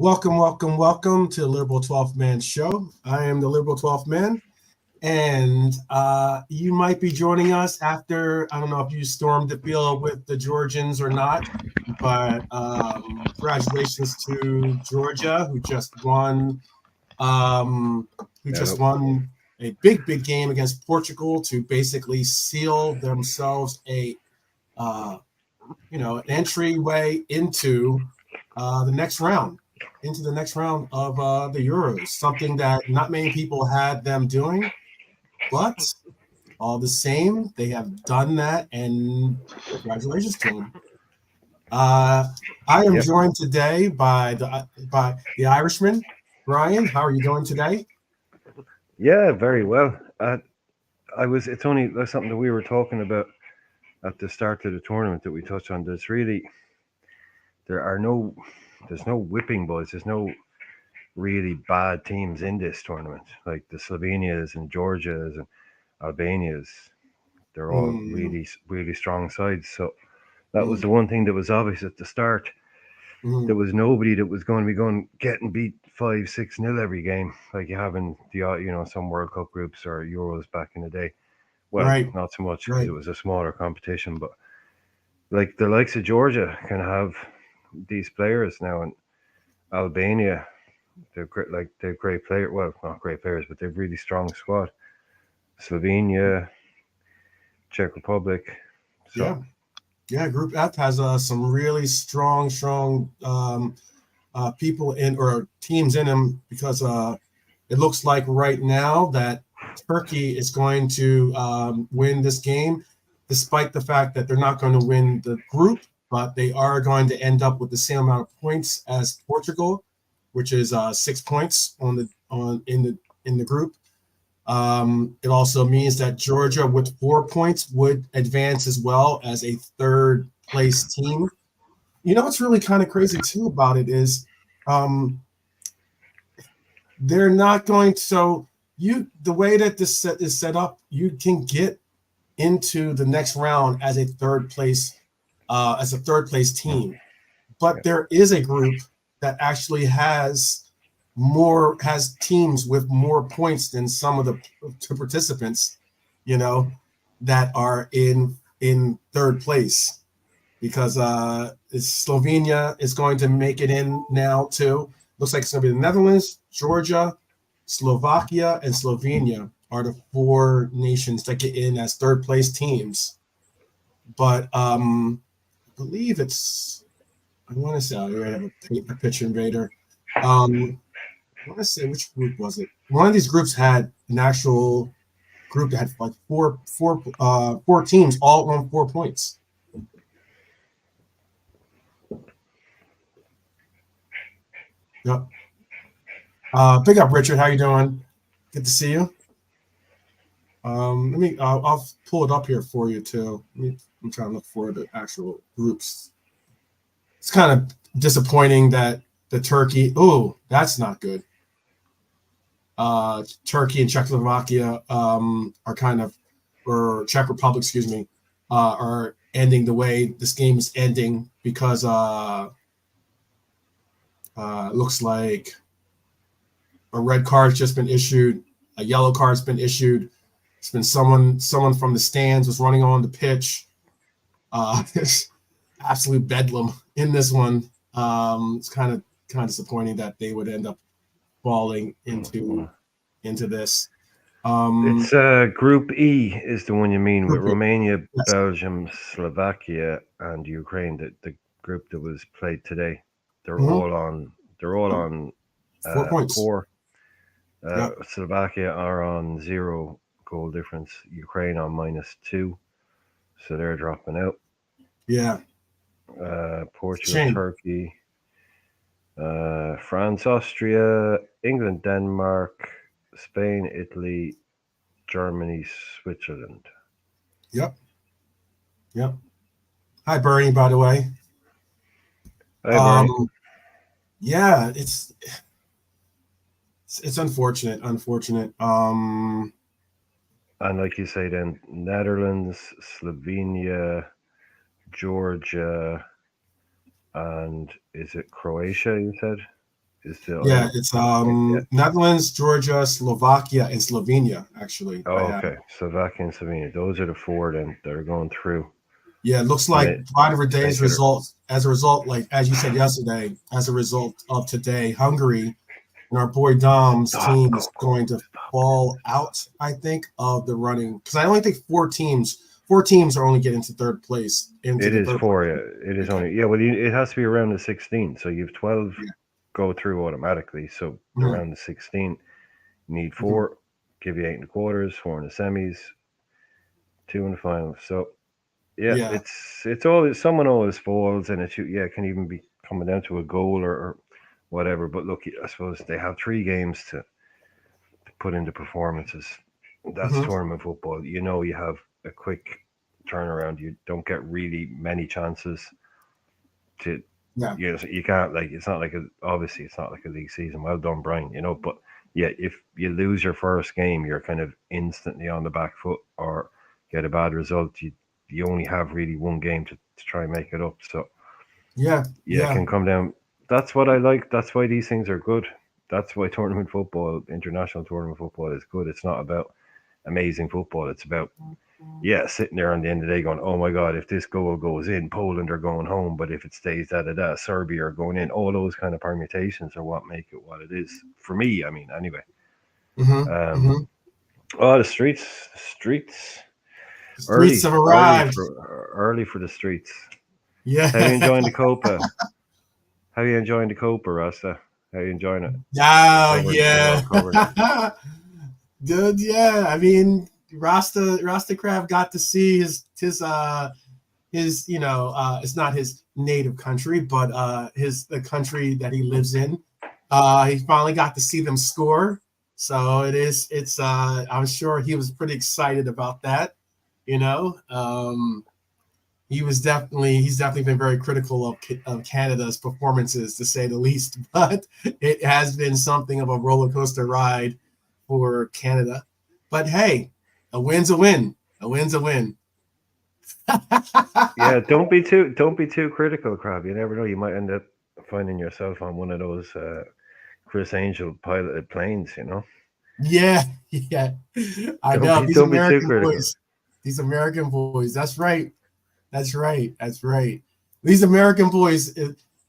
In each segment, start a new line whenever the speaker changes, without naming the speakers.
Welcome to the Liberal 12th Man Show. I am the Liberal 12th Man, and you might be joining us after, I don't know if you stormed the field with the Georgians or not, but congratulations to Georgia, who just won a big game against Portugal to basically seal themselves an entryway into the next round, of the Euros, something that not many people had them doing, but all the same, they have done that, and congratulations to them. I am joined today by the Irishman, Brian. How are you doing today?
Yeah, very well. It's only something that we were talking about at the start of the tournament that we touched on. There are no, there's no whipping boys. There's no really bad teams in this tournament, like the Slovenias and Georgias and Albanias. They're all really strong sides. So that was the one thing that was obvious at the start. There was nobody that was going to be getting beat 5-6-0 every game like you have in the some World Cup groups or Euros back in the day. Well,
Right,
not so much because it was a smaller competition, but like the likes of Georgia can have these players now, and Albania, they're great players. Well, not great players, but they've really strong squad. Slovenia, Czech Republic. So
yeah. Group F has some really strong people in or teams in them because it looks like right now that Turkey is going to win this game, despite the fact that they're not going to win the group, but they are going to end up with the same amount of points as Portugal, which is 6 points in the group. It also means that Georgia, with 4 points, would advance as well as a third place team. You know what's really kind of crazy too about it is they're not going to, so the way that this set is set up, you can get into the next round as a third place team. But there is a group that actually has teams with more points than some of the participants, that are in third place, because Slovenia is going to make it in now too. Looks like it's going to be the Netherlands, Georgia, Slovakia, and Slovenia are the four nations that get in as third place teams. But I believe I want to say, I have a picture invader. I want to say, which group was it? One of these groups had an actual group that had like four teams all on 4 points. Yep. Big up, Richard. How you doing? Good to see you. I'll pull it up here for you too. I'm trying to look for the actual groups. It's kind of disappointing that the Turkey. Oh, that's not good. Turkey and Czechoslovakia are kind of, or Czech Republic, excuse me, are ending the way this game is ending because it looks like a red card's just been issued, a yellow card's been issued. It's been someone from the stands was running on the pitch. There's absolute bedlam in this one. It's kind of disappointing that they would end up falling into this.
it's Group E is the one you mean with Romania,
yes.
Belgium, Slovakia, and Ukraine. The group that was played today. They're all on
4 points.
4. Slovakia are on 0 goal difference. Ukraine on -2, so they're dropping out.
Yeah.
Portugal, Turkey, France, Austria, England, Denmark, Spain, Italy, Germany, Switzerland.
Yep. Hi, Bernie, by the way.
Hi, Bernie.
Yeah, it's unfortunate.
And like you say, then Netherlands, Slovenia, Georgia, and is it Croatia? You said is the
Yeah,
other.
it's
Yeah.
Netherlands, Georgia, Slovakia, and Slovenia. Actually, I
Oh,
have.
okay. Slovakia and Slovenia. Those are the four then that are going through.
Yeah, it looks
And
like by today's
make it.
results, as a result, like as you said yesterday, as a result of today, Hungary and our boy Dom's
Stop.
team
Go.
is going to fall out, I think, of the running because I only think four teams are only getting to third place into
It
the
is
third
four.
place.
Yeah. It is
Okay.
only. Yeah. Well, it has to be around the 16. So you've 12
Yeah.
go through automatically. So
Mm-hmm.
around the 16, you need
Mm-hmm.
four. Give you eight in the quarters, four in the semis, two in the finals. So yeah,
Yeah.
it's always someone always falls, and it can even be coming down to a goal or whatever. But look, I suppose they have 3 games to put into performances. That's
Mm-hmm.
tournament football. You know, you have a quick turnaround. You don't get really many chances to.
Yeah.
So you can't like it's not like obviously it's not like a league season. Well done, Brian. But yeah, if you lose your first game, you're kind of instantly on the back foot, or get a bad result. You only have really one game to try and make it up. So
Yeah.
yeah, it
Yeah.
can come down. That's what I like. That's why these things are good. That's why tournament football, international tournament football, is good. It's not about amazing football. It's about sitting there on the end of the day going, oh my God, if this goal goes in, Poland are going home. But if it stays Serbia are going in. All those kind of permutations are what make it what it is for me. I mean, anyway.
Mm-hmm.
Um,
Mm-hmm.
oh, the streets,
The streets
early,
have
early
arrived.
for early for the streets. How you
Yeah.
enjoying the Copa? How you enjoying the Copa, Rasta? How you enjoying it?
Oh
We've
yeah.
all covered it.
Dude, yeah. I mean, Rasta Crab got to see his it's not his native country, but the country that he lives in. He finally got to see them score. So I'm sure he was pretty excited about that, you know. He's definitely been very critical of Canada's performances, to say the least. But it has been something of a roller coaster ride for Canada. But hey, a win's a win. A win's a win.
Yeah, don't be too critical, Crab. You never know. You might end up finding yourself on one of those Chris Angel piloted planes.
Yeah, yeah. I
Don't
know
be
these
don't be too
American
critical.
boys. These American boys. That's right. That's right. That's right. These American boys.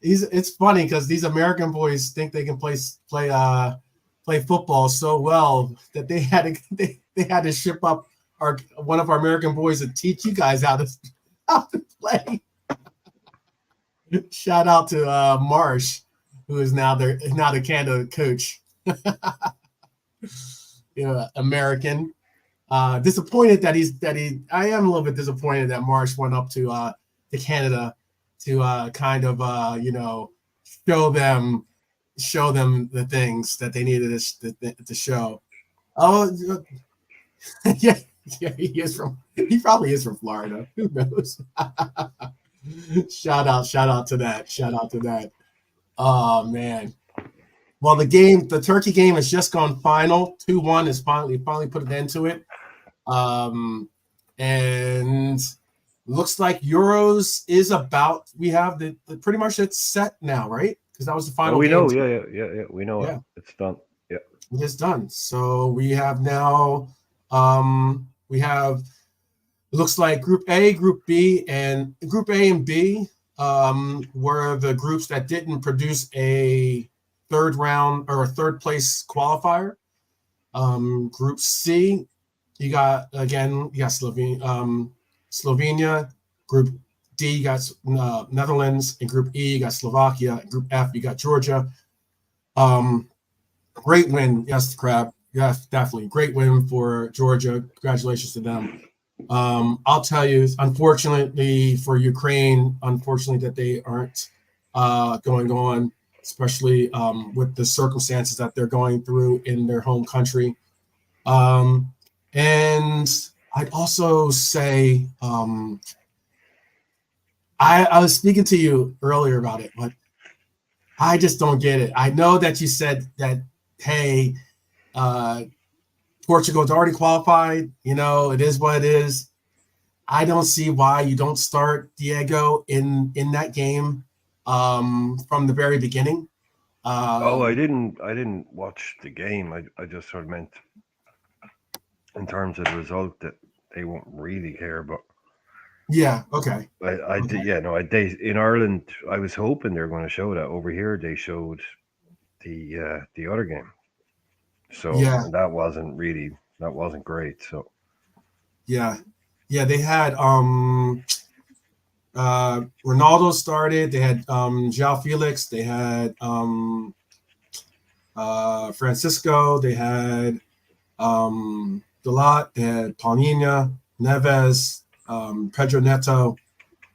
It's funny because these American boys think they can play football so well that they had to ship up one of our American boys to teach you guys how to play. Shout out to Marsh, who is now the Canada coach. American. Disappointed I am a little bit disappointed that Marsh went up to Canada to kind of show them the things that they needed to show. Oh yeah, yeah, he probably is from Florida. Who knows? Shout out to that. Shout out to that. Oh man. Well, the Turkey game has just gone final. 2-1 is finally put an end to it. And looks like Euros is about. We have the pretty much it's set now, right? Because that was the
Oh,
final
we
game
know.
too.
Yeah, yeah, yeah, yeah. We know it.
Yeah,
It's done. Yeah.
it's done. So we have now. We have. It looks like Group A, Group B, and Group A and B were the groups that didn't produce a third round or a third place qualifier. Group C, you got Slovenia. Group D, you got Netherlands. In Group E, you got Slovakia. In Group F, you got Georgia. Um, Great win, yes, Crab. Yes, definitely great win for Georgia. Congratulations to them. I'll tell you, unfortunately for Ukraine, that they aren't going on, especially with the circumstances that they're going through in their home country. Um, and I'd also say, I was speaking to you earlier about it, but I just don't get it. I know that you said that, hey, uh, Portugal's already qualified. It is what it is. I don't see why you don't start Diego in that game from the very beginning.
Oh, I
Um,
didn't. I didn't watch the game. I just sort of meant in terms of the result that they won't really care. But
yeah, okay,
I
okay,
did. Yeah, no. They in Ireland. I was hoping they were going to show that. Over here, they showed the other game. So
yeah,
and that wasn't really that wasn't great. So
yeah, yeah. They had Ronaldo started. They had João Felix. They had Francisco. They had Dalot. They had Paulinha, Neves, Pedro Neto,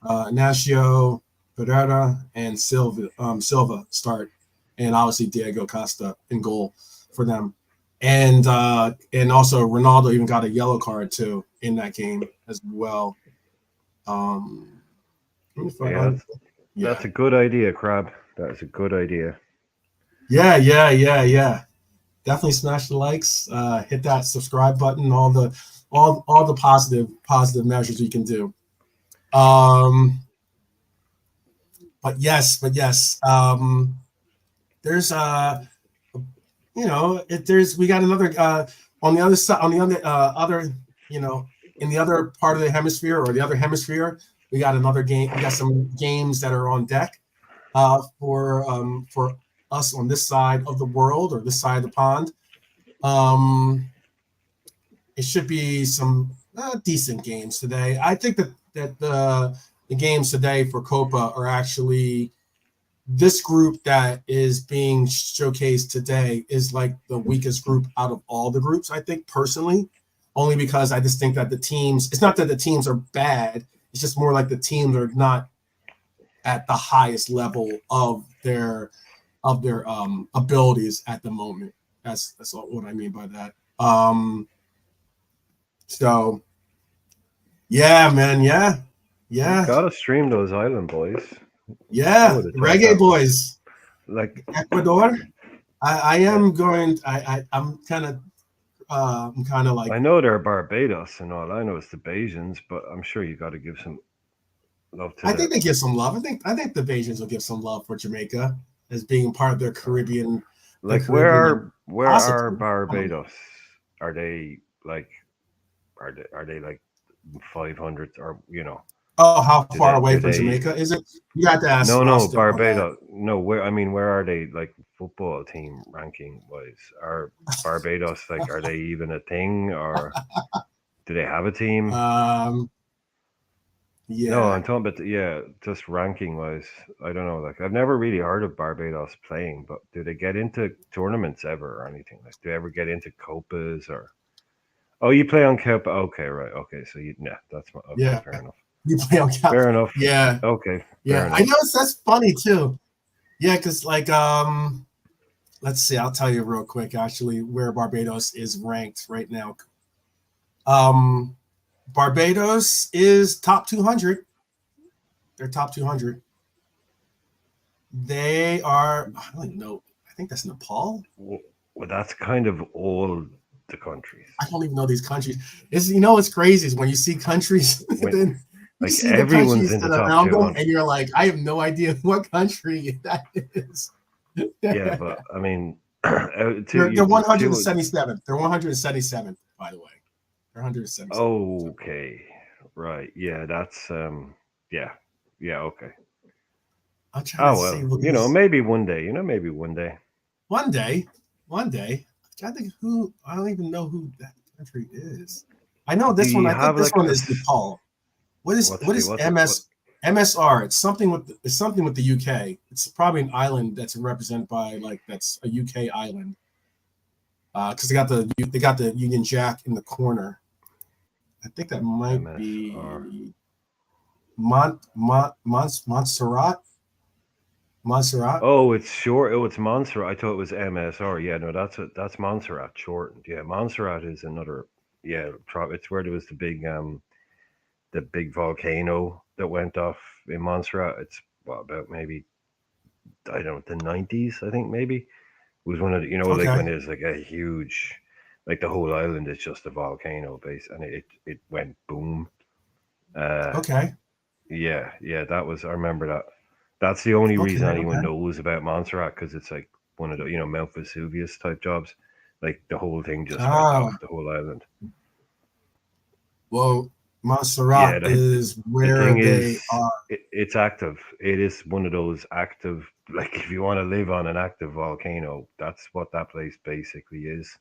Ignacio Pereira, and Silva start, and obviously Diego Costa in goal for them. And also Ronaldo even got a yellow card too in that game as well. Um, let me find
yeah,
on.
that's
Yeah,
a good idea, Crab. That is a good idea.
yeah. Definitely smash the likes. Hit that subscribe button. All the positive measures we can do. Um, but yes. There's there's we got another on the other side on the other you know in the other part of the hemisphere or the other hemisphere. We got another game. We got some games that are on deck for us on this side of the world or this side of the pond. Um, it should be some decent games today. I think that the games today for Copa are actually this group that is being showcased today is like the weakest group out of all the groups, I think, personally, only because I just think that the teams, it's not that the teams are bad, it's just more like the teams are not at the highest level of their abilities at the moment. That's all, what I mean by that. So yeah, man,
We
yeah,
gotta stream those Island Boys. I
yeah.
would have thought
Reggae
that was
boys,
like
Ecuador. I
yeah.
am going. I'm kind of like
I know they're Barbados and all. I know it's the Bajans, but I'm sure you got to give some love to
I
the
think they give some love. I think the Bajans will give some love for Jamaica as being part of their
like
Caribbean
where are
possibly. I don't know.
Barbados? Are they like are they like 500 or
Oh, how far away
do
from
they
Jamaica is it? You got to ask
no
Austin on that.
Barbados no where I mean where are they like football team ranking wise are Barbados like are they even a thing or do they have a team?
Um,
No,
yeah,
I'm talking about yeah, just ranking wise. I don't know. Like I've never really heard of Barbados playing, but do they get into tournaments ever or anything? Like do they ever get into copas or? Oh, you play on copa. Okay, right. Okay, so you yeah, okay.
yeah.
Fair enough.
You play on cap.
Fair enough.
Yeah,
Okay, fair
yeah. I
enough.
know that's funny too. Yeah, because like let's see. I'll tell you real quick. Actually, where Barbados is ranked right now. Um, Barbados is top 200. They're top 200. They are. I don't even know. I think that's Nepal.
Well, that's kind of all the countries.
I don't even know these countries. It's what's crazy is when you see countries,
When
then you
like
see the
everyone's
countries
in the
that are
top
around them,
200.
and you're like, I have no idea what country that is.
Yeah, but I mean,
They're
there's two.
177th. They're 177th, by the way. They're 177th. So
Okay, right. Yeah, that's yeah, yeah. Okay.
I'm trying to
Oh
see
well,
what these
maybe one day. Maybe one day.
one day, one day. I think who I don't even know who that country is. I know
Do
this one.
you
I think
have
this
like
one is Nepal. What is
what's
what
the
is
what's it what?
MSR? It's something with the UK. It's probably an island that's represented by like that's a UK island. Because they got the Union Jack in the corner. I think that might
MSR.
be Montserrat. Montserrat.
Oh, it's short. Oh, it's Montserrat. I thought it was MSR. Yeah, no, that's Montserrat shortened. Yeah, Montserrat is another. Yeah, it's where there was the big volcano that went off in Montserrat. It's what about maybe I don't know the 90s. I think maybe was one of the, like
Okay.
when there's like a huge, like the whole island is just a volcano base, and it went boom. Uh,
Okay.
yeah, that was I remember that. That's the only
Okay.
reason anyone
Okay.
knows about Montserrat because it's like one of the, Mount Vesuvius type jobs. Like the whole thing just went
Ah,
off, the whole island.
well,
Yeah,
Montserrat is
the
where
thing
they
is,
are.
it's active. It is one of those active, like if you want to live on an active volcano, that's what that place basically is.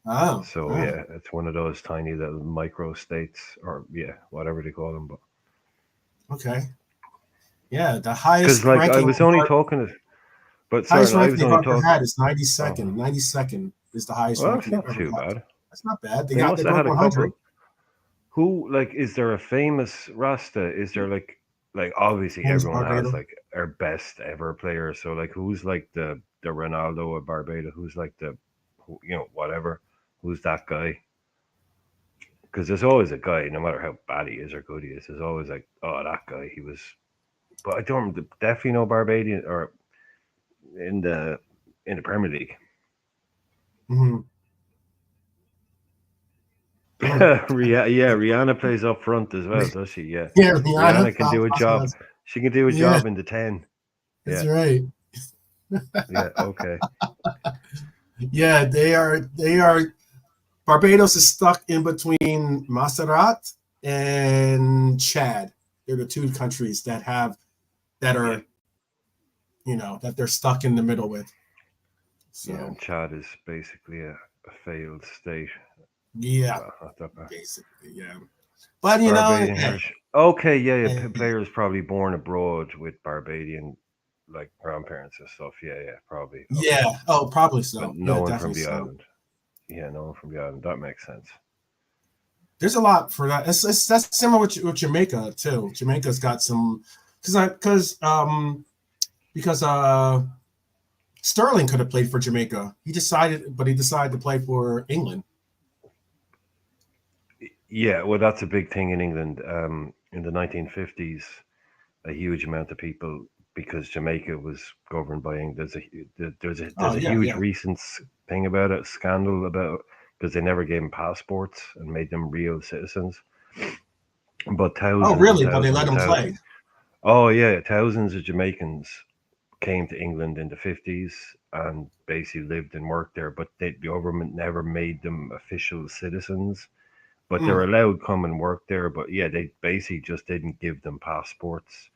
Oh,
So
oh,
yeah, it's one of those tiny little micro states, or yeah, whatever they call them. But
okay. Yeah, the
because
highest
like I
ranking
was only talking to, but
highest
sorry, I
ranking
was
they've
only
ever
talking.
had is
Oh,
92nd. 92nd is the highest
well,
ranking
that's
they've
not
ever
too
got.
bad.
That's not bad.
They
They
must have
broke
had a
100.
couple. Who like is there a famous Rasta? Is there like obviously
Name's
everyone has
Barbados.
like our best ever player. So like who's like the Ronaldo of Barbados? Who's like whatever? Who's that guy? Because there's always a guy, no matter how bad he is or good he is. There's always like, oh, that guy. He was, but I don't definitely know Barbadian or in the Premier League.
Mm-hmm.
Yeah, Rihanna plays up front as well, does she? Yeah,
Yeah, Rihanna.
Rihanna can do a job. She can do a
Yeah,
job in the 10.
that's
Yeah,
right.
yeah, okay.
Yeah, they are. Barbados is stuck in between Montserrat and Chad. They're the two countries that
Yeah,
are that they're stuck in the middle with.
yeah,
So
and Chad is basically a failed state.
yeah,
Well, not that bad.
basically, yeah. But
Barbadian
hey,
heritage. Okay, yeah, yeah.
hey,
Players probably born abroad with Barbadian like grandparents and stuff. Yeah, yeah, probably. Okay,
yeah. Oh, probably
but
so.
no
Yeah,
one from
definitely
the
so.
island. Yeah, no one from the island. That makes sense.
There's a lot for that. It's that's similar with Jamaica too. Jamaica's got some because Sterling could have played for Jamaica. He decided to play for England.
Yeah, well, that's a big thing in England. In the 1950s, a huge amount of people, because Jamaica was governed by England.
Oh
There's a
yeah,
huge
yeah.
recent thing about it, scandal about because they never gave them passports and made them real citizens. But
Oh
thousands and
really? But they
thousands
let
and
him
thousands.
play.
Oh yeah, thousands of Jamaicans came to England in the 50s and basically lived and worked there, but the government never made them official citizens. But they're
Mm,
allowed come and work there. But yeah, they basically just didn't give them passports.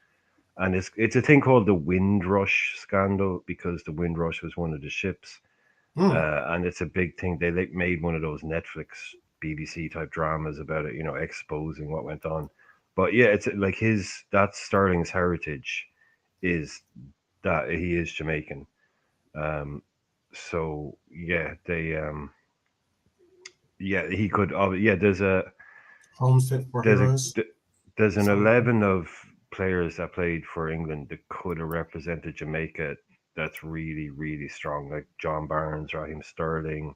And it's a thing called the Windrush scandal because the Windrush was one of the ships,
mm.
and it's a big thing. They like made one of those Netflix, BBC type dramas about it, exposing what went on. But yeah, it's like that's Sterling's heritage is that he is Jamaican. Um, so yeah, yeah, he could. Yeah,
Homes fit for
there's a
heroes.
there's an
Something like that.
11 of players that played for England that could have represented Jamaica. That's really really strong, like John Barnes, Raheem Sterling,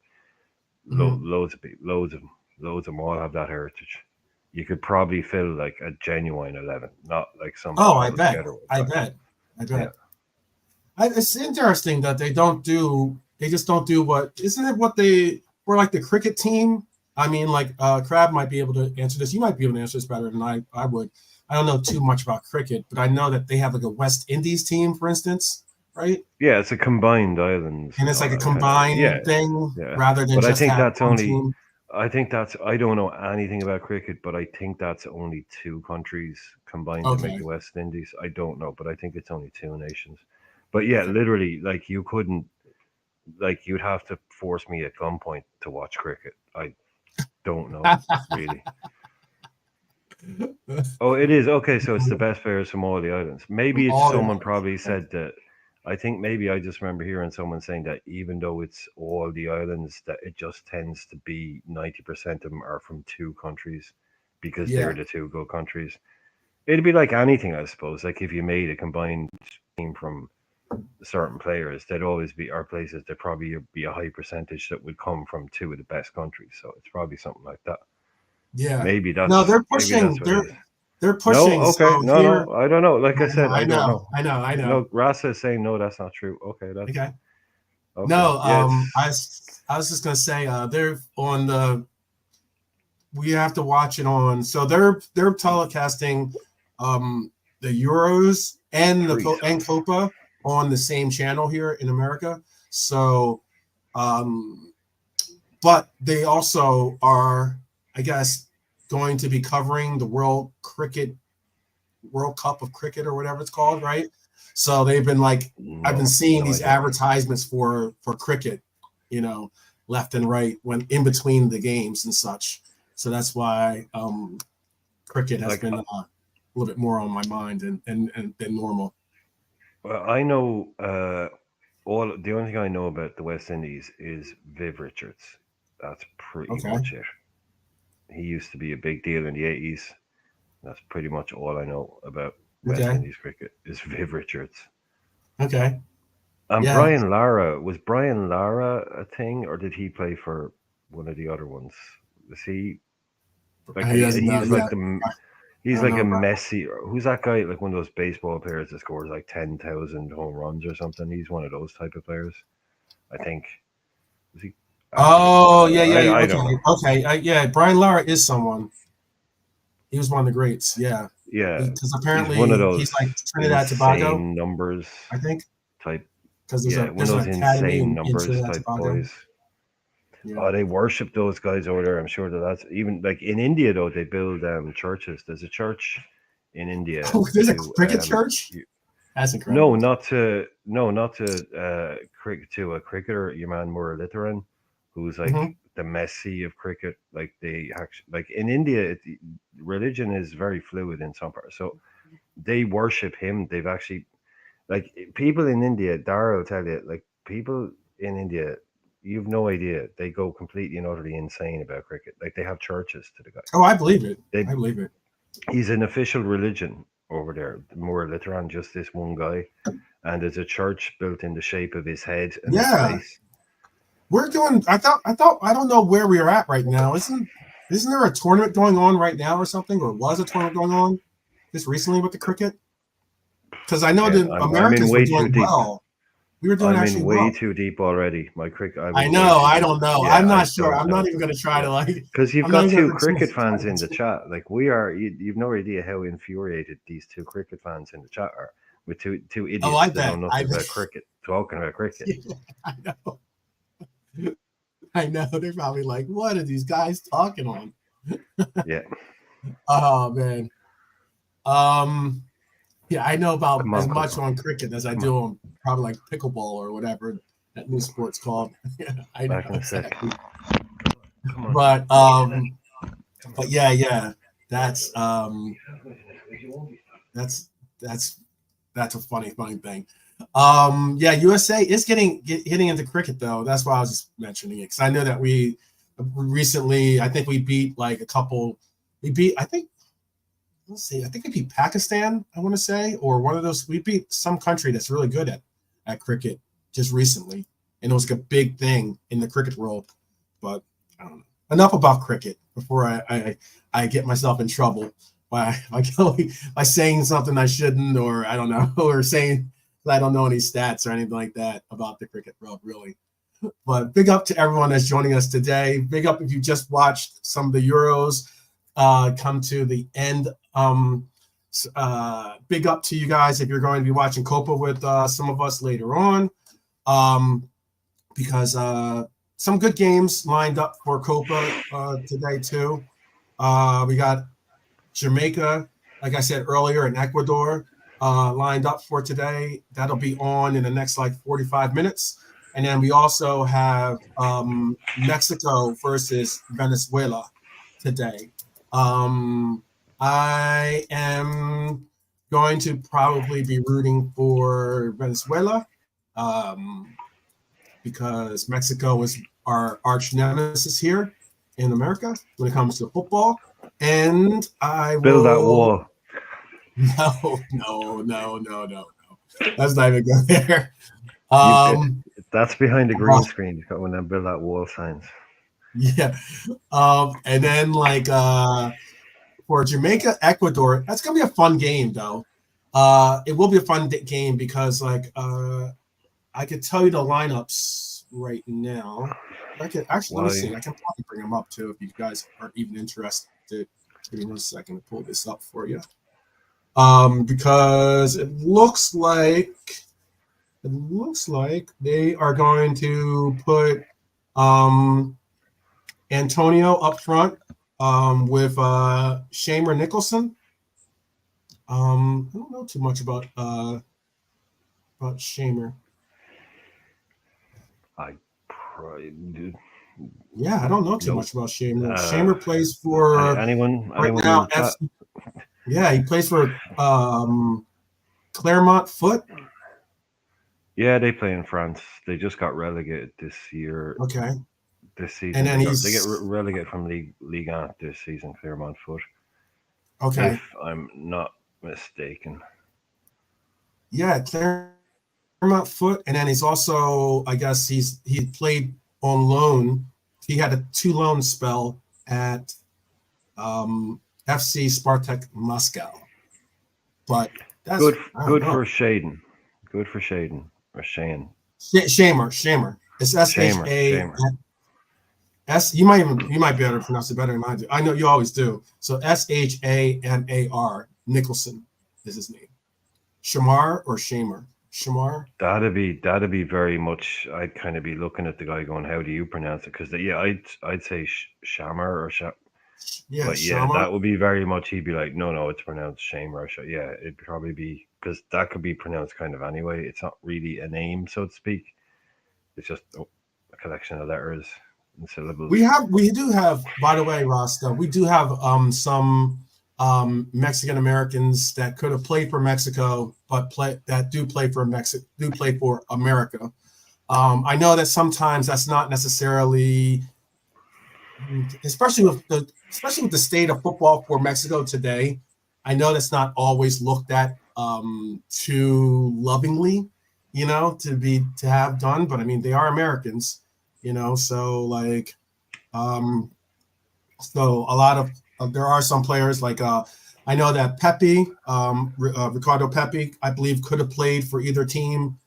Hmm.
loads of people, loads of them all have that heritage. You could probably fill like a genuine 11, not like some
Oh, I
cobbled
bet.
together one.
I
But
bet. I
yeah,
bet. It's interesting that they don't do. They just don't do what. Isn't it what they were like the cricket team? I mean, like Crab might be able to answer this. You might be able to answer this better than I would. I don't know too much about cricket, but I know that they have like a West Indies team, for instance, right?
yeah, it's a combined islands
And
and
it's
all
like a
that kind of. Yeah,
combined thing
yeah.
rather than
But I
just
think
have
that's
one
only.
team.
I think that's. I don't know anything about cricket, but I think that's only two countries combined to make
Okay.
the West Indies. I don't know, but I think it's only two nations. But yeah,
Okay.
literally, like you couldn't, like you'd have to force me at gunpoint to watch cricket. I don't know really. Oh, it is okay. So it's the best players from all the islands.
From
Maybe it's
all the
someone
islands.
probably said that. I think maybe I just remember hearing someone saying that even though it's all the islands, that it just tends to be 90% of them are from two countries because they're
Yeah.
the two good countries. It'd be like anything, I suppose. Like if you made a combined team from certain players, there'd always be our places. There'd probably be a high percentage that would come from two of the best countries. So it's probably something like that.
Yeah.
Maybe
No,
that's
they're
maybe
pushing.
that's what it
They're
is.
they're
No,
pushing.
okay,
So
no,
here,
no, I don't know. Like I said, I
I
don't
know,
know.
I know, I know.
No, Rasa is saying no, that's not true. Okay, that's
Okay.
okay.
No,
Yeah, it's
I was just gonna say, they're on the. We have to watch it on. So they're telecasting, the Euros and
treat.
and Copa on the same channel here in America. So, but they also are, I guess, going to be covering the World Cup of cricket or whatever it's called, right? So they've been like, I've been
No,
seeing
no
these
idea.
advertisements for cricket, left and right when in between the games and such. So that's why cricket has
Like,
been a little bit more on my mind and than normal.
well, I know all. The only thing I know about the West Indies is Viv Richards. That's pretty
Okay.
much it. He used to be a big deal in the 80s. That's pretty much all I know about West
Okay.
Indies cricket is Viv Richards.
Okay.
And
Yeah.
Brian Lara a thing, or did he play for one of the other ones? Was he like
He doesn't know.
he's
Yeah.
like the
I
he's
don't
like
know
a
about.
messy? Who's that guy? Like one of those baseball players that scores like 10,000 home runs or something. He's one of those type of players. I think. Was he? Actually,
Oh, yeah, yeah, yeah.
I
Okay.
don't know.
Okay. Yeah. Brian Lara is someone. He was one of the greats. Yeah.
Yeah,
Because
he's one of
apparently
those
he's like Trinidad Tobago,
insane numbers
I think.
type.
Because
Yeah, one
there's
of
an
those
academy
insane
in
numbers
Trinidad
type
Tobago.
boys.
Yeah.
Oh, they worship those guys over there. I'm sure that's even like in India though. They build churches. There's a church in India
Oh, there's a
to
cricket church?
you,
That's incredible.
not to cricket to a cricketer, your man Muralitharan, who's like
Hmm.
the Messi of cricket. Like they actually like in India, religion is very fluid in some parts. So they worship him. They've actually like people in India. Dara will tell you, like people in India, you've no idea. They go completely and utterly insane about cricket. Like they have churches to the guy.
Oh, I believe it.
They
I believe it.
He's an official religion over there. More Lutheran, just this one guy, and there's a church built in the shape of his head and his
Yeah.
face.
We're doing I don't know where we are at right now. Isn't there a tournament going on right now or something? Or was a tournament going on just recently with the cricket? Because I know
Again,
the
I'm in
Americans were
way too
doing
deep.
well. We were doing
I'm in
actually
way
well.
too deep already. I'm
I
in way
know.
too
I
deep.
don't know.
Yeah,
I'm
I
not sure.
don't
I'm
know.
not even going to try
Yeah,
to
because you've
I'm not
got
even going
two
to
cricket
try
fans in the
to.
chat. Like we are, you've no idea how infuriated these two cricket fans in the chat are with two
Oh,
idiots
I
that know
bet. I
nothing
bet.
about cricket talking about cricket.
Yeah, I know. I know. They're probably like, what are these guys talking on?
Yeah,
Oh man. Um. Yeah, I know about
come
as
on,
much
Coco,
on cricket as I
come on.
do on probably like pickleball or whatever that new sport's called. Yeah, I know
Back in a sec.
exactly.
Come on.
But um. But yeah, yeah. That's that's that's that's a funny thing. Yeah, USA is hitting into cricket though. That's why I was just mentioning it because I know that we recently, I think we beat like a couple. We beat, I think, let's see, I think we beat Pakistan. I want to say, or one of those. We beat some country that's really good at cricket just recently, and it was like a big thing in the cricket world. But I don't know. Enough about cricket before I get myself in trouble by saying something I shouldn't, or I don't know, or saying I don't know any stats or anything like that about the cricket world, really. But big up to everyone that's joining us today. Big up if you just watched some of the Euros come to the end. Big up to you guys if you're going to be watching Copa with some of us later on, because some good games lined up for Copa today too. We got Jamaica, like I said earlier, and Ecuador lined up for today. That'll be on in the next like 45 minutes. And then we also have Mexico versus Venezuela today. I am going to probably be rooting for Venezuela because Mexico is our arch nemesis here in America when it comes to football. And I
Build that
will.
wall.
No. Let's not even go there.
You, that's behind the green
Uh,
screen. You got one of them build that wall signs.
yeah. And then like for Jamaica, Ecuador, that's gonna be a fun game though. It will be a fun game because like I could tell you the lineups right now. I could actually let me
Why?
see. I can probably bring them up too if you guys are even interested. Give me 1 second to pull this up for you. Because it looks like It looks like they are going to put um, Antonio up front with Shamer Nicholson. I don't know too much about Shamer.
I probably
Yeah, I don't know too
no.
much about Shamer.
Uh,
Shamer plays for right
anyone
now
in chat?
FC. Yeah, he plays for Claremont Foot.
Yeah, they play in France. They just got relegated this year.
Okay,
This
and
season,
then
they get
he's
relegated from League 1 this season. Clermont Foot, if
okay.
I'm not mistaken.
Yeah, Claremont Foot, and then he's also, I guess he played on loan. He had a 2 loan spell at FC Spartak Moscow, but
Good,
that's I don't
good
know.
for Shaden. Good for Shaden or Shane.
Shamer. It's
Shamer,
SHA
Shamer.
S. You might be able to pronounce it better than I do. I know you always do. So Shamar Nicholson is his name. Shamar or Shamer? Shamar.
That'd be very much. I'd kind of be looking at the guy going, "How do you pronounce it?" Because yeah, I'd say Shammer or
Yeah,
but yeah,
Shamar.
that would be very much. He'd be like, "No, no, it's pronounced Shamer or Yeah, it'd probably be because that could be pronounced kind of anyway. It's not really a name, so to speak. It's just a collection of letters and syllables.
We do have, by the way, Rasta, we do have some Mexican Americans that could have played for Mexico, but do play for America. I know that sometimes that's not necessarily, especially with the state of football for Mexico today. I know that's not always looked at too lovingly, to have done. But I mean, they are Americans, so like um, so a lot of there are some players like I know that Ricardo Pepe, I believe could have played for either team.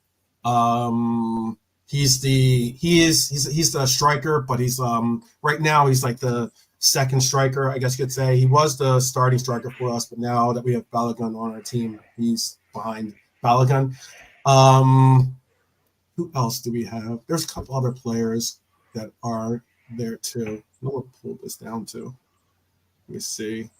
Um, he's the striker, but he's right now he's like the second striker, I guess you could say. He was the starting striker for us, but now that we have Balogun on our team, he's behind Balogun. Um, who else do we have? There's a couple other players that are there too. I'm gonna pull this down too. Let me see.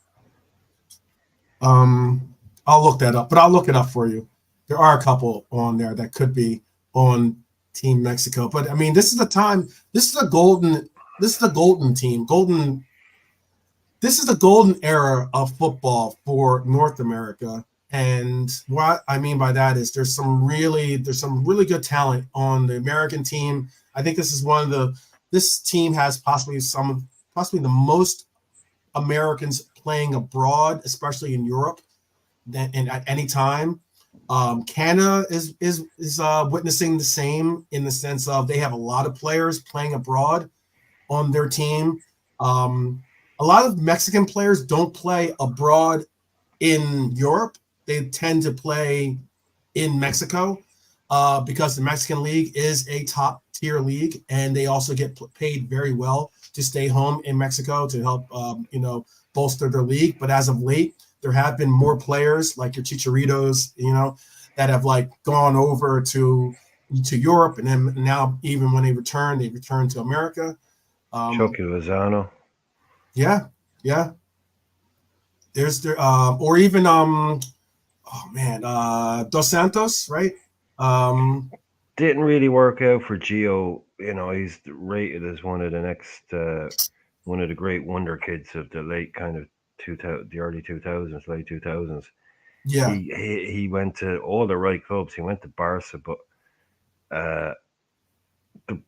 Um, I'll look that up, but I'll look it up for you. There are a couple on there that could be on Team Mexico, but I mean, this is the time. This is a golden. This is the golden team. Golden. This is the golden era of football for North America. And what I mean by that is there's some really good talent on the American team. I think this is one of the this team has possibly the most Americans playing abroad, especially in Europe, and at any time. Canada is witnessing the same in the sense of they have a lot of players playing abroad on their team. Um, a lot of Mexican players don't play abroad in Europe. They tend to play in Mexico because the Mexican League is a top tier league, and they also get paid very well to stay home in Mexico to help, bolster their league. But as of late, there have been more players like your Chicharitos, that have like gone over to Europe, and then now even when they return to America. Um,
Chucky Lozano.
yeah, yeah. There's there or even oh man, Dos Santos, right? Um,
Didn't really work out for Gio. He's rated as one of the great wonder kids of the late kind of the early 2000s, late 2000s.
yeah,
He went to all the right clubs. He went to Barca, but uh,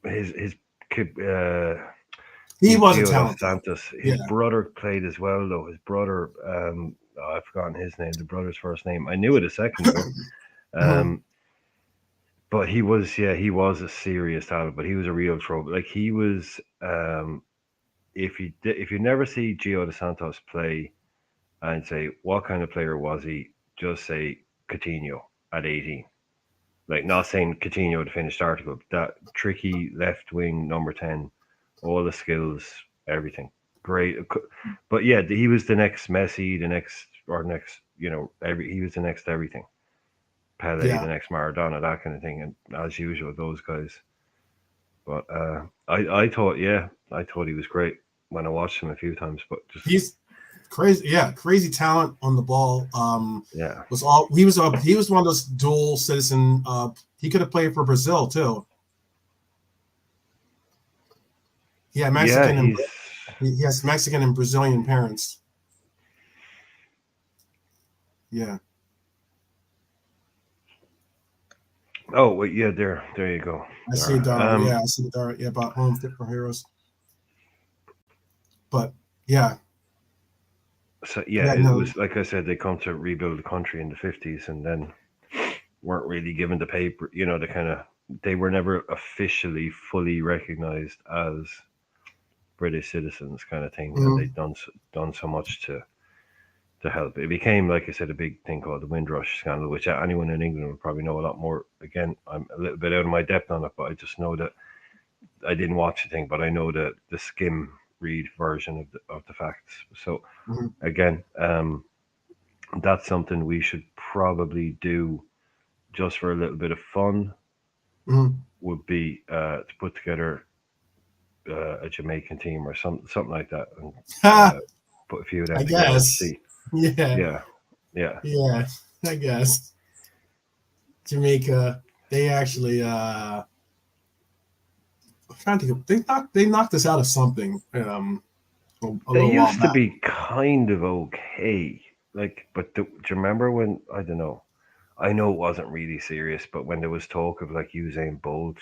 his kid,
he
he's
was a
Gio dos
talented.
Santos.
Yeah,
His brother played as well, though. His brother, I've forgotten his name. The brother's first name. I knew it a second ago.
Mhm.
Um, but he was a serious talent. But he was a real trouble. Like he was. If you never see Gio dos Santos play and say what kind of player was he, just say Coutinho at 18. Like not saying Coutinho the finished article, but that tricky left wing number 10, all the skills, everything. Great. But yeah, he was the next Messi, the next or next, he was the next everything. Pele,
Yeah.
the next Maradona, that kind of thing. And as usual, those guys. But I thought, yeah, I thought he was great when I watched him a few times. But just
He's crazy. Yeah, crazy talent on the ball.
yeah,
He was one of those dual citizen. He could have played for Brazil too. Yeah,
yeah,
Mexican and
he's.
he has Mexican and Brazilian parents. Yeah,
Oh wait, yeah, there you go.
I see
There.
Dar. Yeah, I see Dar. Yeah, about Home Fit for Heroes. But yeah,
So yeah,
yeah,
it
no.
was like I said, they come to rebuild the country in the 50s, and then weren't really given the paper. You know, the kind of they were never officially fully recognized as British citizens, kind of thing, and
Mhm,
they'd done so much to help. It became, like I said, a big thing called the Windrush scandal, which anyone in England would probably know a lot more. Again, I'm a little bit out of my depth on it, but I just know that I didn't watch the thing, but I know the skim read version of the facts. So
mhm,
again, that's something we should probably do just for a little bit of fun.
mhm.
Would be to put together a Jamaican team or something like that, and
Ha!
put a few of them
I
together and
guess.
see.
Yeah,
Yeah, yeah.
yeah. I guess Jamaica. They actually. I'm trying to think. They knocked us out of something. A
They
little while
used to
back.
be kind of okay. Like, but do you remember when I don't know? I know it wasn't really serious, but when there was talk of like Usain Bolt,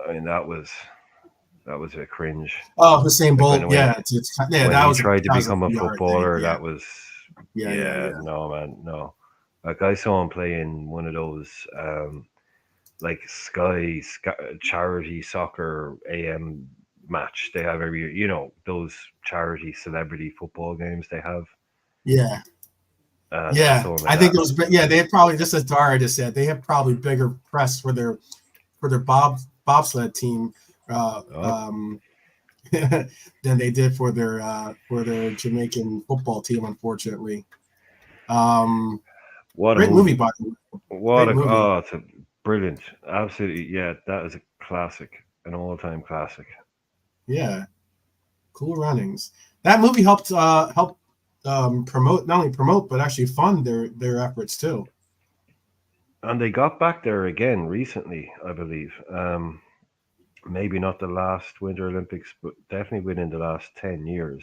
I mean that was a cringe.
Oh, Hussein
Like
Bolt. Yeah, yeah.
when
That
he
was
tried to
that was a
become a
PR thing.
footballer,
Yeah,
that was
yeah,
yeah,
yeah.
no man, no. Like I saw him play in one of those like charity soccer AM match they have every year. You know those charity celebrity football games they have.
Yeah,
And I
yeah.
saw him in
I think
that.
it was. Yeah, they probably just as Dara just said. They have probably bigger press for their bobsled team
Oh,
than they did for their Jamaican football team. Unfortunately, um,
what a
great movie,
movie!
by the way.
What
Great
a
movie.
it's a brilliant, absolutely yeah. That is a classic, an all-time classic.
Yeah, Cool Runnings. That movie helped promote not only promote but actually fund their efforts too.
And they got back there again recently, I believe. Maybe not the last Winter Olympics, but definitely within the last 10 years,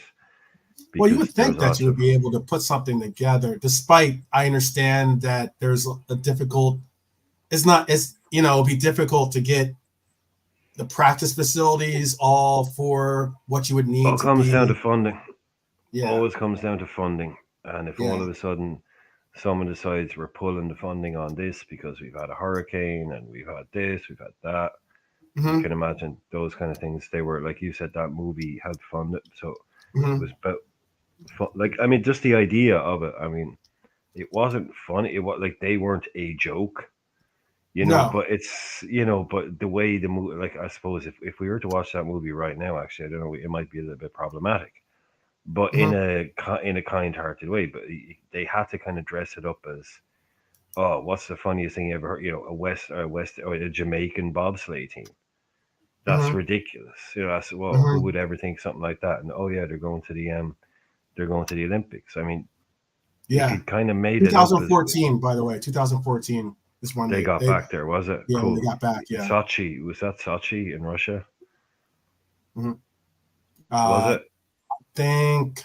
Well, you
because
would
there
think
was
that you
lots of
would be able to put something together, despite I understand that there's a difficult. It's not. It'll be difficult to get the practice facilities all for what you would
all
need to
comes down to
be.
funding.
Yeah,
Always comes down to funding. And if all
yeah,
of a sudden someone decides we're pulling the funding on this because we've had a hurricane and we've had this, we've had that, you
hmm
can imagine those kind of things. They were, like you said, that movie helped fund it. So it
hmm
was about fun. Like, I mean, just the idea of it. I mean, it wasn't funny. It was like they weren't a joke,
no,
but but the way the movie, like, I suppose if we were to watch that movie right now, actually, I don't know, it might be a little bit problematic, but
hmm
in a kind-hearted way. But they had to kind of dress it up as, oh, what's the funniest thing you ever heard? A West or a Jamaican bobsleigh team. That's
hmm
ridiculous. That's, well, who
hmm
would ever think something like that? And oh yeah, they're going to the Olympics. I mean, if
yeah.
you'd kind of made it up as
2014, by the way, 2014 is when
they
they
got
they
back there, was it?
yeah when they
Cool.
got back. Yeah.
Sochi, was that Sochi in Russia?
hmm
Was
Uh,
it?
think.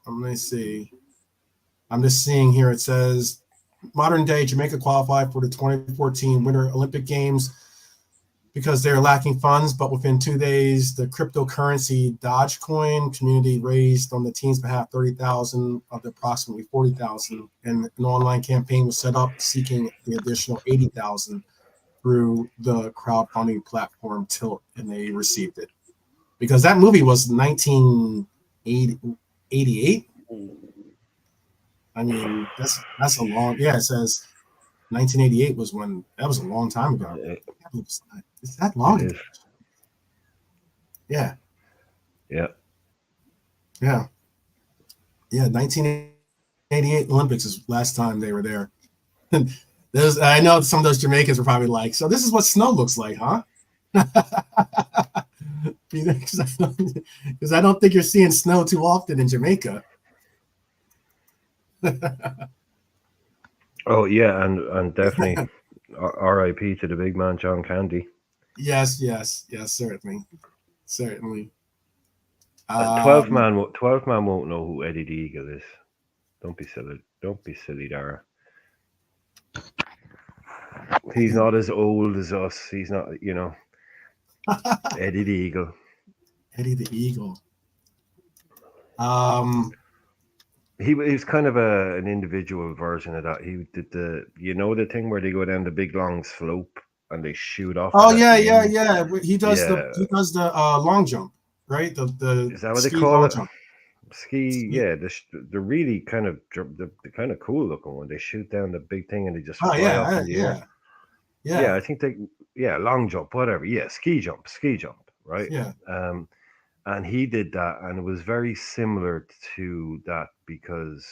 Let me see. I'm just seeing here. It says modern day Jamaica qualified for the 2014 Winter Olympic Games because they're lacking funds. But within 2 days, the cryptocurrency Dogecoin community raised on the team's behalf 30,000 of the approximately 40,000, and an online campaign was set up seeking the additional 80,000 through the crowdfunding platform Tilt, and they received it because that movie was 1988. I mean, that's a long. Yeah, it says 1988 was when that was a long time ago.
It,
It's that
it
long
is.
ago. Yeah,
Yeah.
yeah, yeah. 1988 Olympics is last time they were there. I know some of those Jamaicans were probably like, so this is what snow looks like, huh? Because I don't think you're seeing snow too often in Jamaica.
Oh yeah, and definitely R.I.P. to the big man John Candy.
Yes, certainly, certainly.
12 man won't know who Eddie the Eagle is. Don't be silly. Don't be silly, Dara. He's not as old as us. He's not, Eddie the Eagle.
Eddie the Eagle. Um,
He was kind of an individual version of that. He did the thing where they go down the big long slope and they shoot off.
oh
it at
yeah,
the end?
He does
Yeah.
the long jump, right? The
Is that what they
ski
call
long
it?
jump.
Ski, yeah. The really kind of the kind of cool looking one. They shoot down the big thing and they just
Oh
fly off
yeah,
in the air. Yeah, I think long jump, whatever. Yeah, ski jump, right?
yeah.
And he did that, and it was very similar to that because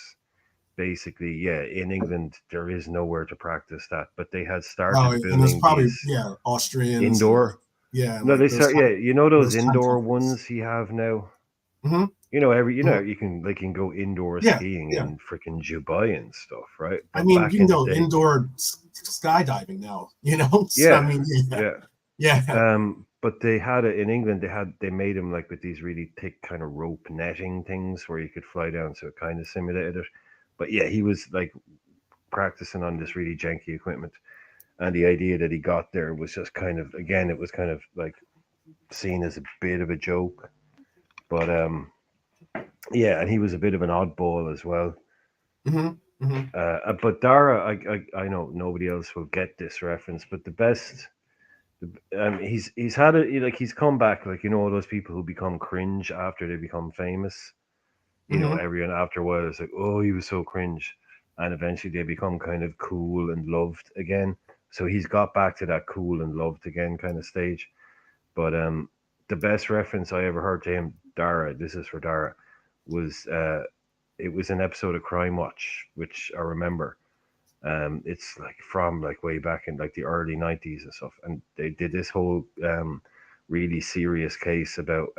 basically, yeah, in England there is nowhere to practice that, but they had
Oh,
started
and there's
building
probably
these
Austrians and like
indoor. No,
like
they
those
start. Yeah, those
those kind of
indoor
countries.
ones you have now.
Mm-hmm,
You can go indoor
yeah,
skiing
yeah.
in freaking Dubai and stuff, right?
I
But
mean,
back
you can
in the
go
day,
indoor skydiving now. So, I
yeah,
mean,
yeah.
yeah.
But they had it in England. They made them like with these really thick kind of rope netting things where you could fly down, so it kind of simulated it. But yeah, he was like practicing on this really janky equipment, and the idea that he got there was just kind of again, it was kind of like seen as a bit of a joke. But yeah, and he was a bit of an oddball as well.
Mm-hmm, mm-hmm.
But Dara, I know nobody else will get this reference, but the best. He's had it like he's come back like all those people who become cringe after they become famous.
Mm-hmm.
Everyone after a while is like, oh, he was so cringe, and eventually they become kind of cool and loved again. So he's got back to that cool and loved again kind of stage. But the best reference I ever heard to him, Dara, this is for Dara, was it was an episode of Crime Watch, which I remember. It's like from like way back in like the early '90s and stuff, and they did this whole really serious case about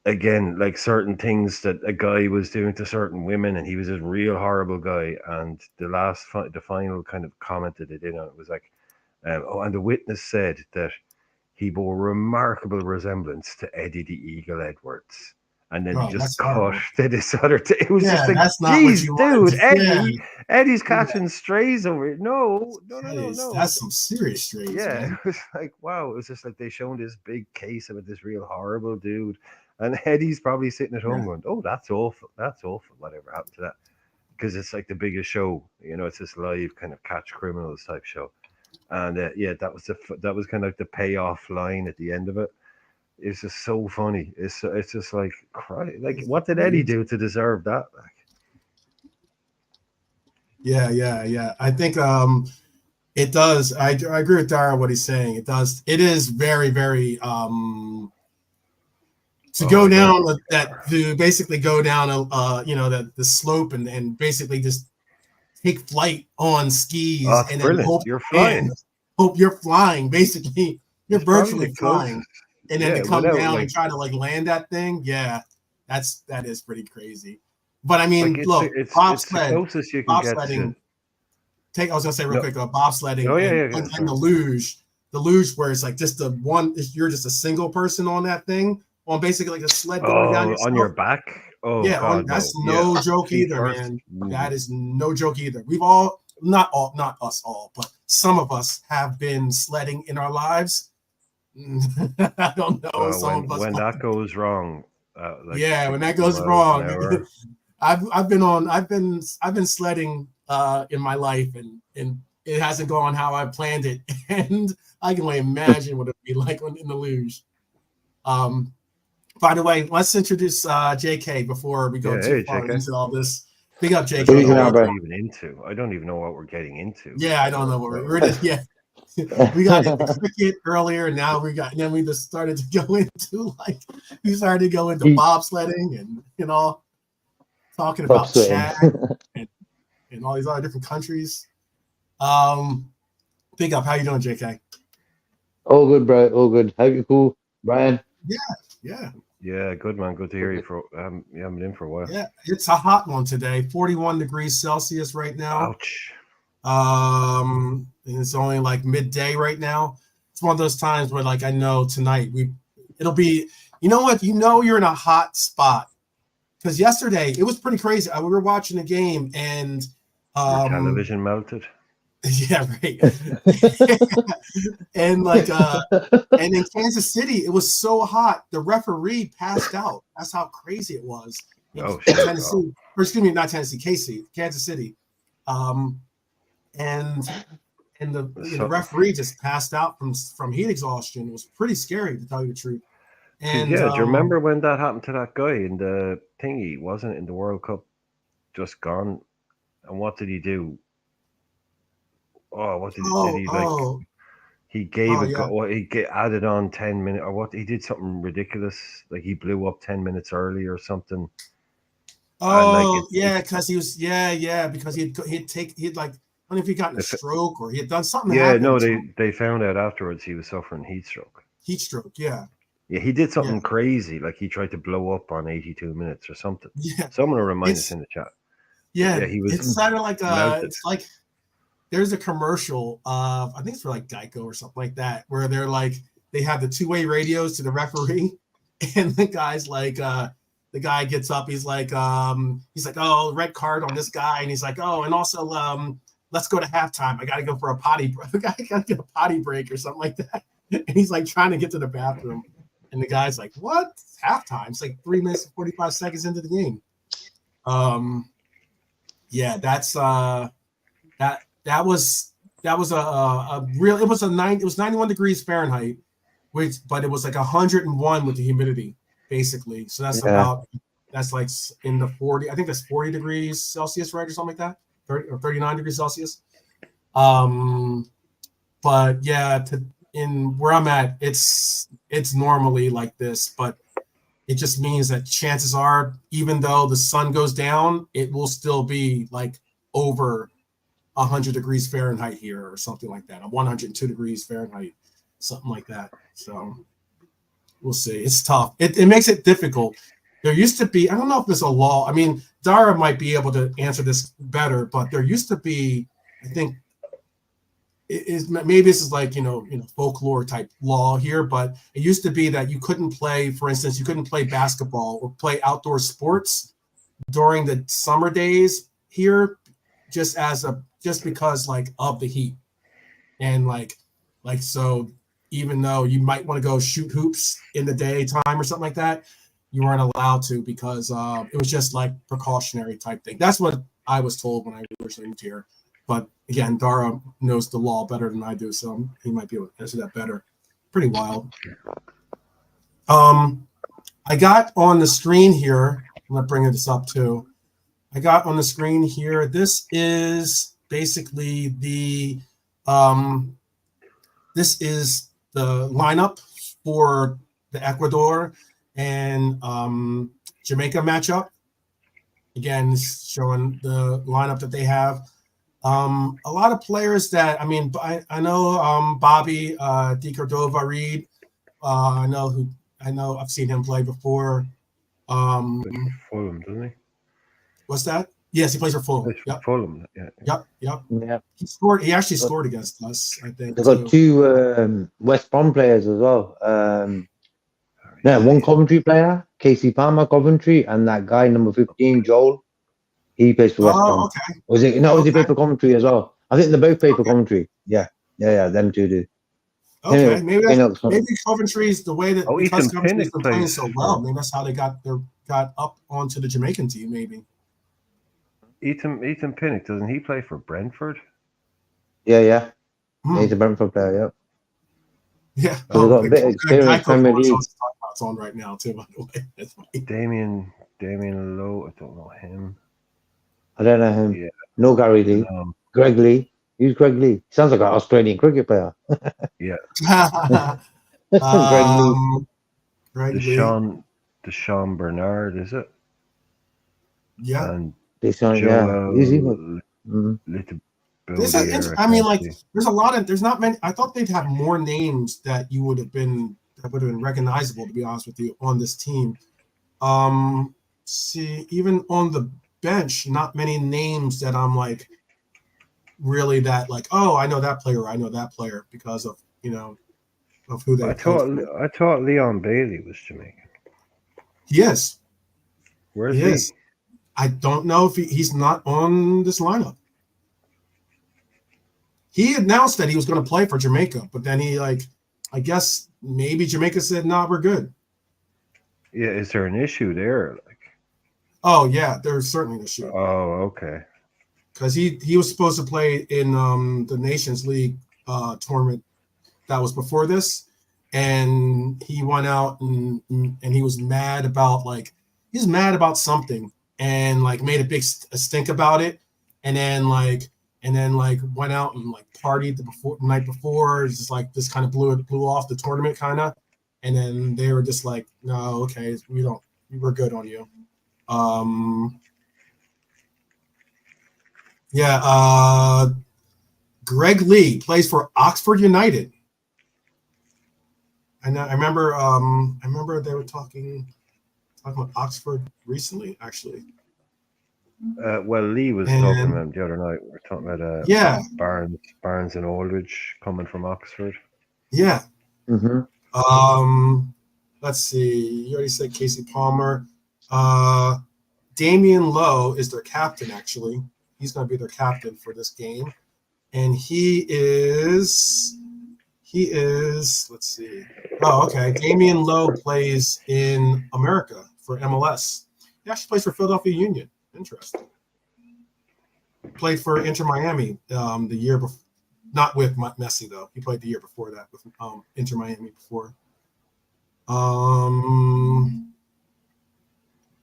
again like certain things that a guy was doing to certain women, and he was a real horrible guy. And the final kind of comment that they did on it was like, oh, and the witness said that he bore remarkable resemblance to Eddie the Eagle Edwards. And then he
Oh,
just
that's
cut
horrible.
to this other thing. It was just
Yeah,
like,
that's not what
geez,
you wanted
dude,
to. Yeah,
Eddie's
yeah.
catching strays over here. No, no, no, no, no.
That's some serious strays,
Yeah,
man.
it was like, wow. It was just like they shown this big case about this real horrible dude. And Eddie's probably sitting at home
Yeah,
going, oh, that's awful. That's awful. Whatever happened to that? Because it's like the biggest show. It's this live kind of catch criminals type show. And yeah, that was kind of like the payoff line at the end of it. It's just so funny. It's just like like what did Eddie do to deserve that? Like,
yeah. I think it does. I agree with Dara what he's saying. It does. It is very, very to go
oh,
down
don't
that to basically go down that the slope and basically just take flight on
oh,
skis
it's
and then
brilliant. You're flying.
hope you're flying. Basically, you're
It's probably the
virtually
closest.
flying, and then to
Yeah,
come
without
down and
like
try to like land that thing. Yeah, that is pretty crazy. But I
like
mean, look,
it's the closest you can get to
bobsledding. I was gonna say real
no.
quick, bobsledding
Oh yeah, yeah, yeah.
and
Sorry.
the luge where it's like just you're just a single person on that thing, on basically like a sled going down
Oh, on your
yourself.
back. Oh
Yeah,
God,
that's
no. Yeah,
no joke
feet
either,
first.
man.
Ooh.
That is no joke either. Not us all, but some of us have been sledding in our lives. I don't know. Some of us,
When that goes wrong, like
yeah, when that
60
goes
miles an
wrong,
hour.
I've been sledding in my life, and it hasn't gone how I planned it, and I can only imagine what it'd be like in the luge. Um, by the way, let's introduce JK before we go
Yeah,
too
hey
far
JK.
into all this. Big up,
I don't
JK.
know
Easy
How
now,
you
what we're
bro.
doing?
even into. I don't even know what we're getting into.
Yeah, I don't know what we're just yeah. We got into cricket earlier, and now then we just started to go into bobsledding and talking
Top
about
sweating.
Chad and all these other different countries. Big up. How you doing, JK?
All good, bro. All good. Hope you're cool, Brian.
Yeah.
Yeah, good man. Good to hear you. You haven't been in for a while.
Yeah. It's a hot one today. 41 degrees Celsius right now.
Ouch.
And it's only like midday right now. It's one of those times where, like, I know tonight it'll be. You know what? You know you're in a hot spot because yesterday it was pretty crazy. We were watching a game and
Your television melted.
yeah, right. And like and in Kansas City, it was so hot the referee passed out. That's how crazy it was in Tennessee. Or excuse me, not Tennessee, Kansas City. And the referee just passed out from heat exhaustion. It was pretty scary, to tell you the truth. And
do you remember when that happened to that guy in the thingy? Wasn't it in the World Cup? Just gone. And what did he do? Oh, what did he like? He gave he added on 10 minutes, or what? He did something ridiculous, like he blew up 10 minutes early or something.
Oh, because he was because he'd like, I don't know if he got in a stroke or he had done something.
Yeah, no, they found out afterwards he was suffering heat stroke.
Heat stroke, yeah.
Yeah, he did something crazy, like he tried to blow up on 82 minutes or something.
Yeah,
someone will remind us in the chat.
Yeah, he was. It's kind of like it's like there's a commercial of, I think it's for like Geico or something like that, where they're like they have the two-way radios to the referee, and the guy's like the guy gets up, he's like oh, red card on this guy, and he's like, oh, and also let's go to halftime. I gotta go for a potty. I gotta get a potty break or something like that. And he's like trying to get to the bathroom, and the guy's like, what? It's halftime. It's like 3 minutes and 45 seconds into the game. Yeah, that's that was a real. It was 91 degrees Fahrenheit, but it was like 101 with the humidity, basically. So that's like in the 40. I think that's 40 degrees Celsius, right, or something like that, 30 or 39 degrees Celsius. But yeah, in where I'm at, it's normally like this, but it just means that chances are, even though the sun goes down, it will still be like over 100 degrees Fahrenheit here or something like that. 102 degrees Fahrenheit, something like that. So we'll see. It's tough. It makes it difficult. There used to be, I don't know if there's a law. I mean, Dara might be able to answer this better, but there used to be, I think, maybe this is like folklore type law here, but it used to be that you couldn't play, for instance, you couldn't play basketball or play outdoor sports during the summer days here, just because like of the heat, and like so even though you might want to go shoot hoops in the daytime or something like that, you weren't allowed to because it was just like precautionary type thing. That's what I was told when I originally moved here. But again, Dara knows the law better than I do, so he might be able to answer that better. Pretty wild. I got on the screen here, I'm going to bring this up too. I got on the screen here, this is basically the lineup for the Ecuador and Jamaica matchup. Again, it's showing the lineup that they have. A lot of players that, I mean, I know Bobby De Cordova Reed. I know I've seen him play before.
Fulham, doesn't he?
What's that? Yes, he plays for Fulham. Yep.
Fulham, yeah.
Yep. He scored. He actually scored against us, I think.
They've got two West Brom players as well. One Coventry player, Casey Palmer, Coventry, and that guy number 15, Joel. He plays for West Brom.
Okay.
Was he played for Coventry as well? I think they both play for Coventry. Yeah. Them two do.
Okay, maybe Coventry's the way that because Coventry's been playing so well. Maybe that's how they got up onto the Jamaican team. Maybe.
Ethan Pinnock, doesn't he play for Brentford?
Yeah. He's a Brentford player.
Yeah.
So they've got a bit of experience Premier League.
It's on right now too, by the way. That's funny.
Damien Lowe, I don't know him.
I don't know him.
Yeah.
No Gary Lee. Greg Lee. Who's Greg Lee? Sounds like an Australian cricket player.
Yeah.
Greg Lee.
Deshaun Bernard, is it?
Yeah.
And
Deshaun,
Joel
yeah.
This is,
Boudier,
I mean, like,
Kempsey.
there's not many. I thought they'd have more names that would have been recognizable, to be honest with you, on this team. See, even on the bench, not many names that I'm like really that like, oh, I know that player, I know that player because of of who they played for.
I thought Leon Bailey was Jamaican.
He is.
Where's
He
he?
is. I don't know if he's not on this lineup. He announced that he was going to play for Jamaica, but then he I guess maybe Jamaica said, "No, we're good."
Yeah, is there an issue there? Like,
Oh yeah, there's certainly an issue
oh, okay.
because he was supposed to play in the Nations League tournament that was before this, and he went out and he was mad about something and like made a big stink about it, and then went out and like partied the night before. It's just like this kind of blew off the tournament kind of, and then they were just like, no, okay, we're good on you. Greg Lee plays for Oxford United. I remember they were talking about Oxford recently, actually.
Well, Lee was talking about him the other night. We were talking about Barnes and Aldridge coming from Oxford.
Yeah.
Mm-hmm.
Let's see. You already said Casey Palmer. Damian Lowe is their captain, actually. He's going to be their captain for this game. And he is, let's see. Oh, okay. Damian Lowe plays in America for MLS. He actually plays for Philadelphia Union. Interesting. Played for Inter Miami the year before. Not with Messi, though. He played the year before that with Inter Miami before.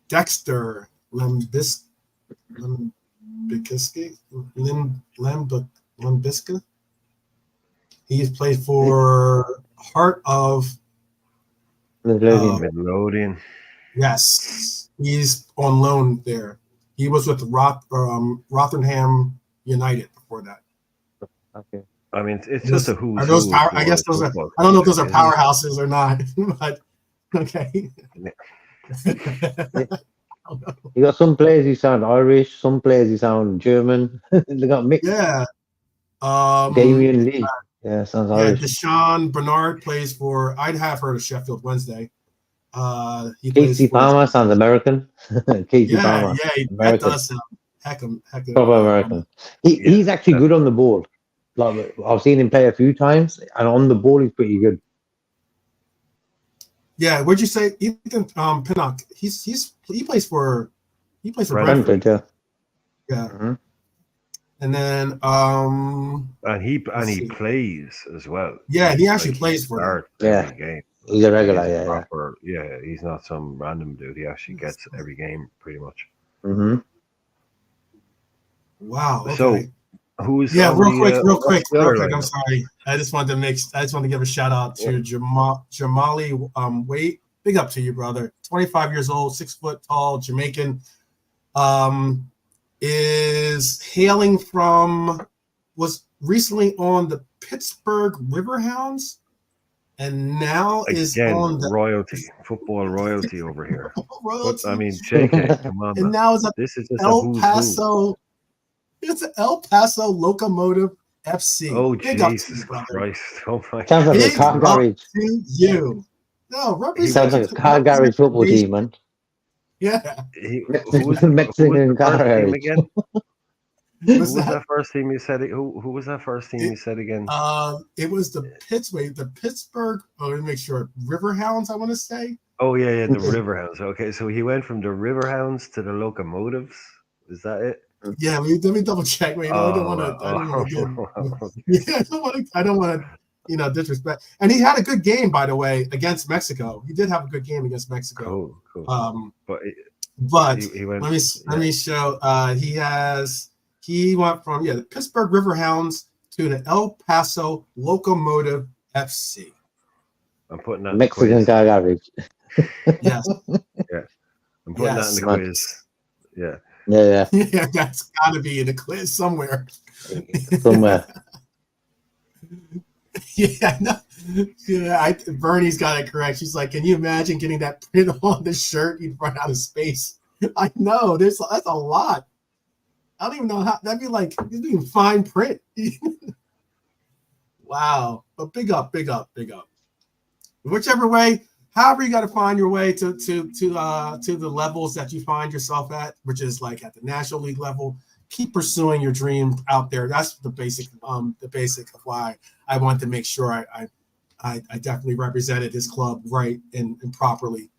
Dexter Lambisca. He's played for Heart of
Midlothian.
Yes, he's on loan there. He was with Rotherham United before that.
Okay.
I mean, it's just a who's
are those
who.
I guess those are. I don't know if those are powerhouses or not, but okay.
You got some players who sound Irish, some players who sound German. They got mixed.
Yeah.
Damian Lee. Yeah, sounds Irish.
Deshaun Bernard plays for. I'd have heard of Sheffield Wednesday.
Casey Palmer sounds American. Casey Palmer.
Yeah,
American.
that does sound heck of
proper American. He's actually good on the ball. Like I've seen him play a few times, and on the ball he's pretty good.
Yeah, what'd you say, Ethan Pinnock? He plays for Brentford.
Yeah.
Mm-hmm. And then
and he plays as well.
Yeah, he actually plays for
every game.
He's a regular,
he's not some random dude. He actually gets every game pretty much.
Mm-hmm.
Wow. Okay.
So who's
real quick. I'm sorry. I just wanted to give a shout out to Jamali Wait. Big up to you, brother. 25 years old, 6 foot tall, Jamaican. Is hailing from, was recently on the Pittsburgh Riverhounds, and now is on the
football royalty over here. But, I mean, JK, come on.
And now is
this is just
El Paso. It's El Paso Locomotive FC.
Oh,
Big
Jesus Christ! Oh my!
Sounds like a car garage.
To you. No,
sounds like a car garage football team, man.
Yeah.
Mexican car garage
again. Who was that first team you said? Who was that first team you said again?
It was the Pittsburgh. Oh, let me make sure. Riverhounds, I want to say.
Oh yeah, the Riverhounds. Okay, so he went from the Riverhounds to the Locomotives. Is that it?
Yeah, let me double check. Wait, no, I don't want to. I don't want to, disrespect. And he had a good game, by the way, against Mexico. He did have a good game against Mexico.
Cool.
But he went, let me show. He went from the Pittsburgh Riverhounds to the El Paso Locomotive FC.
I'm putting that
Mexican car garage.
Yes.
Yeah. I'm putting that in the quiz. Yeah.
Yeah,
Yeah, that's got to be in the quiz somewhere.
somewhere.
Yeah, no. Yeah, Bernie's got it correct. She's like, can you imagine getting that print on the shirt? You'd run out of space. I know. That's a lot. I don't even know how. That'd be like it'd be fine print. Wow. But big up. Whichever way, however you got to find your way to the levels that you find yourself at, which is like at the National League level. Keep pursuing your dream out there. That's the basic of why I want to make sure I definitely represented this club right and properly.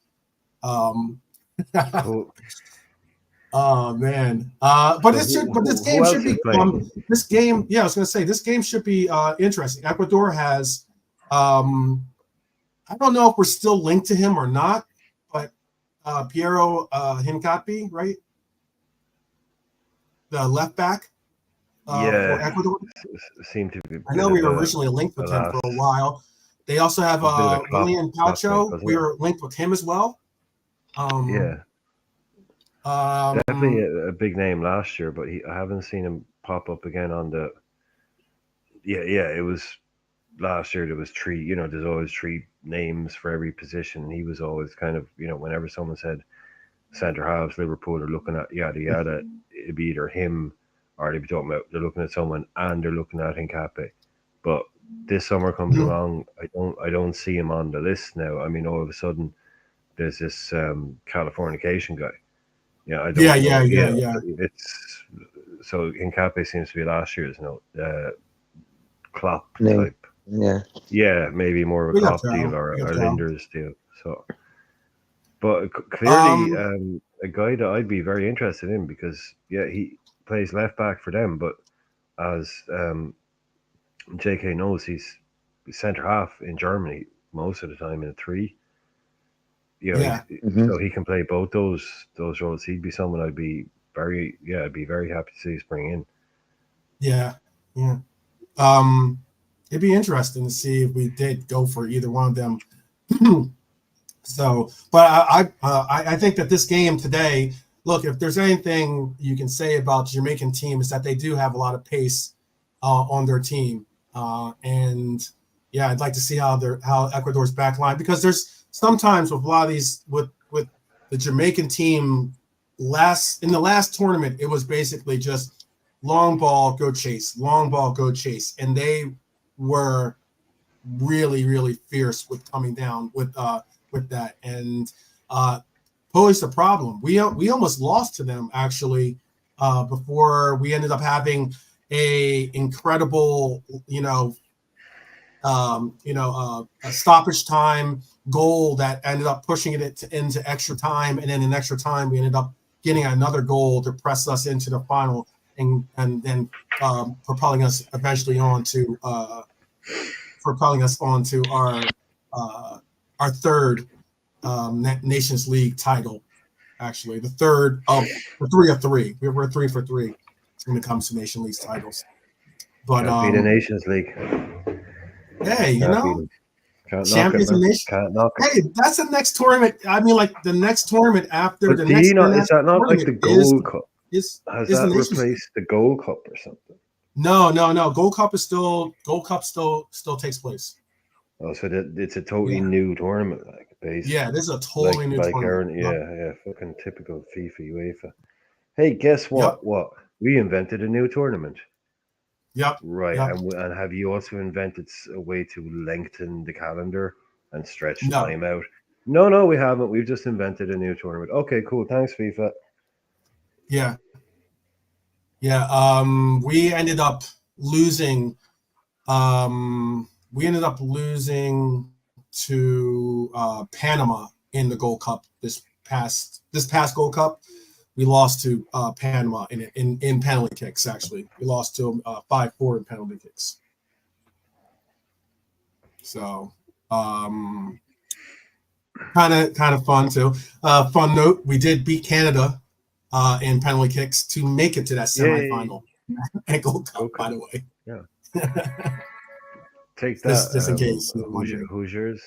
Cool.
Oh man. But this game should be this game. Yeah, I was gonna say this game should be interesting. Ecuador has I don't know if we're still linked to him or not, but Piero Hincapi, right? The left back for Ecuador.
Seemed to be.
I know we were originally linked with him for a while. They also have William Paucho. We were linked with him as well.
Definitely a big name last year, but I haven't seen him pop up again on the. It was last year. There was three. You know, there's always three names for every position. He was always kind of, whenever someone said centre halves, Liverpool are looking at yada yada, it'd be either him or they'd be talking about they're looking at someone and they're looking at Hincapi. But this summer comes along, I don't see him on the list now. I mean, all of a sudden there's this Californication guy. Yeah, I don't know. Yeah. It's so Hincapi seems to be last year's Klopp type. Yeah, maybe more of a Klopp deal or a Linders deal. So, but clearly a guy that I'd be very interested in because he plays left back for them, but as JK knows, he's centre half in Germany most of the time in a three. So he can play both those roles. He'd be someone I'd be very happy to see us bring in.
Yeah. It'd be interesting to see if we did go for either one of them. So, but I think that this game today, look, if there's anything you can say about the Jamaican team is that they do have a lot of pace on their team, and I'd like to see how Ecuador's back line, because there's sometimes with a lot of these with the Jamaican team in the last tournament, it was basically just long ball, go chase, and they were really, really fierce with coming down with that, and posed a problem. We almost lost to them actually before we ended up having a incredible a stoppage time goal that ended up pushing it into extra time, and then in extra time we ended up getting another goal to press us into the final and then propelling us eventually onto our third Nations League title. Actually, the third of the 3 of 3. We're 3 for 3 when it comes to Nation League titles. But
be the Nations League.
Hey,
Champions of Nations.
Hey, that's the next tournament. I mean, like the next tournament after
but
the next.
Is that not like the Gold Cup?
Has
that replaced the Gold Cup or something?
No. Gold Cup still takes place.
Oh, so it's a totally new tournament, like basically.
Yeah, this is a totally new tournament.
Fucking typical FIFA, UEFA. Hey, guess what?
Yep.
What? We invented a new tournament.
Yep.
Right.
Yep.
And have you also invented a way to lengthen the calendar and stretch time out? No, we haven't. We've just invented a new tournament. Okay, cool. Thanks, FIFA.
Yeah. We ended up losing. To Panama in the Gold Cup this past Gold Cup. We lost to Panama in penalty kicks. Actually, we lost to 5-4 in penalty kicks. So, kind of fun too. Fun note: we did beat Canada in penalty kicks to make it to that semifinal at Gold Cup. By the way,
Take that.
Just in case.
Hoosiers.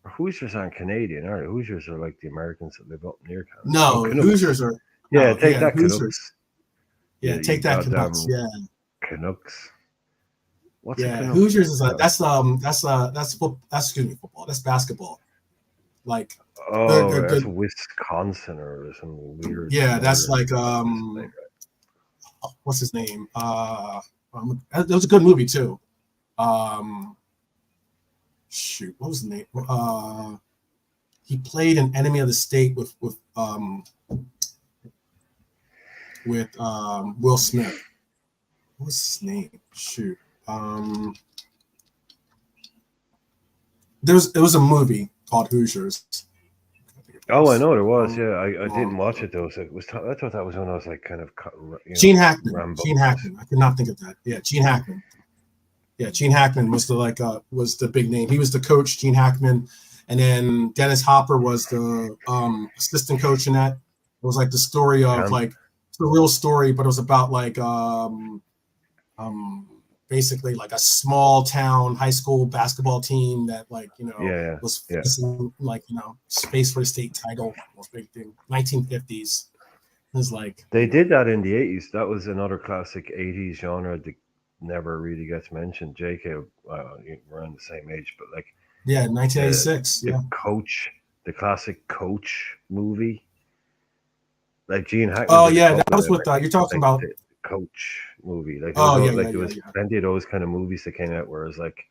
Hoosiers aren't Canadian, are they? Hoosiers are like the Americans that live up near Canada.
No, Hoosiers are
Yeah,
Oh,
take
yeah,
that,
Hoosiers.
Canucks.
Yeah,
You
take that,
goddamn
Canucks. Yeah,
Canucks. What's a
yeah.
Canuck?
Hoosiers is excuse me, football. That's basketball. Like
Oh, that's
the
Wisconsin or some weird
yeah, that's
northern.
like what's his name? That was a good movie too. Shoot, what was the name? He played an enemy of the state with Will Smith. What was his name? Shoot. It was a movie called Hoosiers.
Oh, I know there was. Yeah, I didn't watch it though. So it was. I thought that was when I was like kind of,
Gene Hackman.
Rambo.
Gene Hackman. I could not think of that. Yeah, Gene Hackman. Yeah, Gene Hackman was was the big name. He was the coach, Gene Hackman, and then Dennis Hopper was the assistant coach in that. It was like the story of like it's a real story, but it was about like basically like a small town high school basketball team that was facing like space for the state title, most big thing, 1950s. It was like
they did that in the 80s. That was another classic 80s genre that never really gets mentioned. JK, we're around the same age, but like
1986.
The classic Coach movie, like Gene Hackman.
Oh yeah, that was what you're talking about.
The Coach movie, like
there
was plenty of those kind of movies that came out where it was like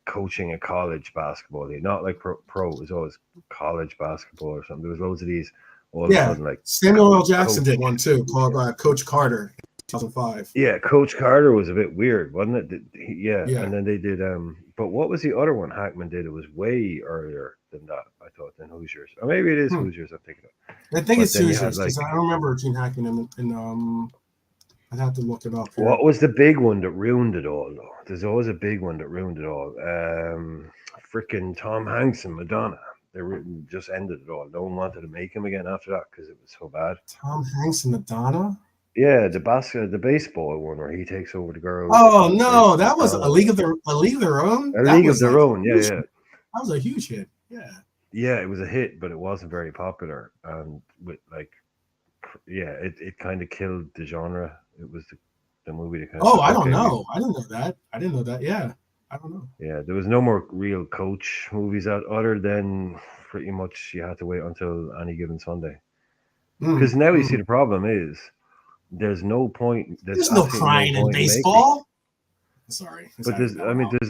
coaching a college basketball team, not like pro. It was always college basketball or something. There was loads of these. All of a sudden, like
Samuel L. Jackson did one too called Coach Carter, 2005.
Yeah, Coach Carter was a bit weird, wasn't it? Yeah, and then they did. But what was the other one Hackman did? It was way earlier than that, I thought, than Hoosiers. Or maybe it is Hoosiers. I'm thinking of.
I think it's Hoosiers because I remember Gene Hackman and I'd have to look it up. Here.
What was the big one that ruined it all, though? There's always a big one that ruined it all. Freaking Tom Hanks and Madonna. They just ended it all. No one wanted to make him again after that because it was so bad.
Tom Hanks and Madonna?
Yeah, the baseball one where he takes over the girl.
Oh no, that was a League of Their Own.
A League of Their Own. Yeah.
That was a huge hit. Yeah.
Yeah, it was a hit, but it wasn't very popular, and with it kind of killed the genre. It was the movie that kind of.
Oh, I don't know. I didn't know that. Yeah, I don't know.
Yeah, there was no more real Coach movies out other than pretty much you had to wait until Any Given Sunday. Because now you see the problem is there's no point.
There's no crying in baseball. Sorry,
but there's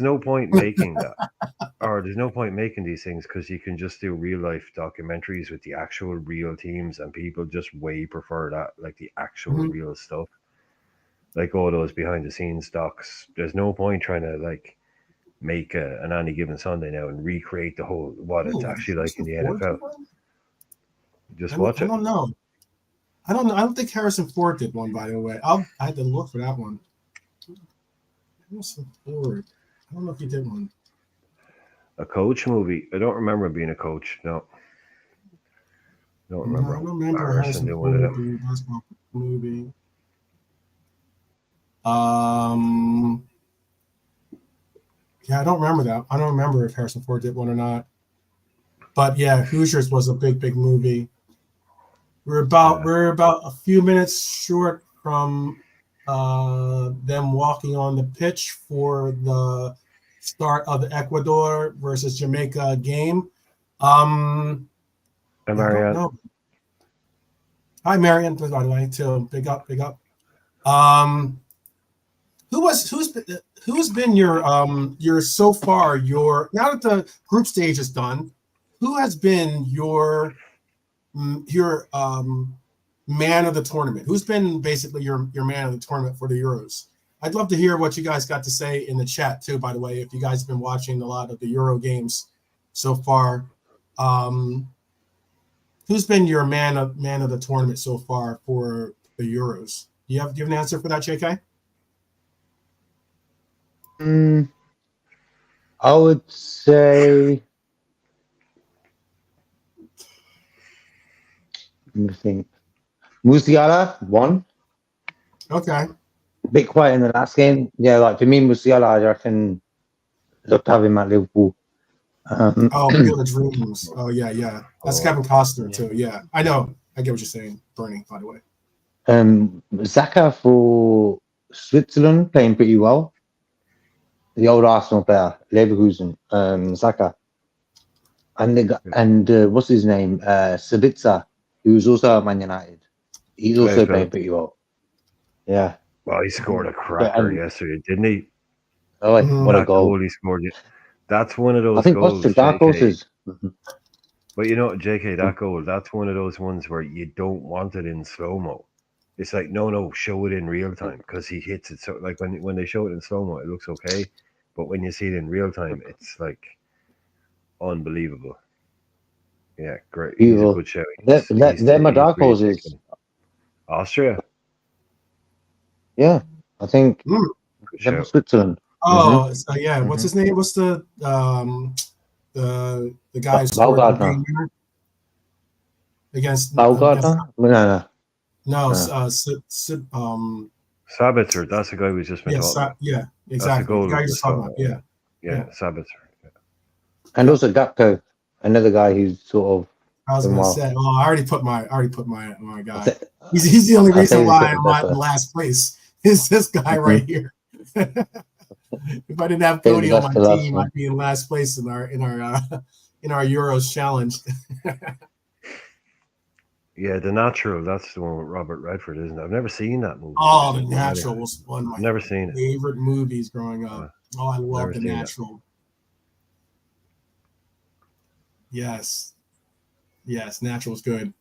no point making that, or there's no point making these things because you can just do real life documentaries with the actual real teams, and people just way prefer that, like the actual real stuff, like all those behind the scenes docs. There's no point trying to like make an Any Given Sunday now and recreate the whole what it's actually like in the NFL. Just watch it.
I don't know. I don't think Harrison Ford did one, by the way. I had to look for that one. Harrison Ford. I don't know if he did one.
A Coach movie. I don't remember being a coach. No. Don't remember.
I don't remember Harrison Ford doing a basketball movie. Yeah, I don't remember that. I don't remember if Harrison Ford did one or not. But yeah, Hoosiers was a big movie. We're about a few minutes short from them walking on the pitch for the start of the Ecuador versus Jamaica game.
Marianne.
Hi, Marianne. By the way, too. Big up. Who's been your so far now that the group stage is done? Who has been your man of the tournament? Who's been basically your man of the tournament for the Euros? I'd love to hear what you guys got to say in the chat too, by the way, if you guys have been watching a lot of the Euro games so far. Who's been your man of the tournament so far for the Euros? Do you have an answer for that, JK?
I would say let me think. Musiala won.
Okay.
A bit quiet in the last game. Yeah, like for me, Musiala, I reckon looked to have him at Liverpool.
Field of Dreams. Oh yeah. That's Kevin Costner too. Yeah, I know I get what you're saying, Bernie. By the way,
Zaka for Switzerland playing pretty well. The old Arsenal player, Leverkusen, Zaka, and what's his name, Sabitzer, who's also at Man United. He's also playing pretty well. Yeah.
Well, he scored a
But,
cracker yesterday, didn't he?
oh, what a
That
goal!
goal he scored. That's one of those
I think
goals,
Costa dark
JK.
horses.
But you know, JK, that goal, that's one of those ones where you don't want it in slow-mo. It's like, no, show it in real time, because he hits it. So, like, when they show it in slow-mo, it looks okay. But when you see it in real time, it's like unbelievable. Yeah, great. He's a good show.
They're my dark
really
horses.
taken. Austria?
Yeah, I think
Mm.
them Switzerland.
Oh, so yeah. What's his name? What's the guy who scored the game winner against
Baumgartner? No.
Sabitzer, that's the guy we just been talking about.
Yeah, exactly.
That's the goal
the guy you're just talking about. Yeah.
Sabitzer. Yeah.
And also Gakpo, another guy who's sort of.
I was going to say, well, I already put my guy. He's the only reason why I'm not in last place. Is this guy right here? If I didn't have Cody on my team, I'd be in last place in our Euros challenge.
Yeah, The Natural. That's the one with Robert Redford, isn't it? I've never seen that movie.
Oh, The Natural was one of my
never seen
favorite movies growing up. I love The Natural. Yes, Natural is good.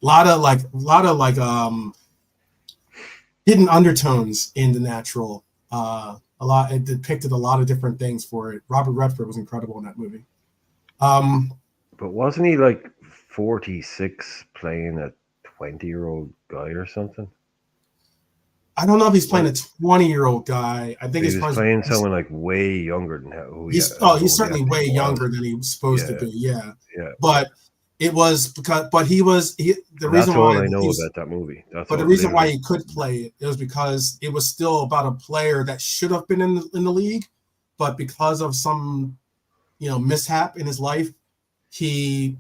Lot of hidden undertones in The Natural. It depicted a lot of different things for it. Robert Redford was incredible in that movie.
But wasn't he like 46 playing a 20-year-old guy or something?
I don't know if he's playing a 20-year-old guy. I think
he was playing someone like way younger than who.
He's certainly way younger than he was supposed to be. Yeah. But it was because, the reason why
I know about that movie.
The reason why he could play it was because it was still about a player that should have been in the league, but because of some, mishap in his life, he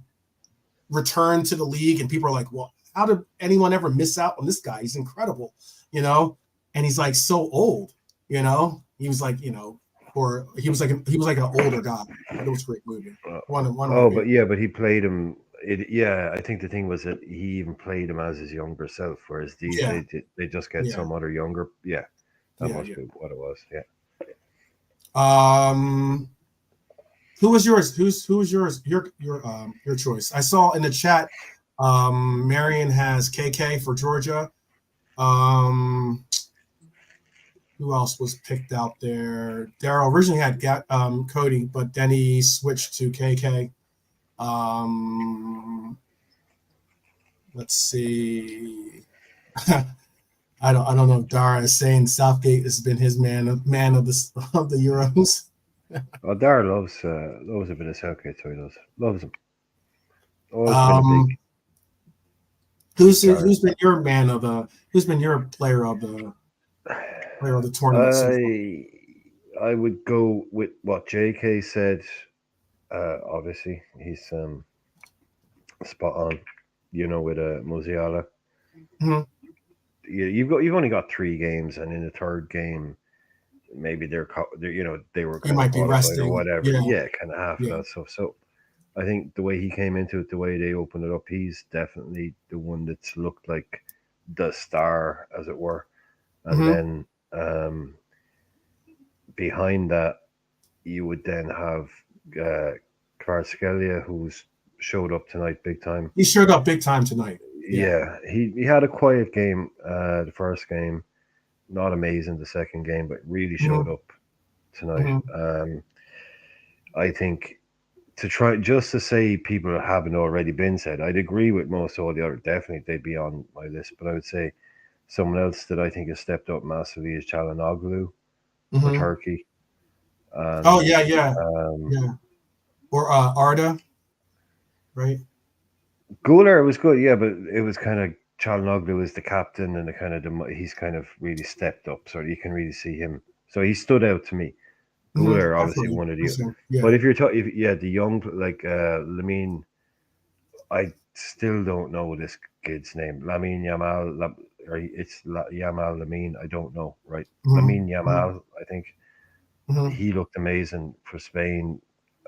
returned to the league, and people are like, "Well, how did anyone ever miss out on this guy? He's incredible." And he's like so old, he was like, or he was like an older guy. It was a great movie.
But he played him. I think the thing was that he even played him as his younger self, whereas these they just get some other younger. Yeah, that must be what it was. Yeah.
Who was yours? Who was yours? Your choice. I saw in the chat. Marion has KK for Georgia. Who else was picked out there? Daryl originally had Cody, but then he switched to KK. Let's see. I don't know if Dara is saying Southgate has been his man of the Euros.
Dara loves a bit of Southgate, so he does. Loves him.
Who's been your man of the? Who's been your player of the tournament?
I would go with what JK said. Obviously, he's spot on. With Musiala.
Mm-hmm.
You've only got 3 games, and in the third game, maybe they were
you might be resting
or whatever. Kind of half
of
that stuff. So I think the way he came into it, the way they opened it up, he's definitely the one that's looked like the star, as it were. And then behind that, you would then have Kvaratskhelia, who's showed up tonight big time.
He showed up big time tonight.
Yeah, he had a quiet game the first game, not amazing the second game, but really showed up tonight. I think to say people haven't already been said, I'd agree with most all the other. Definitely they'd be on my list, but I would say someone else that I think has stepped up massively is Çalhanoğlu for Turkey.
Or Arda, right?
Guler was good, but it was kind of Çalhanoğlu is the captain, and he's kind of really stepped up, so you can really see him. So he stood out to me. Guler obviously one of the, but if you're talking, the young like Lamine I still don't know this kid's name. Lamine Yamal, it's Yamal Lamine. I don't know, right? Lamine Yamal, I think. He looked amazing for Spain.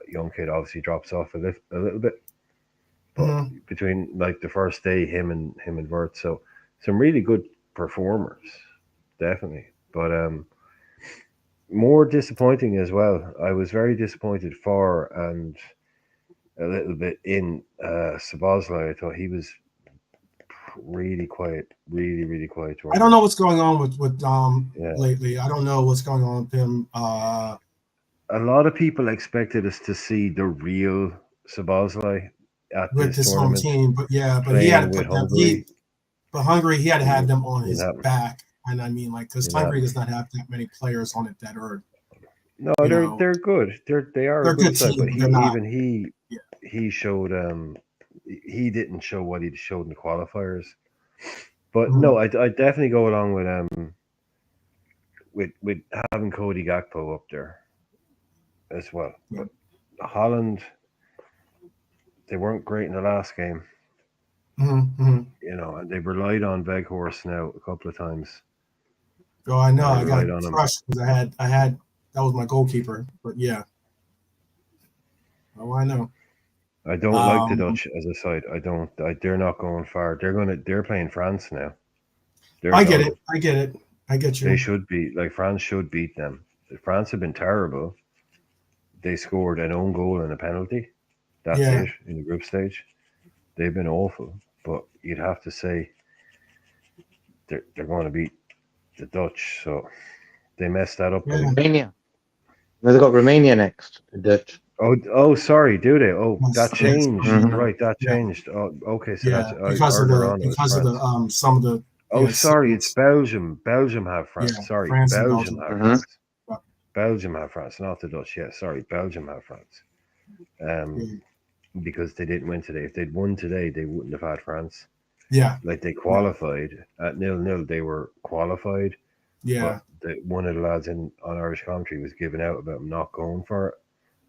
Young kid obviously drops off a little bit, but between like the first day, him and Vert, so some really good performers, definitely. But more disappointing as well. I was very disappointed for and a little bit in Sabozlai. I thought he was really quiet, really quiet.
I don't know what's going on with Dom lately. I don't know what's going on with him.
A lot of people expected us to see the real Sabozlai at
with
this
his home
tournament,
team, but he had to put them.
Hungary.
But Hungary, he had to have them on his back, and I mean, like, because Hungary does not have that many players on it that are.
No, they're good. They are a good side,
team,
but he showed he didn't show what he showed in the qualifiers. But no, I definitely go along with having Cody Gakpo up there as well. But Holland, they weren't great in the last game. You know, and they relied on Weghorst now a couple of times.
Oh, I know. I got crushed because I had that was my goalkeeper. But yeah. Oh, I know.
I don't like the Dutch as a side. They're not going far. They're playing France now.
I get it. I get you.
They should be France should beat them. France have been terrible. They scored an own goal and a penalty. That's it in the group stage. They've been awful. But you'd have to say they're going to beat the Dutch. So they messed that up.
Romania. No, they got Romania next. The Dutch.
Oh, sorry, do they? Oh, that changed. Right, that changed. Oh, okay, so that's
because of the some of the.
Oh, sorry, it's Belgium. Belgium have France.
Yeah,
sorry,
France
Belgium have France. Belgium have France, not the Dutch. Yeah, sorry, Belgium have France. Because they didn't win today. If they'd won today, they wouldn't have had France.
Yeah,
like they qualified at 0-0. They were qualified.
Yeah,
but one of the lads on Irish commentary was giving out about not going for it.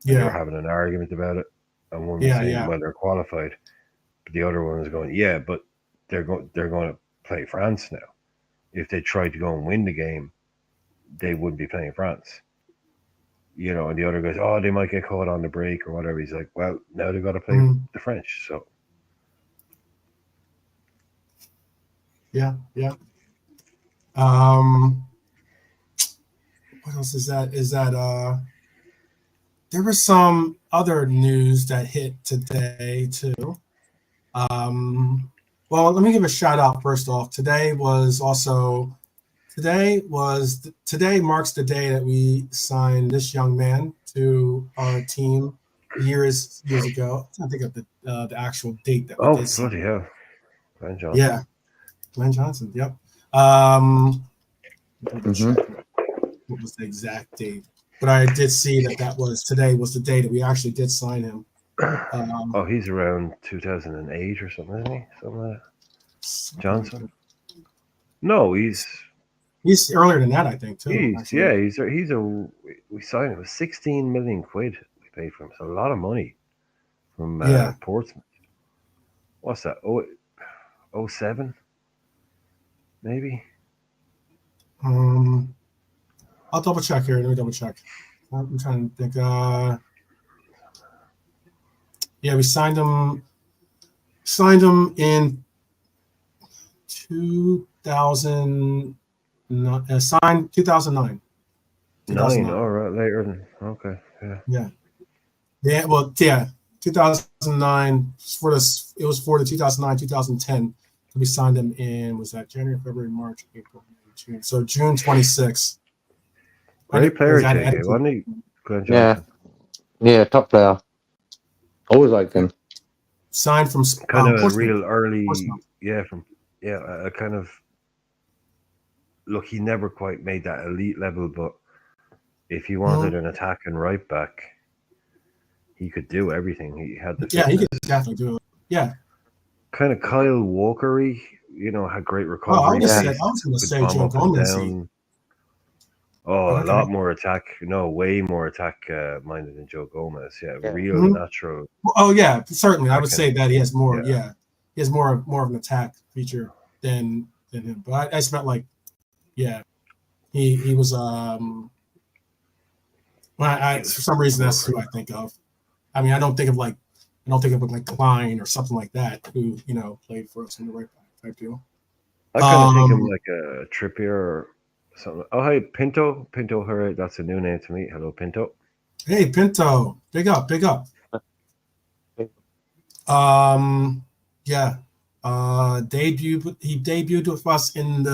Yeah,
they were having an argument about it, and one was saying, "Well, they're qualified," but the other one was going, "Yeah, but they're going to play France now. If they tried to go and win the game, they wouldn't be playing France." You know, and the other goes, "Oh, they might get caught on the break or whatever." He's like, "Well, now they've got to play the French." So,
yeah. What else is that? There was some other news that hit today too. Well, let me give a shout out first off. Today marks the day that we signed this young man to our team years ago. I think of the actual date that we did.
Oh, bloody hell. Glenn Johnson.
Yeah. Glenn Johnson, yep. What was the exact date? But I did see that was today was the day that we actually did sign him.
He's around 2008 or something, isn't he? Something like that. Johnson? No, he's
earlier than that, I think, too.
We signed him with 16 million quid we paid for him. So a lot of money from Portsmouth. What's that? 07? Maybe?
I'll double check here. Let me double check. I'm trying to think. We signed him in 2000. Signed 2009.
2009. All right, later than okay.
Yeah. Well, 2009 it was for the 2009-2010. We signed him in January, February, March, April, May, June. So June 26th.
Great player, JK, wasn't he? Glenn
Johnson. Yeah, top player. Always liked him.
Signed from
kind of a real early, kind of. Look, he never quite made that elite level, but if you wanted an attacking right back, he could do everything. He had the
he could definitely do it. Yeah.
Kind of Kyle Walker-y, had great recovery.
I was going to say Joe Gomez.
Oh,
But
a
okay.
lot more attack. No, way more attack minded than Joe Gomez. Yeah,
Yeah.
real
Mhm.
natural.
Oh yeah, certainly. I would
Attacking.
say that he has more.
Yeah.
Yeah, he has more of an attack feature than him. But I just meant like, yeah, he was. Well,
He was
for some reason that's
more.
who I think of. I mean, I don't think of like Klein or something like that, who played for us in the right back type deal.
I kind of think him
Um,
like a Trippier or something. Oh, hey, Pinto. Pinto Hurry. That's a new name to me. Hello, Pinto.
hey Pinto, big up, big up. Um, yeah, he debuted with us in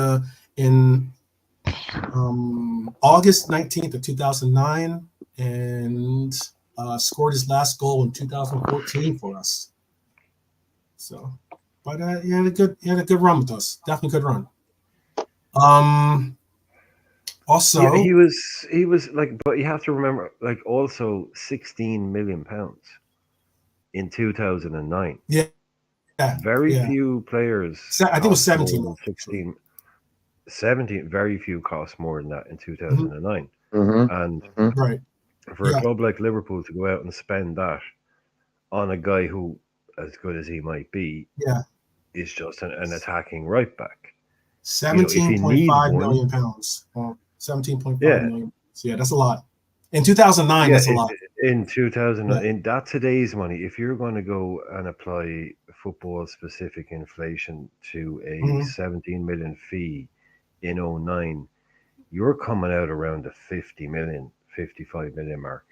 August 19th of 2009, and scored his last goal in 2014 for us. So, but he had a good run with us. Definitely good run. Um,
Yeah,
also,
he was like, but you have to remember, like, also 16 million pounds in 2009.
yeah,
Very
yeah.
few players
I think it was
cost
17
more than
actually.
16. 17, very few cost more than that in
Mhm.
2009.
Mm-hmm.
And
Mm-hmm.
Right.
for a
Yeah.
club like Liverpool to go out and spend that on a guy who, as good as he might be,
Yeah.
is just an attacking right back. You know, if
Seventeen
you
point
need
five
one,
million pounds. Well, 17.5
yeah,
million. So yeah, that's a lot. In 2009,
yeah.
that's a lot.
In 2000,
Yeah.
in that today's money, if you're going to go and apply football specific inflation to a
Mhm.
17 million fee in '09, you're coming out around the 50 million, 55 million mark.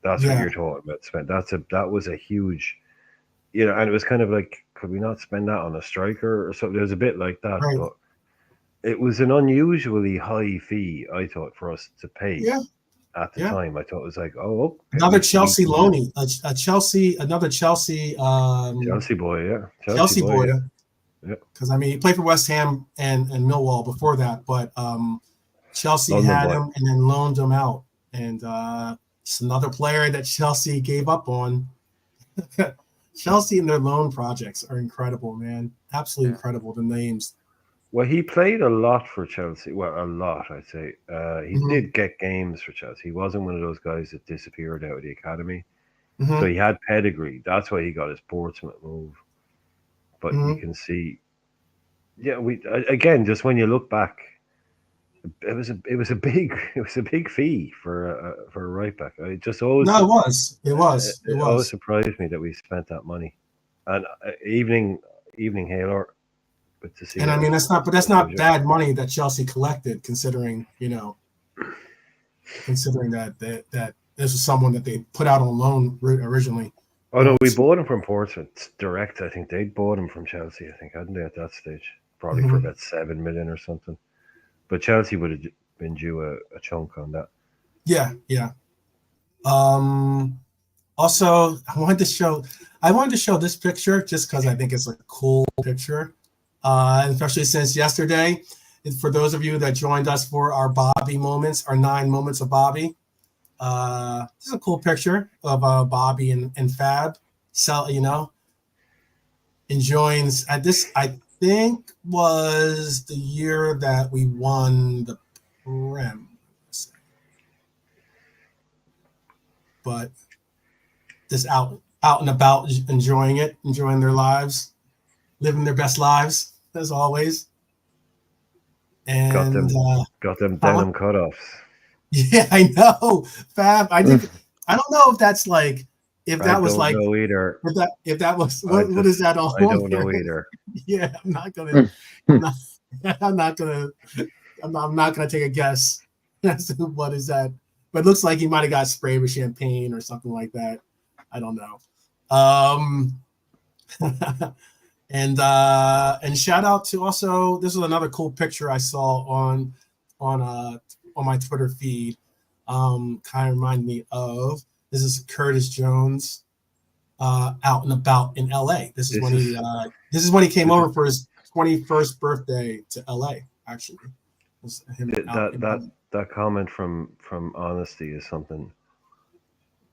That's what
Yeah.
you're talking about spent. That was a huge, and it was kind of like, could we not spend that on a striker or something? It was a bit like that,
Right.
but it was an unusually high fee, I thought, for us to pay
Yeah.
at the
Yeah.
time. I thought it was like, oh, okay,
Another
we
Chelsea
can
loanee, another Chelsea
Chelsea boy, yeah, Chelsea
Chelsea
boy,
boy.
yeah, yeah.
Because I mean, he played for West Ham and Millwall before that, but Chelsea
London
had
boy.
him and then loaned him out, and it's another player that Chelsea gave up on. Chelsea and their loan projects are incredible, man. Absolutely incredible. The names.
Well, he played a lot for Chelsea. Well, a lot, I'd say. He
Mm-hmm.
did get games for Chelsea. He wasn't one of those guys that disappeared out of the academy. So
Mm-hmm.
he had pedigree. That's why he got his Portsmouth move. But you
Mm-hmm.
can see, yeah, we again, just when you look back, it was a big it was a big fee for a right back. It just always
No, it was. It was. It
it always
was.
surprised me that we spent that money. And evening Haylor, good to see
And I
you.
mean, that's not bad money that Chelsea collected, considering that this was someone that they put out on loan originally.
Oh no, we bought him from Portsmouth direct. I think they bought him from Chelsea. I think, hadn't they, at that stage? Probably for
Mhm.
about 7 million or something. But Chelsea would have been due a chunk on that.
Yeah, yeah. Um, Also, I wanted to show this picture just because I think it's a cool picture, especially since yesterday. For those of you that joined us for our Bobby moments, our 9 moments of Bobby, this is a cool picture of Bobby and Fab. So enjoying this. I think was the year that we won the Prem, but just out and about, enjoying their lives, living their best lives as always.
Got
And
them, got them
huh?
denim cutoffs.
Yeah, I know, Fab. I think I don't know if that's like if
I
that was
don't
like
know either.
if that was
I
what
just,
is that
I
on
don't
there?
know either.
Yeah, I'm not I'm not gonna I'm not gonna take a guess as to what is that. But it looks like he might have got sprayed with champagne or something like that. I don't know. Um and shout out to also this is another cool picture I saw on uh on my Twitter feed. Kind of remind me of this is Curtis Jones out and about in LA.
This is
This is when he came
this is
over for his 21st birthday to LA, actually. It was him out
that
and
that
about.
that comment from honesty is something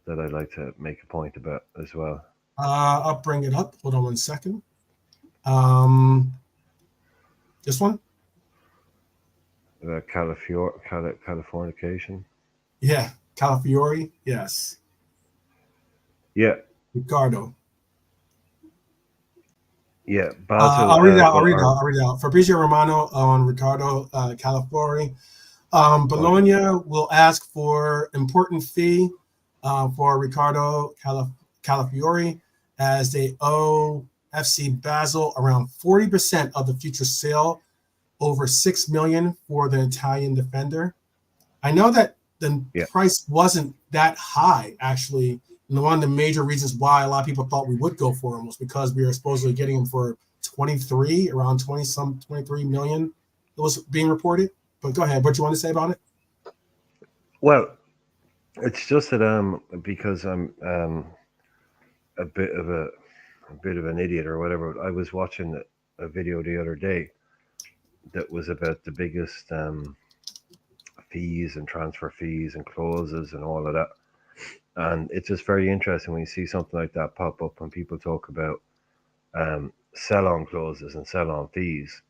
that I'd like to make a point about as well.
I'll bring it up. Hold on 1 second. Um, this one?
Californication.
Yeah, Calafiore. Yes,
Yeah,
Ricardo.
yeah. Basel.
I'll read it out. I'll
Well,
read it out. I'll read it out. Fabrizio Romano on Ricardo Calafiore.
okay.
Bologna will ask for important fee for Ricardo Calafiore as they owe FC Basel around 40% of the future sale, over 6 million for the Italian defender. I know that the
Yeah.
price wasn't that high actually. And one of the major reasons why a lot of people thought we would go for him was because we were supposedly getting him for 23, around 23 million. It was being reported. But go ahead. What you want to say about it?
Well, it's just that because I'm a bit of an idiot or whatever. I was watching a video the other day that was about the biggest fees and transfer fees and clauses and all of that. And it's just very interesting when you see something like that pop up when people talk about sell-on clauses and sell-on fees.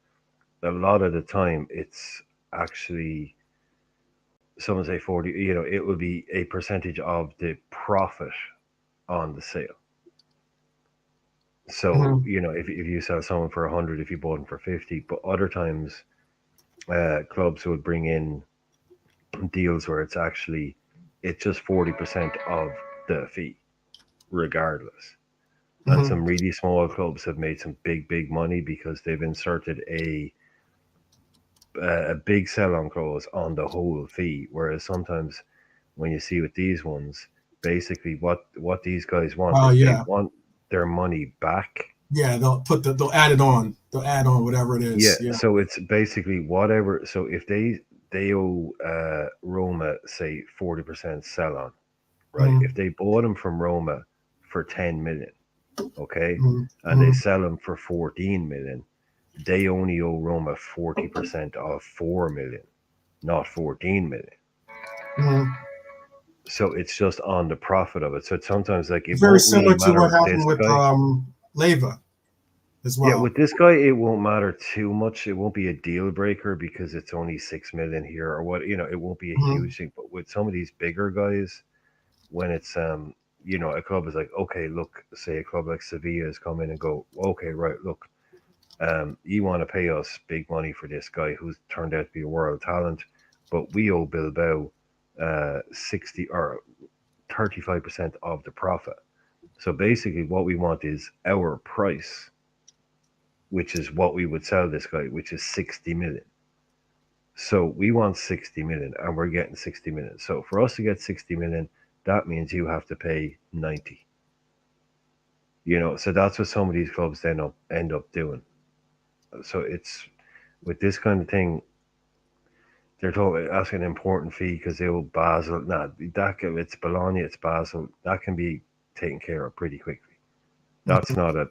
A lot of the time, it's actually someone say 40. It will be a percentage of the profit on the sale. So
Mhm.
if you sell someone for 100, if you bought them for 50, but other times clubs would bring in deals where it's just 40% of the fee, regardless. And
Mhm.
some really small clubs have made some big money because they've inserted a big sell-on clause on the whole fee. Whereas sometimes when you see with these ones, basically what these guys want
Oh
is they
yeah,
want their money back.
yeah. They'll add it on. They'll add on whatever it
Yeah,
is. Yeah.
so it's basically whatever. So if they owe Roma say 40% sell on, right?
Mhm.
If they bought him from Roma for 10 million, okay,
Mhm.
and they
Mhm.
sell him for 14 million, they only owe Roma 40% of 4 million, not 14 million.
Mhm.
So it's just on the profit of it. So it's sometimes like it
Very
won't really
similar to
matter
what
with this
happened with
guy.
Leva as
Yeah,
well.
with this guy, it won't matter too much. It won't be a deal breaker because it's only 6 million here or what. It won't be a
Mhm.
huge thing. But with some of these bigger guys, when it's a club is like, okay, look, say a club like Sevilla is come in and go, okay, right, look, you want to pay us big money for this guy who's turned out to be a world talent, but we owe Bilbao 60 or 35% of the profit. So basically, what we want is our price, which is what we would sell this guy, which is 60 million. So we want 60 million and we're getting 60 million. So for us to get 60 million, that means you have to pay 90. So that's what some of these clubs then end up doing. So it's with this kind of thing, they're talking asking an important fee because they will Basel. Nah, it's Bologna, it's Basel. That can be taken care of pretty quickly. That's not a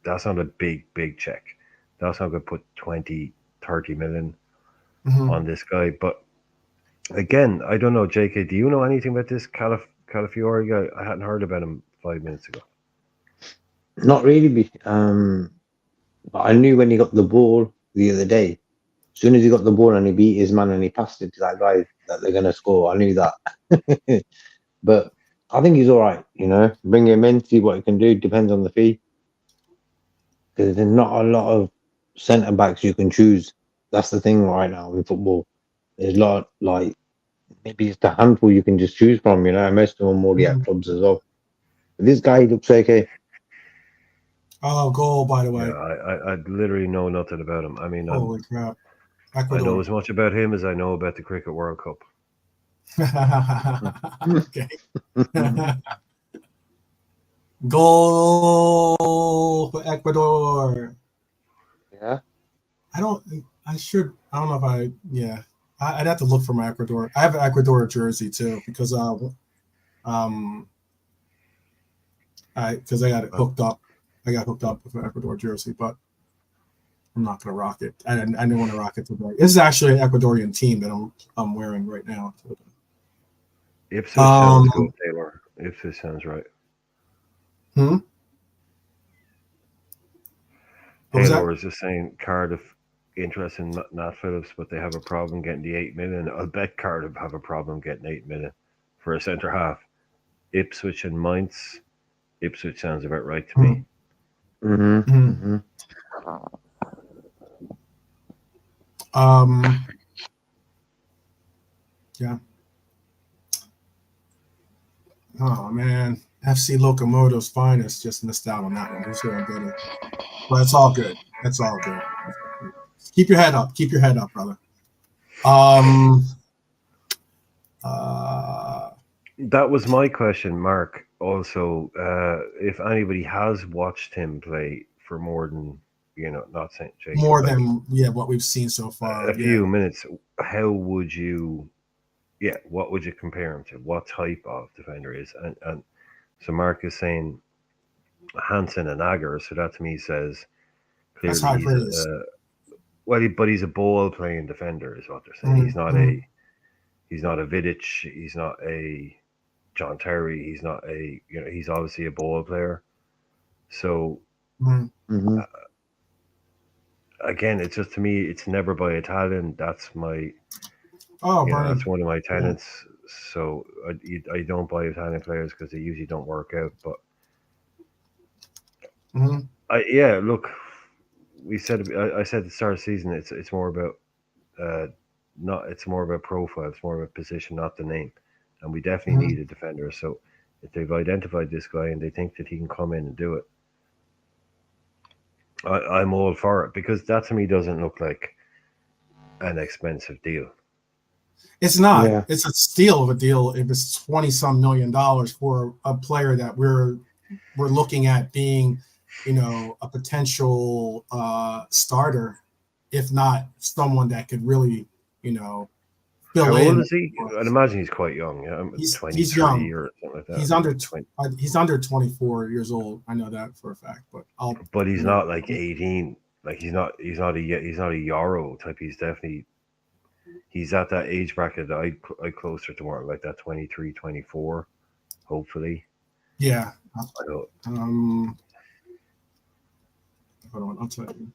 that's not a big check. That's not going to put 20, 30 million
Mhm.
on this guy. But again, I don't know, JK. Do you know anything about this Calafiore guy? I hadn't heard about him 5 minutes ago.
Not really. But I knew when he got the ball the other day. As soon as he got the ball and he beat his man and he passed it to that guy that they're gonna score, I knew that. But I think he's all right. Bring him in, see what he can do. Depends on the fee because there's not a lot of centre backs you can choose. That's the thing right now in football. There's a lot like maybe it's the handful you can just choose from. Most of them already at
Mhm.
clubs as well. But this guy looks okay.
Oh, goal by the
Yeah,
way.
I literally know nothing about him. I mean,
Holy crap!
I know
Ecuador.
as much about him as I know about the Cricket World Cup.
Okay. Goal for Ecuador.
Yeah.
I don't. I should. I don't know if I. Yeah. I'd have to look for my Ecuador. I have an Ecuador jersey too because um I got it
Uh,
hooked up. I got hooked up with an Ecuador jersey, but I'm not gonna rock it. I didn't want to rock it today. This is actually an Ecuadorian team that I'm wearing right now.
Ipswich sounds good,
Um.
Taylor. Ipswich sounds right.
Hmm? What was that?
Taylor is just saying Cardiff interest in Nat Phillips, but they have a problem getting the 8 million. I'll bet Cardiff have a problem getting 8 million for a centre half. Ipswich and Mainz. Ipswich sounds about right to me.
Mm-hmm.
Mhm.
Mm-hmm.
Yeah. Oh man, FC Locomotive's finest just missed out on that one. They should have did it, but it's all good. It's all good. Keep your head up. Keep your head up, brother.
That was my question, Mark. Also, if anybody has watched him play for more than, not St. Jacob,
More
like
than what we've seen so far.
a
Yeah.
few minutes, how would you, what would you compare him to? What type of defender is? And so Mark is saying Hansen and Agger, so that to me says
That's
clearly
high
he's
praise.
but he's a ball playing defender, is what they're saying.
Mhm,
He's not
mhm.
a Vidic, he's not a John Terry, he's not a he's obviously a ball player. So
Mhm.
Mm-hmm.
again, it's just to me, it's never by Italian. That's my
Oh, Bernie.
that's one of my
Yeah.
tenets. So I don't buy Italian players because they usually don't work out. But
Mhm.
look, I said at the start of the season, it's more about uh, not it's more about profile, it's more about position, not the name, and we definitely
Mhm.
need a defender. So if they've identified this guy and they think that he can come in and do it, I'm all for it because that to me doesn't look like an expensive deal.
It's not.
Yeah.
It's a steal of a deal if it's 20-some million dollars for a player that we're looking at being, a potential starter, if not someone that could really,
How
fill
old
in.
is he? I'd imagine he's quite young. Yeah,
He's
23
young.
or something like that.
He's under
20,
he's under 24 years old. I know that for a fact, but
but he's not like 18. Like he's not a Yarrow type. He's at that age bracket that I closer to more like that 23, 24. Hopefully,
yeah.
I don't.
Um, hold on, I'll tell you.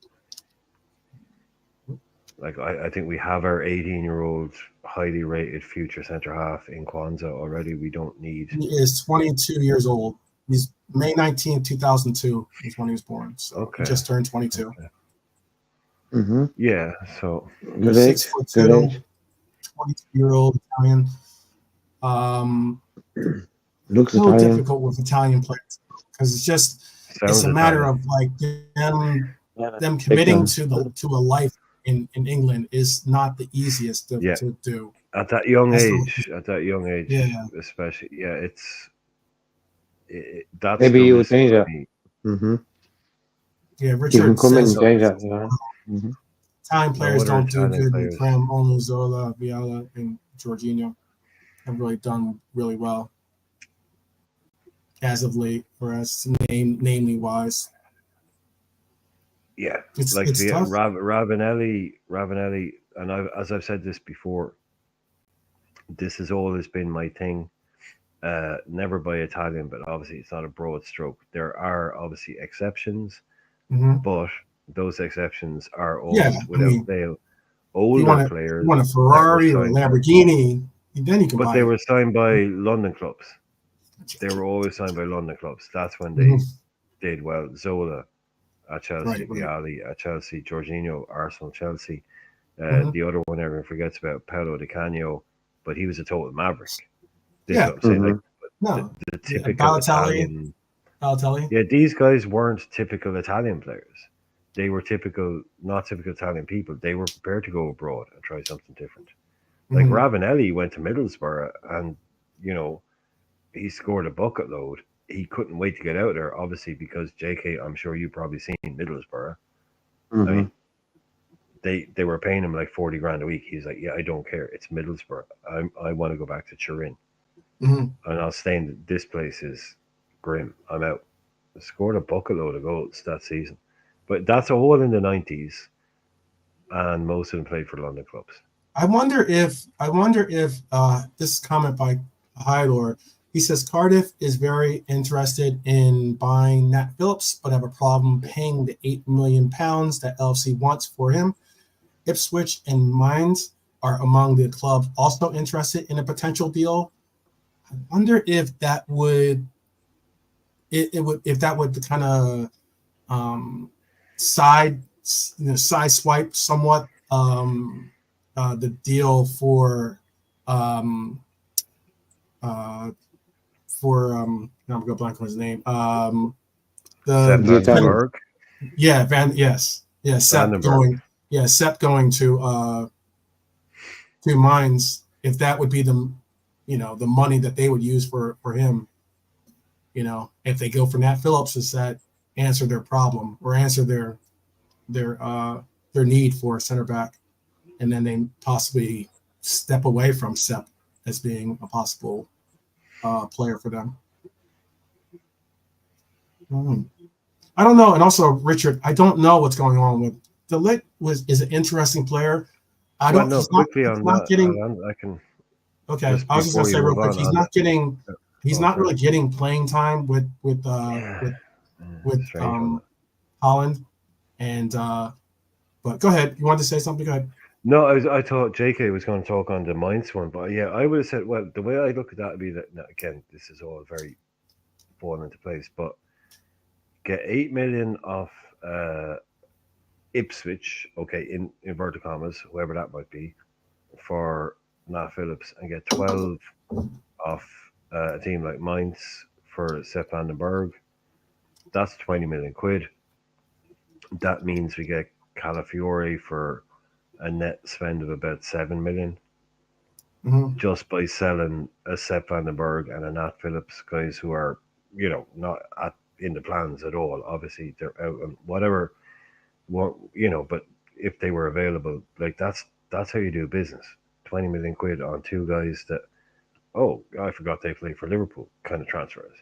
Like I think we have our 18-year-old highly rated future centre half in Kwanzaa already. We don't need.
He is 22 years old. He's May 19th, 2002 is when he was born. So he
Okay.
just turned 22.
Okay.
Mm-hmm.
Yeah. So
Good
Six
age.
foot
Good
two,
age.
22-year-old Italian.
Looks
A little
Italian.
difficult with Italian players because it's
sounds
a matter
Italian.
of like them
Yeah. Big
committing
time.
to a life in England is not the easiest
Yeah.
to do.
At that young
That's
age,
yeah.
especially, that's the
Maybe you will
risk
change
for
that.
me.
Mm-hmm.
Yeah,
You can
Richard
come in
says
and change that. Yeah. Mm-hmm.
Italian
No
players
other
don't do
Italian
good with
players.
Prem. Only Zola, Viala, and Jorginho have really done really well as of late, whereas namely wise.
Yeah, like
It's tough.
Ravanelli, and as I've said this before, this has always been my thing. Never by Italian, but obviously it's not a broad stroke. There are obviously exceptions,
Mm-hmm.
but those exceptions are
Yeah,
always
I
without
mean,
fail
if you
older
want
players
a
that were
Ferrari or a
signed,
Lamborghini, then you can
but
buy
they
it.
were signed by London clubs. They were always signed by London clubs. That's when they
Mm-hmm.
did well. Zola at Chelsea,
Right.
Vialli at Chelsea, Jorginho, Arsenal, Chelsea.
Mm-hmm.
The other one everyone forgets about, Paolo Di Canio, but he was a total maverick. This is
Yeah.
what I'm saying. Like
Mm-hmm.
the,
No.
the
Yeah,
typical Italian.
Balotelli.
Yeah, these guys weren't typical Italian players. They were not typical Italian people. They were prepared to go abroad and try something different. Like
Mm-hmm.
Ravanelli went to Middlesbrough and, you know, he scored a bucket load. He couldn't wait to get out there, obviously, because JK, I'm sure you've probably seen Middlesbrough. I
Mm-hmm.
mean, they were paying him like 40 grand a week. He's like, yeah, I don't care. It's Middlesbrough. I want to go back to Turin.
Mm-hmm.
And I'll stay in. This place is grim. I'm out. Scored a bucket load of goals that season. But that's all in the 90s, and most of them played for London clubs.
I wonder if this comment by Hylor, he says Cardiff is very interested in buying Nat Phillips, but have a problem paying the £8 million that LFC wants for him. Ipswich and Mainz are among the clubs also interested in a potential deal. I wonder if that would kind of side side swipe somewhat the deal um, uh, now I'm going blank on his name.
Sepp
The
The Italian.
Vandenberg,
yeah Sepp
Vandenberg.
going to Mines, if that would be the the money that they would use for him. If they go for Nat Phillips, does that answer their problem or answer their their need for a center back, and then they possibly step away from Sepp as being a possible player for them. I don't know. And also, Richard, I don't know what's going on with De Ligt. Is an interesting player. I
Well,
don't.
no,
He's not.
quickly
He's
on
not
that,
getting.
I can
Okay,
just
I was just gonna
before you
say real
move
quick.
on.
He's not getting. He's
Oh,
not
sorry.
really getting playing time with
Yeah, strange one.
Holland. And but go ahead. You wanted to say something? Go ahead.
No, I thought JK was going to talk on the Mainz one, but yeah, I would have said, well, the way I look at that would be that, now, again, this is all very falling into place, but get 8 million off Ipswich, okay, in inverted commas, whoever that might be, for Nat Phillips, and get 12 off a team like Mainz for Sepp Vandenberg. That's 20 million quid. That means we get Calafiore for a net spend of about 7 million
Mm-hmm.
just by selling a Sepp Vandenberg and a Nat Phillips, guys who are, not in the plans at all. Obviously, they're out on whatever, but if they were available, like that's how you do business. 20 million quid on two guys that, oh, I forgot they play for Liverpool kind of transfers.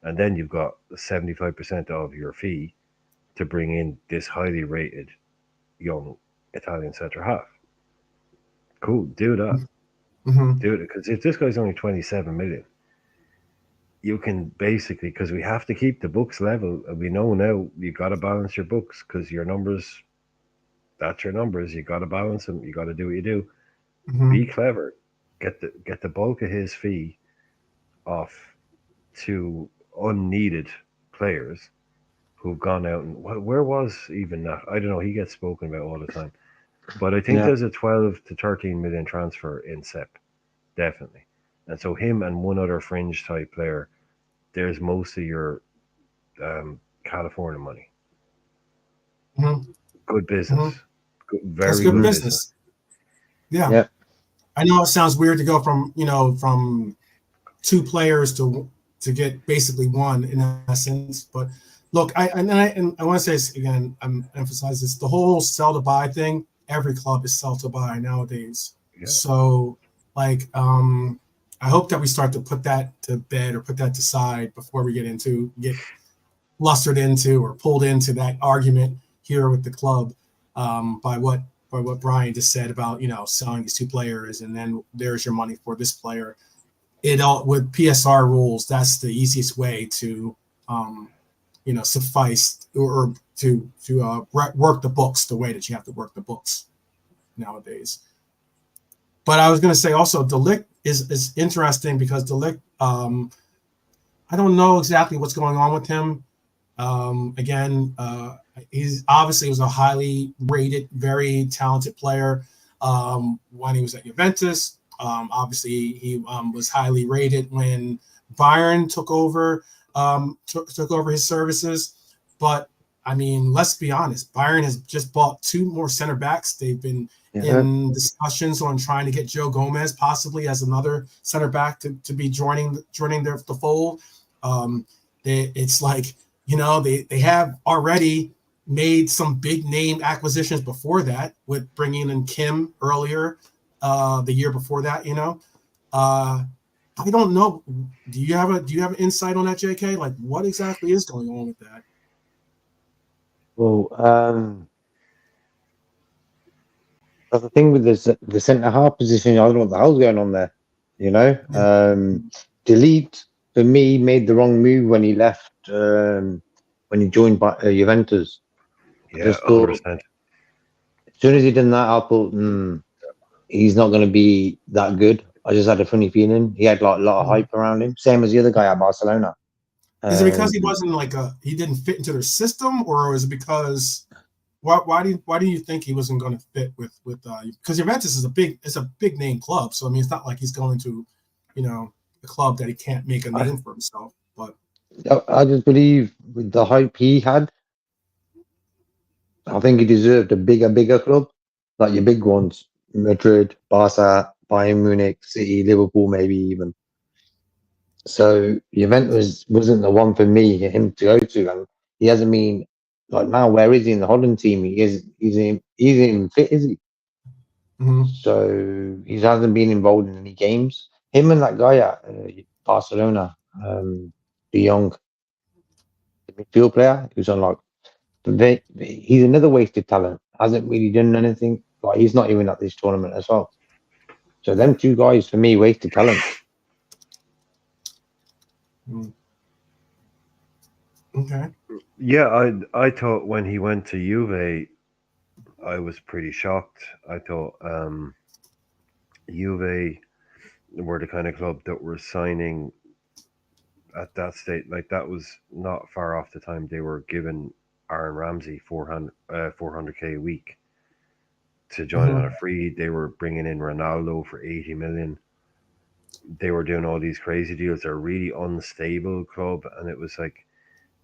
And then you've got 75% of your fee to bring in this highly rated young Italian centre half. Cool, do that.
Mm-hmm.
Do it. Because if this guy's only 27 million, you can basically, because we have to keep the books level, and we know now you got to balance your books because your numbers, that's your numbers. You got to balance them. You got to do what you do. Be
Mm-hmm.
clever. Get the bulk of his fee off to unneeded players who've gone out and where was even that? I don't know. He gets spoken about all the time, but I think
Yeah.
there's a 12 to 13 million transfer in SEP, definitely. And so him and one other fringe type player, there's most of your California money.
Mm-hmm.
Good business,
Mm-hmm.
good,
That's
very
good
good
Mm-hmm.
business.
business. Yeah.
Yeah.
I know it sounds weird to go from two players to get basically one in essence, but look, I want to say this again. I'm emphasize this: the whole sell to buy thing. Every club is sell to buy nowadays.
Yeah,
So, like, I hope that we start to put that to bed or put that to side before we get lustered into or pulled into that argument here with the club by what Brian just said about selling these two players and then there's your money for this player. It all with PSR rules. That's the easiest way to suffice or to work the books the way that you have to work the books nowadays. But I was going to say also, De Ligt is interesting because De Ligt, I don't know exactly what's going on with him. Again, he's obviously was a highly rated, very talented player when he was at Juventus. Obviously, he was highly rated when Bayern took over took over his services. But I mean, let's be honest. Bayern has just bought two more center backs. They've been
Yeah.
in discussions on trying to get Joe Gomez possibly as another center back to be joining the fold. It's like they have already made some big name acquisitions before that with bringing in Kim earlier the year before that. I don't know. Do you have an insight on that, JK? Like what exactly is going on with that?
Well, that's the thing with the centre half position. I don't know what the hell's going on there. Delete for me made the wrong move when he left. When he joined Juventus, I
yeah,
just thought
100%.
soon as he done that, I thought, he's not going to be that good. I just had a funny feeling. He had like a lot of hype around him, same as the other guy at Barcelona.
Is it because he wasn't he didn't fit into their system, or is it because why do you think he wasn't going to fit with because Juventus is a big name club, so I mean it's not like he's going to a club that he can't make a name for himself. But
I just believe with the hype he had, I think he deserved a bigger club, like your big ones, Madrid, Barca, Bayern Munich, City, Liverpool, maybe even. So Juventus wasn't the one for him to go to, and he hasn't been like now. Where is he in the Holland team? He's in fit, is he? So he hasn't been involved in any games. Him and that guy at Barcelona, De Jong, the midfield player who's on he's another wasted talent. Hasn't really done anything. Like he's not even at this tournament as well. So them two guys for me wasted talent.
Okay.
Yeah, I thought when he went to Juve, I was pretty shocked. I thought Juve were the kind of club that were signing at that state. Like that was not far off the time they were giving Aaron Ramsey 400K a week to join on a free. They were bringing in Ronaldo for 80 million. They were doing all these crazy deals. They're a really unstable club, and it was like,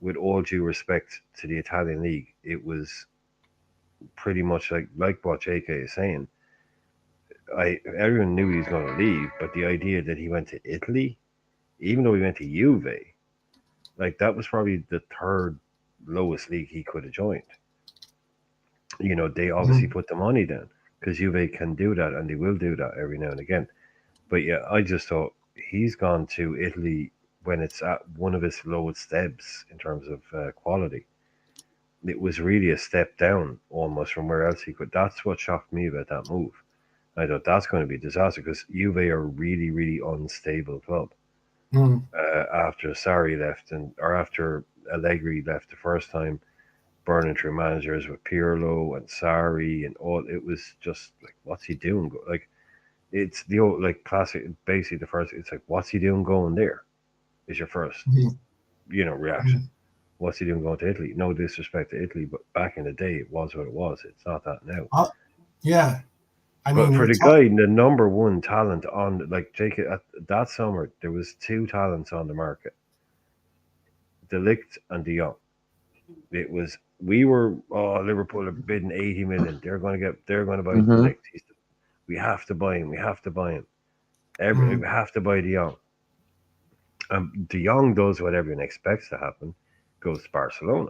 with all due respect to the Italian league, it was pretty much like what JK is saying. Everyone knew he was going to leave, but the idea that he went to Italy, even though he went to Juve, like that was probably the third lowest league he could have joined. They obviously put the money down because Juve can do that, and they will do that every now and again. But yeah, I just thought he's gone to Italy when it's at one of his lowest steps in terms of quality. It was really a step down almost from where else he could. That's what shocked me about that move. I thought that's going to be a disaster because Juve are a really, really unstable club. After Sarri left or after Allegri left the first time, burning through managers with Pirlo and Sarri and all, it was just like, what's he doing? Like, it's the old classic. Basically, the first. It's like, what's he doing going there? Is your first, reaction. What's he doing going to Italy? No disrespect to Italy, but back in the day, it was what it was. It's not that now.
Yeah.
But for the guy, the number one talent on, Jake, at that summer, there was two talents on the market: De Ligt and De Jong. It was Liverpool are bidding 80 million. They're going to buy De Ligt. We have to buy him. We have to buy him. We have to buy De Jong. De Jong does what everyone expects to happen, goes to Barcelona.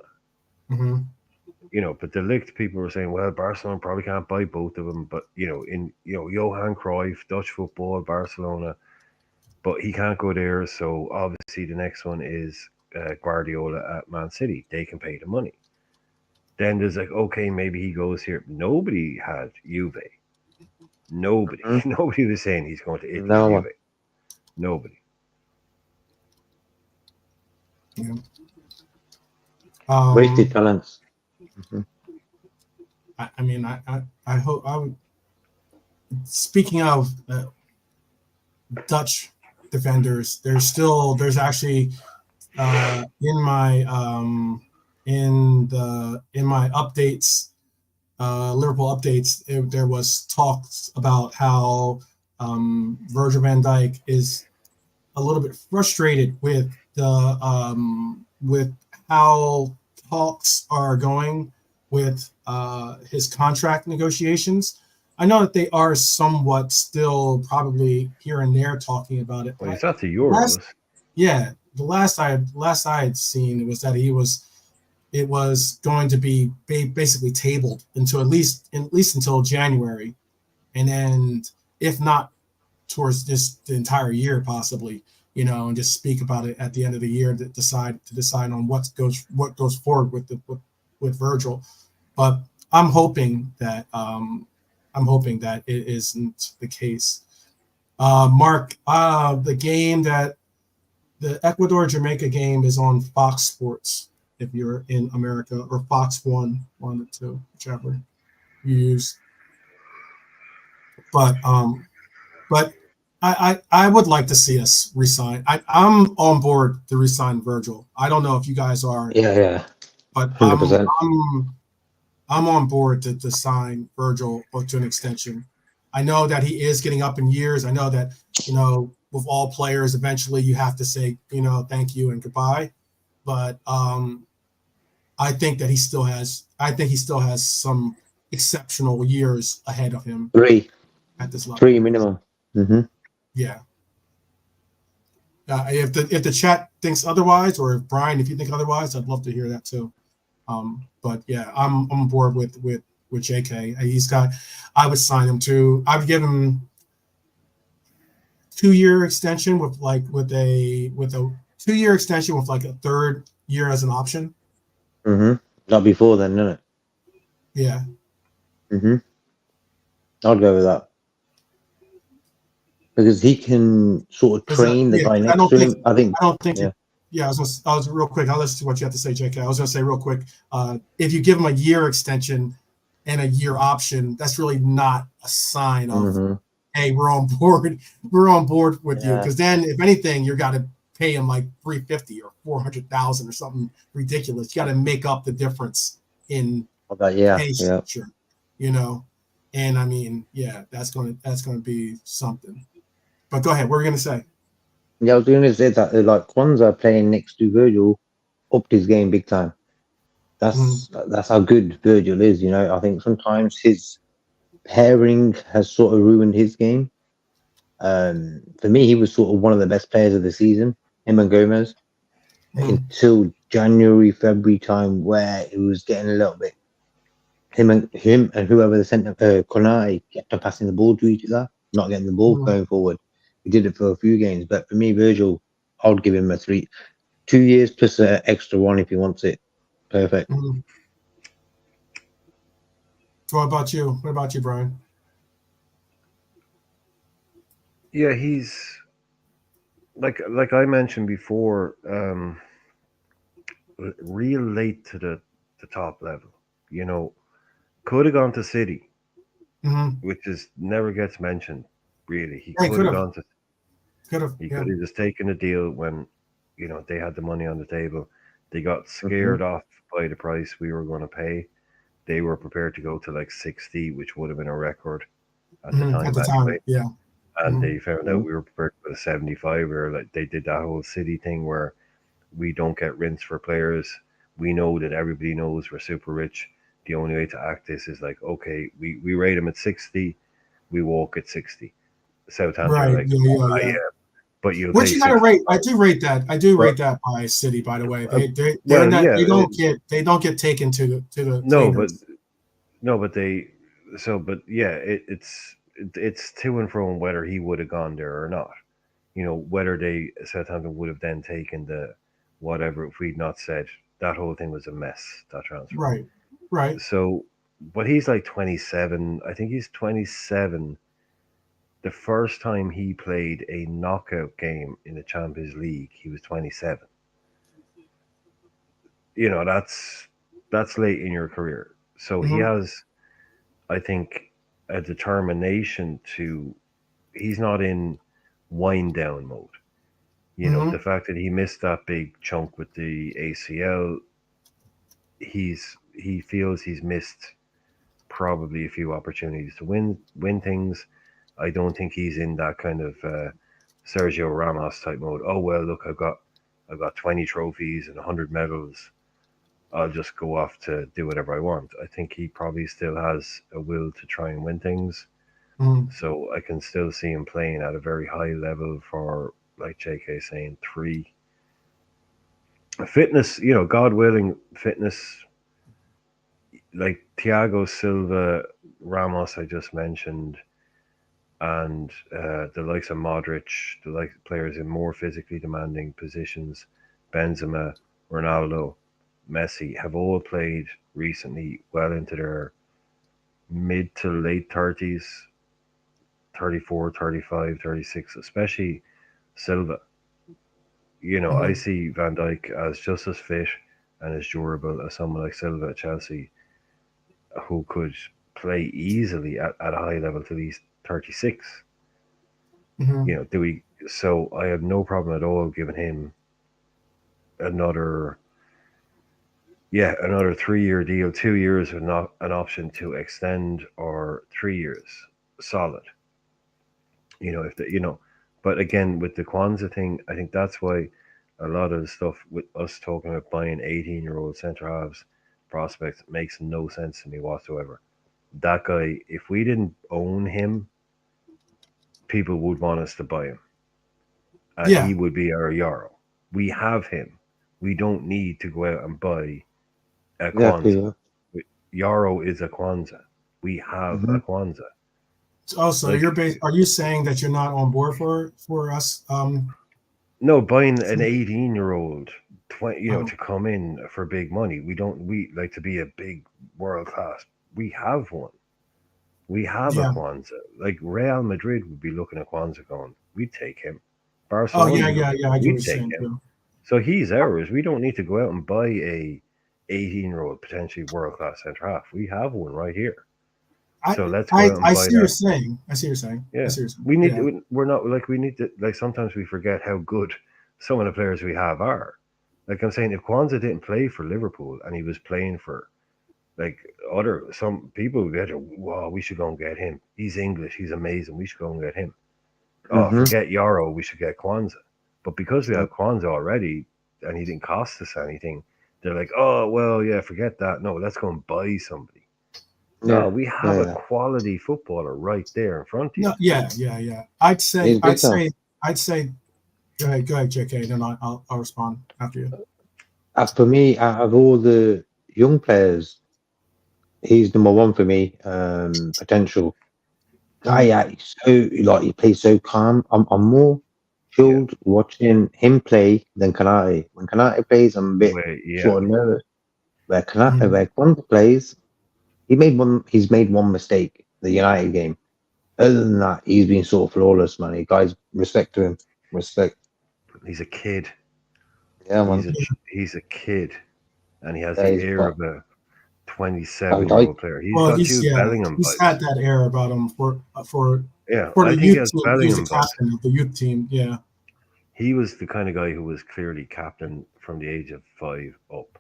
But De Ligt, people were saying, well, Barcelona probably can't buy both of them. But Johan Cruyff, Dutch football, Barcelona, but he can't go there. So obviously, the next one is Guardiola at Man City. They can pay the money. Then there's okay, maybe he goes here. Nobody had Juve. Nobody was saying he's going to Italy.
No
Juve. Nobody.
Yeah.
Wasted talents.
I mean, I hope I would. Speaking of Dutch defenders, there's actually in my updates, Liverpool updates, there was talks about how Virgil van Dijk is a little bit frustrated with with how talks are going with his contract negotiations. I know that they are somewhat still probably here and there talking about it.
Well, he's at the Euros.
The last I had seen was that it was going to be basically tabled until at least until January, and then if not towards the entire year possibly, and just speak about it at the end of the year to decide on what goes forward with Virgil. But I'm hoping that it isn't the case. Mark, the Ecuador Jamaica game is on Fox Sports if you're in America, or Fox 1 or 2, whichever. you use. But I would like to see us resign. I'm on board to resign Virgil. I don't know if you guys are,
Yeah, yeah,
but
100%.
I'm on board to sign Virgil to an extension. I know that he is getting up in years. I know that, with all players, eventually you have to say, thank you and goodbye. But I think that he still has some exceptional years ahead of him
Three,
at this
three
level.
minimum. Hmm.
Yeah. If the chat thinks otherwise, or if Brian, if you think otherwise, I'd love to hear that too. But yeah, I'm on board with JK. I would sign him too. I would give him 2-year extension with a 2-year extension with like a third year as an option.
Hmm. Not before then, isn't
Yeah,
it? I'd go with that because he can sort of train the guy
because I
next
don't
to
think
him. I think,
I don't think
yeah.
yeah. I was real quick. I'll listen to what you have to say, JK. I was going to say real quick. If you give him a year extension and a year option, that's really not a sign of,
Hmm.
hey, we're on board. We're on board with you.
Yeah.
Because then, if anything, you got to pay him like 350 or 400,000 or something ridiculous. You got to make up the difference in
But yeah,
pay
yeah.
structure, you know. And I mean, yeah, that's gonna be something. But go ahead. What were you gonna say?
Yeah, I was going to say that like Kwanzaa playing next to Virgil upped his game big time.
Mm,
That's how good Virgil is. I think sometimes his pairing has sort of ruined his game. For me, he was sort of one of the best players of the season, him and Gomez,
mm,
until January, February time, where it was getting a little bit him and whoever the centre Konate kept on passing the ball to each other, not getting the ball
mm,
going forward. He did it for a few games, but for me, Virgil, I would give him a 2 years plus an extra one if he wants it. Perfect.
mm. What about you? What about you, Brian?
Yeah, he's like I mentioned before, real late to the top level. You know, could have gone to City,
Mm-hmm.
which is never gets mentioned. Really, he
Hey,
could have gone to.
could have,
He
yeah.
could have just taken a deal when, they had the money on the table. They got
Hmm.
scared off by the price we were going to pay. They were prepared to go to like 60, which would have been a record at the
Mm-hmm. At
time
the
anyway.
time, yeah.
And
Mm-hmm.
they found out we were prepared to put a 75, or like they did that whole City thing where we don't get rinse for players. We know that everybody knows we're super rich. The only way to act this is like, okay, we rate them at 60, we walk at 60. Southampton are
Right.
like,
Yeah. Yeah.
ah,
Yeah.
yeah, but you'll
Which
pay
you gotta rate. I
65.
do rate that. I do
But,
rate that by City. By the way,
uh,
they're
well,
not.
yeah,
They don't get taken to the
no, but
cleaners.
no, but they, but yeah, it's to and from whether he would have gone there or not. Whether they Southampton would have then taken the whatever if we'd not said that whole thing was a mess, that transfer.
Right. Right.
So, but he's like 27. I think he's 27. The first time he played a knockout game in the Champions League, he was 27. That's late in your career. So he
Mm-hmm.
has, I think, a determination to. He's not in wind down mode. The
Mm-hmm.
fact that he missed that big chunk with the ACL, he feels he's missed probably a few opportunities to win things. I don't think he's in that kind of Sergio Ramos type mode. Oh well, look, I've got 20 trophies and 100 medals. I'll just go off to do whatever I want. I think he probably still has a will to try and win things.
Mm-hmm.
So I can still see him playing at a very high level for, like JK saying, three. Fitness, God willing, fitness like Thiago Silva, Ramos, I just mentioned, and the likes of Modric, the like players in more physically demanding positions, Benzema, Ronaldo, Messi, have all played recently well into their mid to late 30s, 34, 35, 36, especially Silva. I
Mm-hmm.
see Van Dijk as just as fit and as durable as someone like Silva at Chelsea, who could play easily at a high level till he's 36.
Mhm.
Do we? So I have no problem at all giving him another, another 3 year deal, 2 years with not an option to extend, or 3 years solid. If the, but again, with the Kwanzaa thing, I think that's why a lot of the stuff with us talking about buying 18-year-old centre halves prospects makes no sense to me whatsoever. That guy, if we didn't own him, people would want us to buy him, and
Yeah,
he would be our Euro. We have him. We don't need to go out and buy a
Exactly.
Kwanzaa.
Yeah.
Euro is a Kwanzaa. We have
Hmm.
a Kwanzaa.
also
Like,
are you saying that you're not on board for us
no, buying an 18-year-old, 20,
um
to come in for big money. We don't. We like to be a big world class. We have one. We have a
yeah.
Kwanzaa. Like Real Madrid would be looking at Kwanzaa going, we'd take him.
Oh
Barcelona
yeah,
would be
yeah,
looking,
yeah, I get what
we'd
you're
take
saying
him.
too.
So he's ours. We don't need to go out and buy a 18-year-old potentially world class centre half. We have one right here.
I
So let's go out and
I
buy
see what you're
that.
saying. I see what you're saying. I
Yeah,
see what you're saying.
we need.
Yeah.
We're not like we need to. Like sometimes we forget how good some of the players we have are. Like I'm saying, if Kwanzaa didn't play for Liverpool and he was playing for like some people would get, wow, we should go and get him. He's English. He's amazing. We should go and get him. Oh,
Hmm.
forget Euro. We should get Kwanzaa. But because we have Kwanzaa already and he didn't cost us anything, they're like, oh well, yeah, forget that. No, let's go and buy somebody. No,
Yeah.
we
Yeah.
have a
Yeah.
quality footballer right there in front of you.
No, yeah, yeah, yeah.
He's big time.
I'd say go ahead, JK, then I'll respond after you.
For me, out of all the young players, he's number one for me. Potential guy,
Mm,
yeah, he's so like he plays so calm. I'm more
Yeah.
chilled watching him play than Kanate. When Kanate plays, I'm a bit
Wait, yeah.
sort of nervous. Where
mm.
Kwanzaa plays, he's made one mistake, the United game. Other than that, he's been sort of flawless, man. Guys, respect to him. Respect.
He's a kid.
Yeah, man.
He's a kid, and he has
Yeah,
the
he's
air
quite.
of a
I
27-year-old
like.
year old player. He's
Well,
got Jude Bellingham
he's
vibes.
had that air about him
Yeah,
for
I
the
think he
youth
has
team. He was the
Bellingham vibes.
captain of the youth team. Yeah,
He was the kind of guy who was clearly captain from the age of 5 up.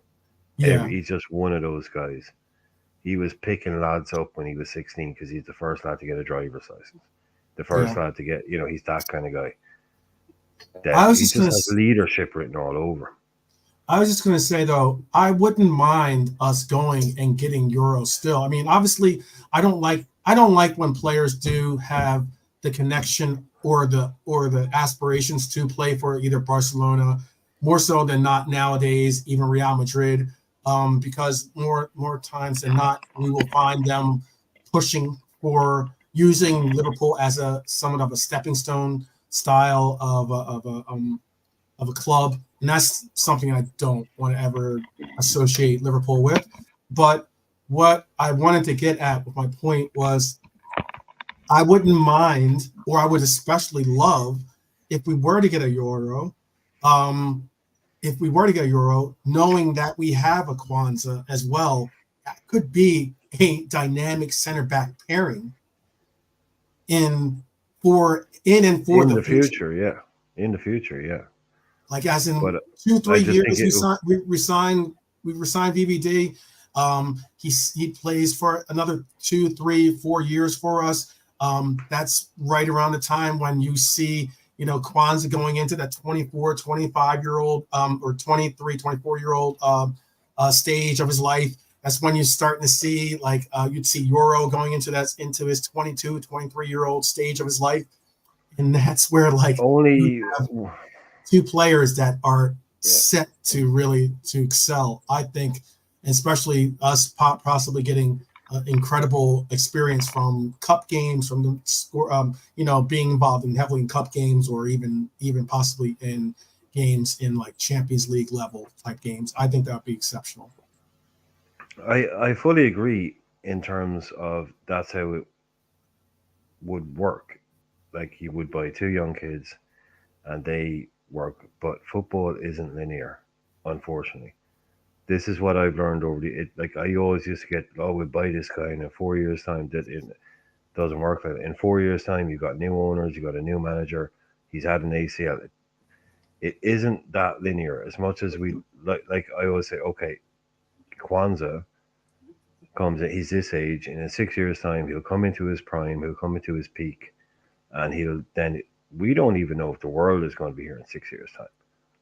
yeah,
He's just one of those guys. He was picking lads up when he was 16 because he's the first lad to get a driver's license. The first
yeah.
lad to get, he's that kind of guy. That
I was
he
just
just
gonna
has leadership written all over him.
I was just going to say though, I wouldn't mind us going and getting Euro still. I mean, obviously, I don't like when players do have the connection or the aspirations to play for either Barcelona, more so than not nowadays, even Real Madrid, because more times than not, we will find them pushing for using Liverpool as a somewhat of a stepping stone style of a club, and that's something I don't want to ever associate Liverpool with. But what I wanted to get at with my point was I wouldn't mind, or I would especially love, if we were to get a Euro, um, if we were to get a Euro, knowing that we have a Kwanzaa as well, that could be a dynamic center back pairing in and for
In
the
the
future.
future, yeah. In the future, yeah.
Like as in
But
two,
I
three
just think
years,
it.
we resigned VVD. He plays for another 2, 3, 4 years for us. That's right around the time when you see, Kwanzaa going into that 24, 25-year old or 23, 24-year old stage of his life. That's when you're starting to see like you'd see Euro going into his 22, 23-year old stage of his life. And that's where like you
Only,
have two players that are
yeah.
set to really to excel. I think, especially us possibly getting incredible experience from cup games, from the score, being involved in heavily in cup games, or even possibly in games in like Champions League level type games. I think that would be exceptional.
I fully agree in terms of that's how it would work. Like you would buy two young kids and they work, but football isn't linear, unfortunately. This is what I've learned over like I always used to get, oh, we'll buy this guy, and in 4 years' time, that it doesn't work like that. In 4 years' time, you've got new owners, you've got a new manager, he's had an ACL. It isn't that linear as much as we like I always say, okay, Kwanzaa comes in, he's this age, and in 6 years' time, he'll come into his prime, he'll come into his peak, and he'll then. We don't even know if the world is going to be here in 6 years' time,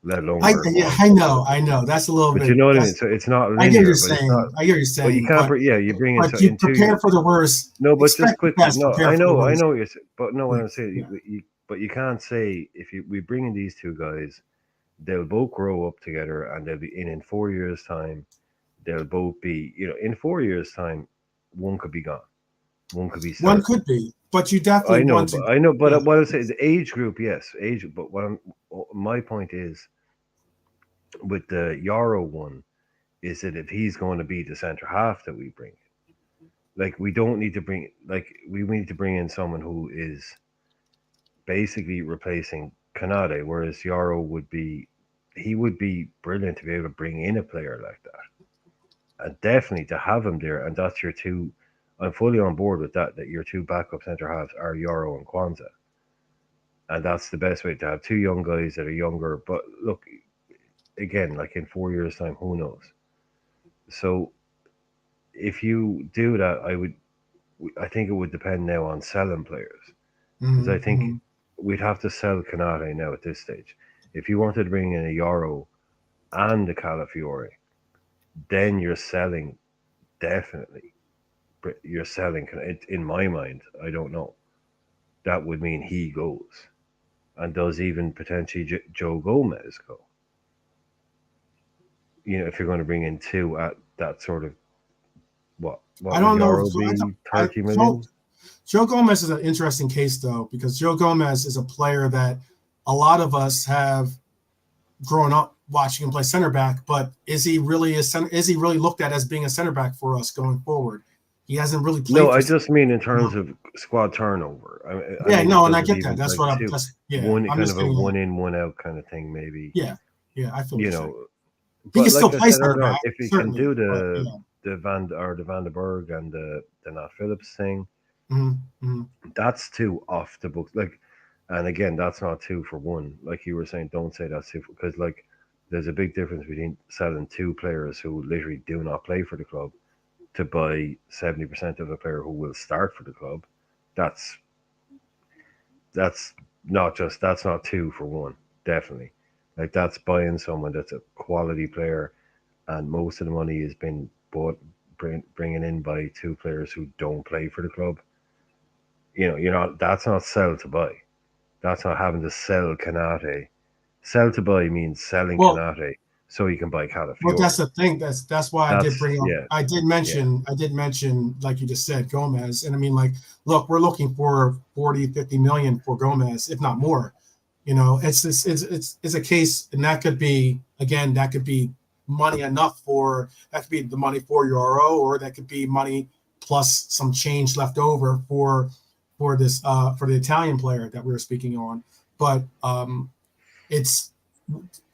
let alone where
Yeah,
Kwanzaa.
I know. That's a little
But
bit.
you know what I mean?
That's
So it's not
I get what you're
linear, but it's not.
saying. I get what you're
But you
saying.
can't. Yeah, you bring in so
But you
in two
prepare
years.
for the worst.
No, but just
Expect the
quickly.
best.
No,
Prepare for the
I
worst.
know what you're saying. But no, what
Yeah,
I'm saying,
yeah.
but you can't say if we bring in these two guys, they'll both grow up together, and they'll be in 4 years' time. They'll both be, in 4 years' time, one could be gone, one could be
One
starting.
could be, but you definitely want to.
I know,
Yeah.
but what I say, the age group, yes, age. But my point is with the Yarrow one is that if he's going to be the centre half that we bring, like we don't need to bring, like we need to bring in someone who is basically replacing Kanade, whereas Yarrow would be, he would be brilliant to be able to bring in a player like that, and definitely to have him there, and that's your two. I'm fully on board with that. That your two backup centre halves are Yarrow and Kwanzaa, and that's the best way to have two young guys that are younger. But look, again, like in 4 years' time, who knows? So if you do that, I think it would depend now on selling players, because I think
Mm-hmm.
we'd have to sell Canate now at this stage. If you wanted to bring in a Yarrow and a Calafiore, then you're selling, definitely. You're selling. In my mind, I don't know. That would mean he goes, and does even potentially Joe Gomez go? If you're going to bring in two at that sort of, what
I
would
don't know.
Yarrow
I,
be?
I
30 million.
Joe Gomez is an interesting case though, because Joe Gomez is a player that a lot of us have grown up watching him play center back. But is he really a center? Is he really looked at as being a center back for us going forward? He hasn't really
No,
played for.
I just mean in
You
terms
know?
of squad turnover. I
Yeah,
mean,
no, and
does
I
it
get that.
even
That's
like
what I'm.
two,
That's yeah.
one
I'm
kind
just
of a
getting
one
that.
in, one out kind of thing, maybe?
Yeah, yeah. I feel what
You
you're saying.
know,
He can
but
still
like I
play
said
center
earlier on,
back,
if you can
certainly.
do
But
the Van der Berg and the Nat Phillips thing,
mm-hmm.
that's two off the books. Like, and again, that's not two for one. Like you were saying, don't say that's two because like there's a big difference between selling two players who literally do not play for the club to buy 70% of a player who will start for the club. That's that's that's not two for one. Definitely, like that's buying someone that's a quality player, and most of the money has been bringing in by two players who don't play for the club. You're not. That's not sell to buy. That's not having to sell Canate. Sell to buy means selling
Well,
Canate so you can buy
but that's
Calafiore.
the thing. That's why I did
That's
bring up.
yeah, yeah.
I did mention, like you just said, Gomez. And I mean, like, look, we're looking for 40, 50 million for Gomez, if not more. It's a case, and that could be, again, that could be money enough for, that could be the money for Euro, or that could be money plus some change left over for this for the Italian player that we were speaking on. But it's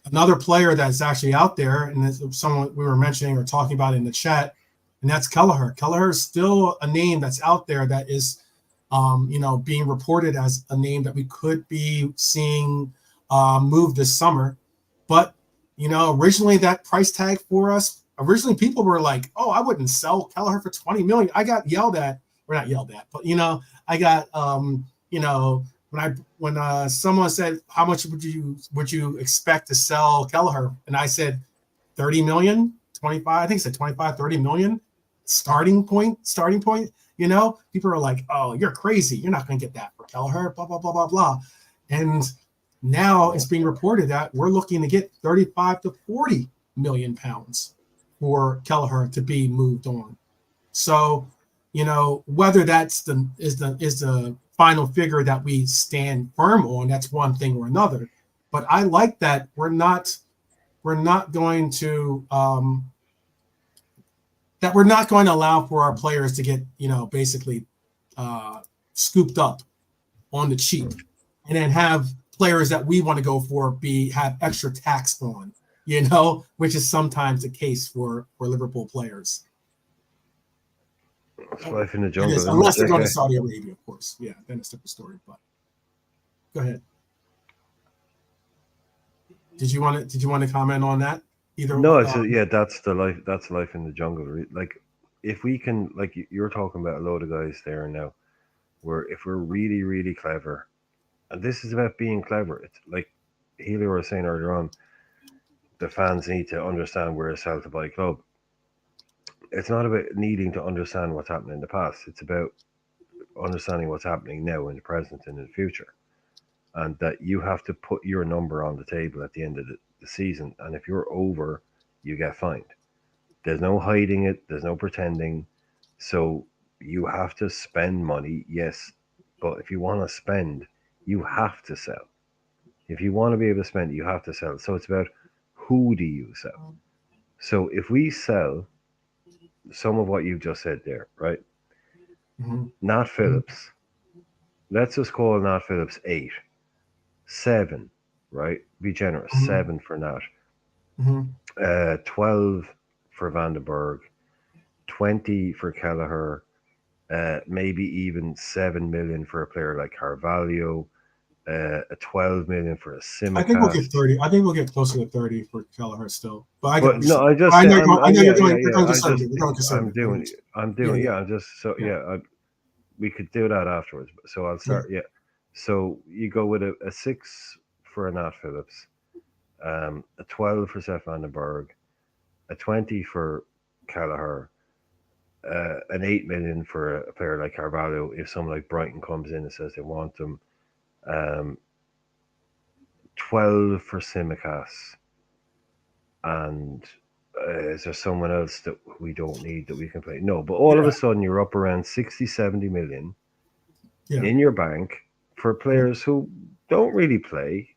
another player that's actually out there, and it's someone we were mentioning or talking about in the chat, and that's Kelleher. Kelleher is still a name that's out there that is, being reported as a name that we could be seeing move this summer. But originally that price tag for us, originally people were like, "Oh, I wouldn't sell Kelleher for 20 million." I got yelled at, or not yelled at, but I got when someone said, "How much would you expect to sell Kelleher?" and I said 30 million, 25, I think I said 25, 30 million starting point. People are like, "Oh, you're crazy. You're not going to get that for Kelleher, blah, blah, blah, blah, blah." And now it's being reported that we're looking to get 35 to 40 million pounds for Kelleher to be moved on. So, whether that's the final figure that we stand firm on, that's one thing or another. But I like that we're not going to allow for our players to get basically scooped up on the cheap, and then have players that we want to go for have extra tax on. you know, which is sometimes the case for Liverpool players.
It's life in the
It
jungle,
is,
isn't
unless
it,
they're going to
JK?
Saudi Arabia, of course. Yeah, then it's a different story. But go ahead. Did you want to comment on that? Either
No, it's yeah, that's the life. That's life in the jungle. Like, if we can, like you're talking about a load of guys there now, where if we're really, really clever, and this is about being clever. It's like Helio was saying earlier on, the fans need to understand we're a sell to buy club. It's not about needing to understand what's happened in the past. It's about understanding what's happening now in the present and in the future. And that you have to put your number on the table at the end of the season. And if you're over, you get fined. There's no hiding it, there's no pretending. So you have to spend money, yes. But if you want to spend, you have to sell. If you want to be able to spend, you have to sell. So it's about who do you sell? So if we sell some of what you've just said there, right?
Mm-hmm.
Nat Phillips. Let's just call Nat Phillips 8. 7, right? Be generous.
Mm-hmm.
7 for Nat.
Mm-hmm.
12 for Vandenberg. 20 for Kelleher. Maybe even 7 million for a player like Carvalho. A 12 million for a
I think we'll
Simicast.
get 30. I think we'll get closer to 30 for Kelleher still. But I
But no, I just
I
say,
know, I know
yeah,
you're going conservative. You're going
I'm
conservative.
doing, yeah, I'm just, so, yeah, we could do that afterwards. So I'll start, yeah. So you go with a 6 for a Nat Phillips, a 12 for Seth Vandenberg, a 20 for Kelleher, an 8 million for a player like Carvalho if someone like Brighton comes in and says they want them, 12 for Simicast, and is there someone else that we don't need that we can play? No, but all of a sudden you're up around 60, 70 million in your bank for players who don't really play,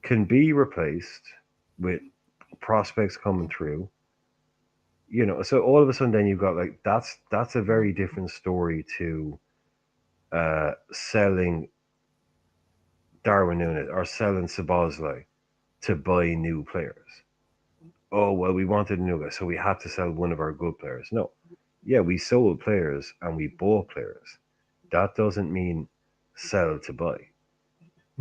can be replaced with prospects coming through. You know, so all of a sudden then you've got like that's a very different story to selling Darwin Núñez or selling Szoboszlai to buy new players. Oh well, we wanted a new guy, so we had to sell one of our good players. No, yeah, we sold players and we bought players. That doesn't mean sell to buy.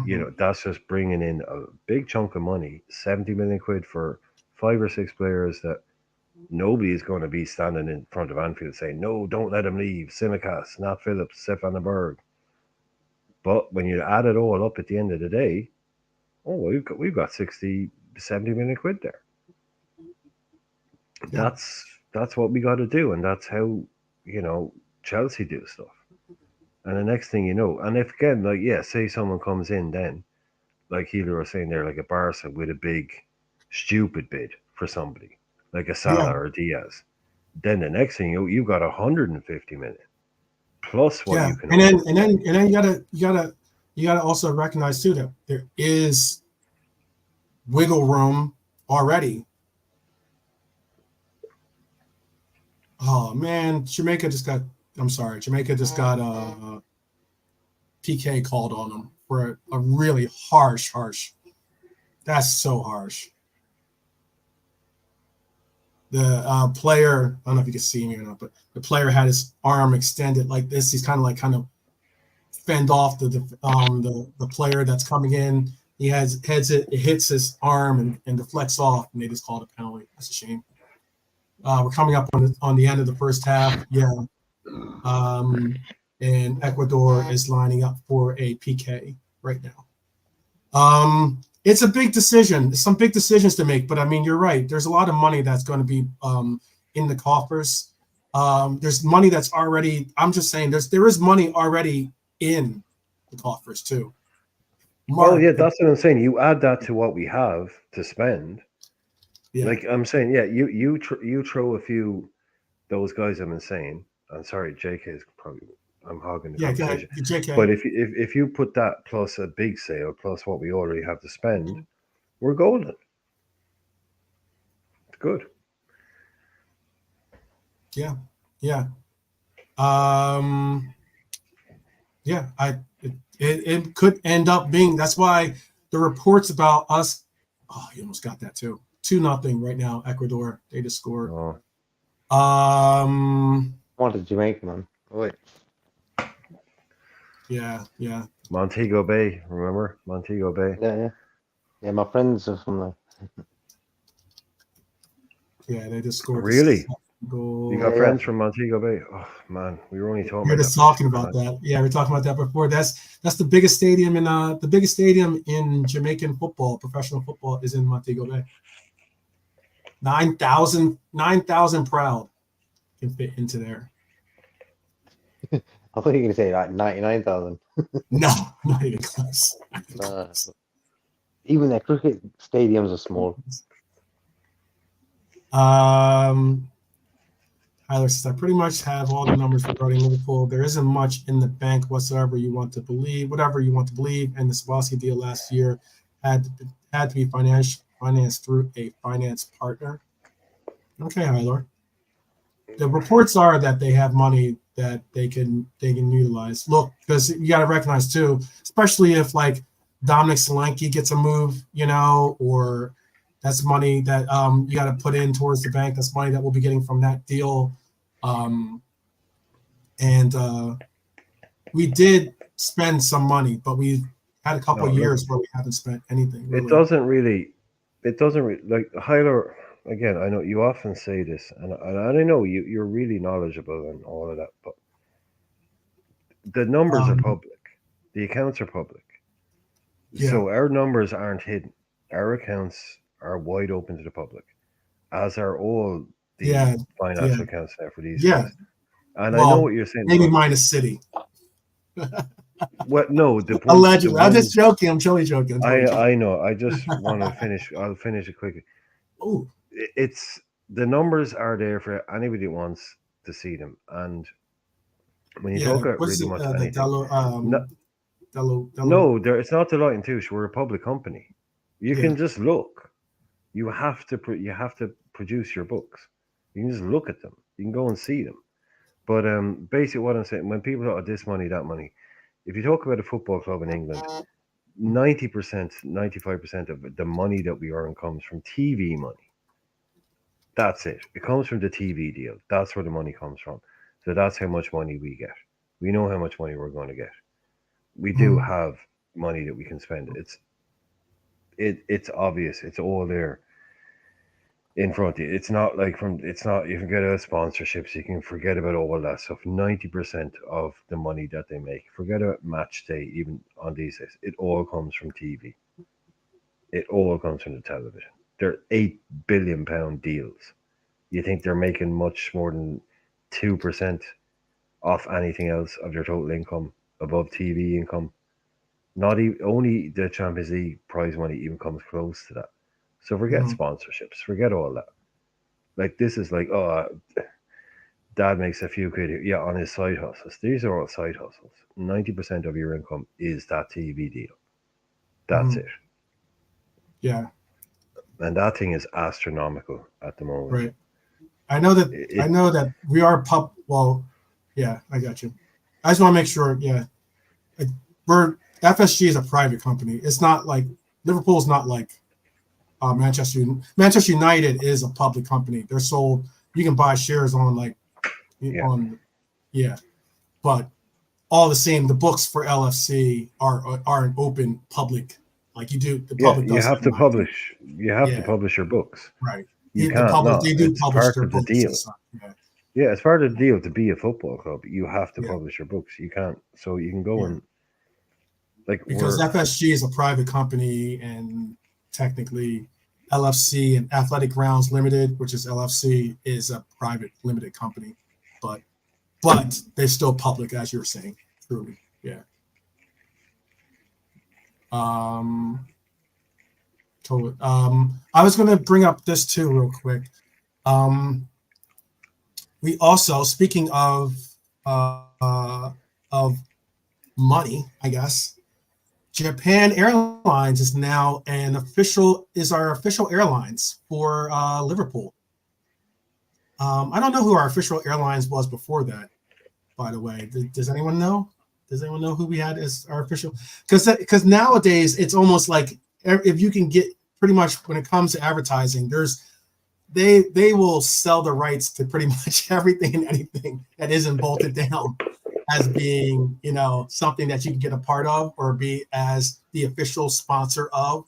You know, that's just bringing in a big chunk of money, 70 million quid for 5 or 6 players that nobody is going to be standing in front of Anfield saying, no, don't let him leave. Simicast, Nat Phillips, Stefan de Berg. But when you add it all up at the end of the day, oh, we've got 60, 70 million quid there.
Yeah.
That's what we got to do, and that's how, you know, Chelsea do stuff. And the next thing you know, and if again, like, yeah, say someone comes in then, like Healer was saying there, like a Barca with a big, stupid bid for somebody, like a Salah or Diaz, then the next thing you got 150 million plus what you can.
And then you gotta also recognize too that there is wiggle room already. Oh man, Jamaica just got PK called on them for a really harsh. That's so harsh. The player, I don't know if you can see me or not, but the player had his arm extended like this. He's kind of fend off the player that's coming in. He it hits his arm and deflects off, and they just called a penalty. That's a shame. We're coming up on the end of the first half. Yeah. And Ecuador is lining up for a PK right now. It's a big decision. Some big decisions to make, but I mean, you're right. There's a lot of money that's going to be in the coffers. There's money that's already. I'm just saying, there is money already in the coffers too.
Well, yeah, that's what I'm saying. You add that to what we have to spend. Yeah. Like I'm saying, yeah, you throw a few those guys. I'm saying. I'm sorry, JK is probably. I'm hogging the conversation.
JK.
But if you put that plus a big sale plus what we already have to spend, we're golden. It's good.
Yeah. It could end up being. That's why the reports about us. Oh, you almost got that too. 2-0 right now. Ecuador, they just scored.
Oh,
What a Jamaica, man. Oh, wait.
Yeah.
Montego Bay, remember Montego Bay?
Yeah, my friends are from there.
Yeah, they just scored.
Really?
Goal.
You got
Yeah.
friends from Montego Bay? Oh man, we were only talking
We were
about
just
that.
talking about that. Yeah, we were talking about that before. That's the biggest stadium in Jamaican football. Professional football is in Montego Bay. 9,000 proud can fit into there.
I thought you were going to say like 99,000.
No, not even close.
Even their cricket stadiums are small.
Tyler says, I pretty much have all the numbers regarding Liverpool. There isn't much in the bank whatsoever you want to believe, whatever you want to believe. And the Swarovski deal last year had to be financed through a finance partner. Okay, Hyler. The reports are that they have money that they can utilize. Look, because you got to recognize too, especially if like Dominic Solanke gets a move, or that's money that you got to put in towards the bank. That's money that we'll be getting from that deal. And we did spend some money, but we had a couple of years where we haven't spent anything. Really.
It doesn't really like Hyler. Again, I know you often say this, and I know you're really knowledgeable and all of that, but the numbers are public. The accounts are public.
Yeah.
So our numbers aren't hidden. Our accounts are wide open to the public, as are all the financial accounts now for these guys. And I know what you're saying.
Maybe minus City.
What? No, the point,
allegedly. I'm just joking. I'm totally joking.
I know. I just want to finish. I'll finish it quickly.
Oh,
it's the numbers are there for anybody that wants to see them, and when you talk about really much anything, no, it's not Deloitte and Touche. We're a public company. You can just look. You have to produce your books. You can just look at them. You can go and see them. But basically, what I'm saying, when people talk this money, that money, if you talk about a football club in England, 90%, 95% of the money that we earn comes from TV money. That's it. It comes from the TV deal. That's where the money comes from. So that's how much money we get. We know how much money we're going to get. We do have money that we can spend. It's obvious. It's all there in front of you. It's not like you can get out sponsorships. You can forget about all that stuff. 90% of the money that they make, forget about match day, even on these days, it all comes from TV. It all comes from the television. They're £8 billion deals. You think they're making much more than 2% off anything else of their total income above TV income? Not even, only the Champions League prize money even comes close to that. So forget sponsorships, forget all that. Like this is like, dad makes a few quid here, on his side hustles. These are all side hustles. 90% of your income is that TV deal. That's it.
Yeah.
And that thing is astronomical at the moment.
Right. I know that we are well, yeah, I got you. I just want to make sure, FSG is a private company. It's not like Liverpool's not like Manchester United is a public company. They're sold. You can buy shares on but all the same, the books for LFC are an open public. Like you do, the public.
You have to publish. You have to publish your books.
Right.
You can't not.
They do
it's
publish
part
their
of the
books.
deal. Yeah, it's part of the deal to be a football club. You have to publish your books. You can't. So you can go and
because FSG is a private company, and technically LFC and Athletic Grounds Limited, which is LFC, is a private limited company, but they're still public, as you were saying. Truly, yeah. I was going to bring up this too real quick. We also, speaking of money, I guess, Japan Airlines is now our official airlines for Liverpool. I don't know who our official airlines was before that, by the way. Does anyone know? Does anyone know who we had as our official? Because nowadays it's almost like if you can get pretty much when it comes to advertising, they will sell the rights to pretty much everything and anything that isn't bolted down as being, you know, something that you can get a part of or be as the official sponsor of,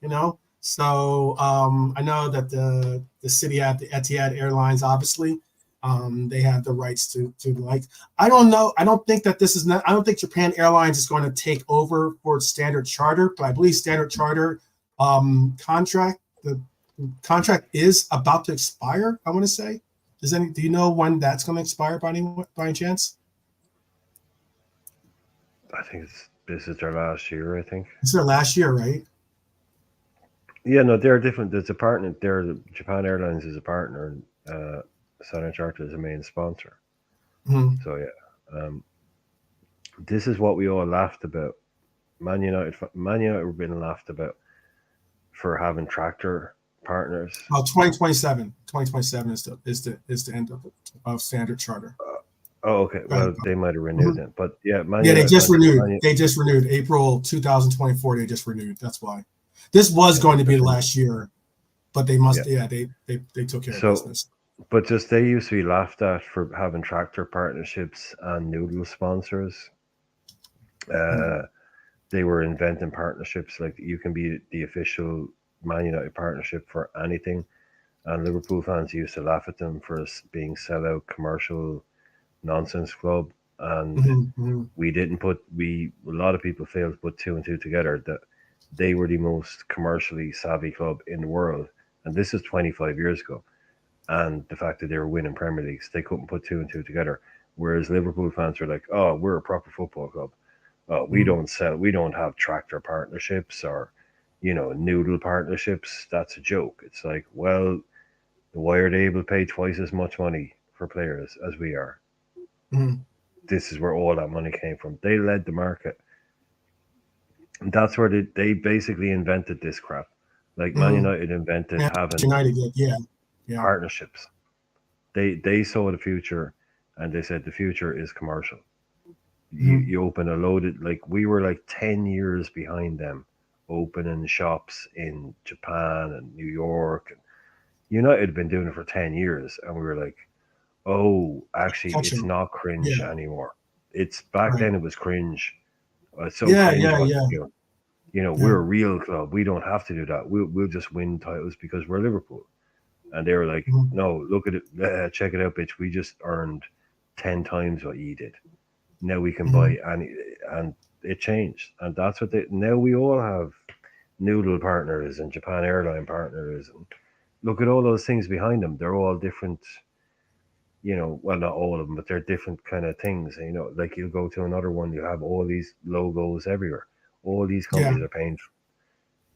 you know. So I know that the city at the Etihad Airlines, obviously, they have the rights to like. I don't know. I don't think that this is not. I don't think Japan Airlines is going to take over for Standard Charter, but I believe Standard Charter contract. The contract is about to expire. I want to say. Do you know when that's going to expire by any chance?
I think this is their last year. I think
It's their last year, right?
Yeah, no, they're different. There's a partner. Japan Airlines is a partner, and Standard Charter is a main sponsor.
Mm-hmm.
So yeah, this is what we all laughed about. Man United were being laughed about for having tractor partners.
Oh, 2027. 2027 is the end of Standard Charter.
Oh, okay. Well, they might have renewed it, but yeah,
they just renewed. They just renewed April 2024. They just renewed. That's why. This was going to be the last year, but they must. Yeah, they took care of business.
But just they used to be laughed at for having tractor partnerships and noodle sponsors. They were inventing partnerships like you can be the official Man United partnership for anything, and Liverpool fans used to laugh at them for being sellout commercial nonsense club. And we didn't put a lot of people failed to put two and two together that they were the most commercially savvy club in the world, and this is 25 years ago. And the fact that they were winning Premier Leagues, they couldn't put two and two together. Whereas Liverpool fans are like, "Oh, we're a proper football club. We don't have tractor partnerships or, you know, noodle partnerships. That's a joke." It's like, well, why are they able to pay twice as much money for players as we are?
Mm-hmm.
This is where all that money came from. They led the market. And that's where they basically invented this crap. Like Man United invented having partnerships. They saw the future, and they said the future is commercial. You open a loaded, like we were like 10 years behind them, opening shops in Japan and New York. And United had been doing it for 10 years, and we were like, oh, actually, it's not cringe anymore. It's back then it was cringe. So we're a real club. We don't have to do that. We'll just win titles because we're Liverpool. And they were like, no, look at it. Check it out, bitch. We just earned 10 times what you did. Now we can buy and it changed. And that's what now we all have noodle partners and Japan airline partners. And look at all those things behind them. They're all different, you know, well, not all of them, but they're different kind of things. You know, like you'll go to another one, you have all these logos everywhere. All these companies are paying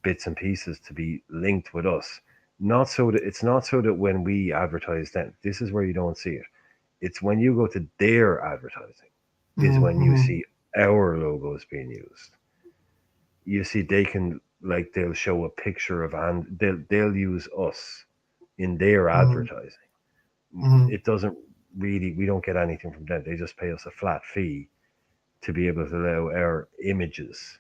bits and pieces to be linked with us. It's not so that when we advertise them, this is where you don't see it. It's when you go to their advertising is when you see our logos being used. You see, they can, like, they'll show a picture of, and they'll use us in their advertising. It doesn't really, we don't get anything from them. They just pay us a flat fee to be able to allow our images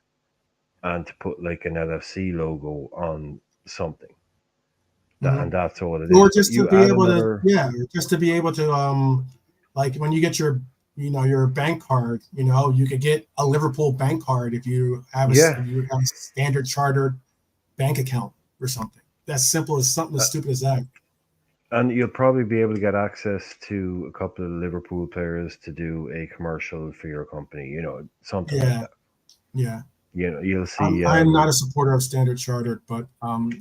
and to put like an LFC logo on something. And that's all it is.
Or just to be able just to be able to, like when you get your, you know, your bank card, you know, you could get a Liverpool bank card if you have a Standard Chartered bank account or something. That's simple as something as stupid as that.
And you'll probably be able to get access to a couple of Liverpool players to do a commercial for your company, you know, something like that.
Yeah.
You know, you'll see.
I'm not a supporter of Standard Chartered, but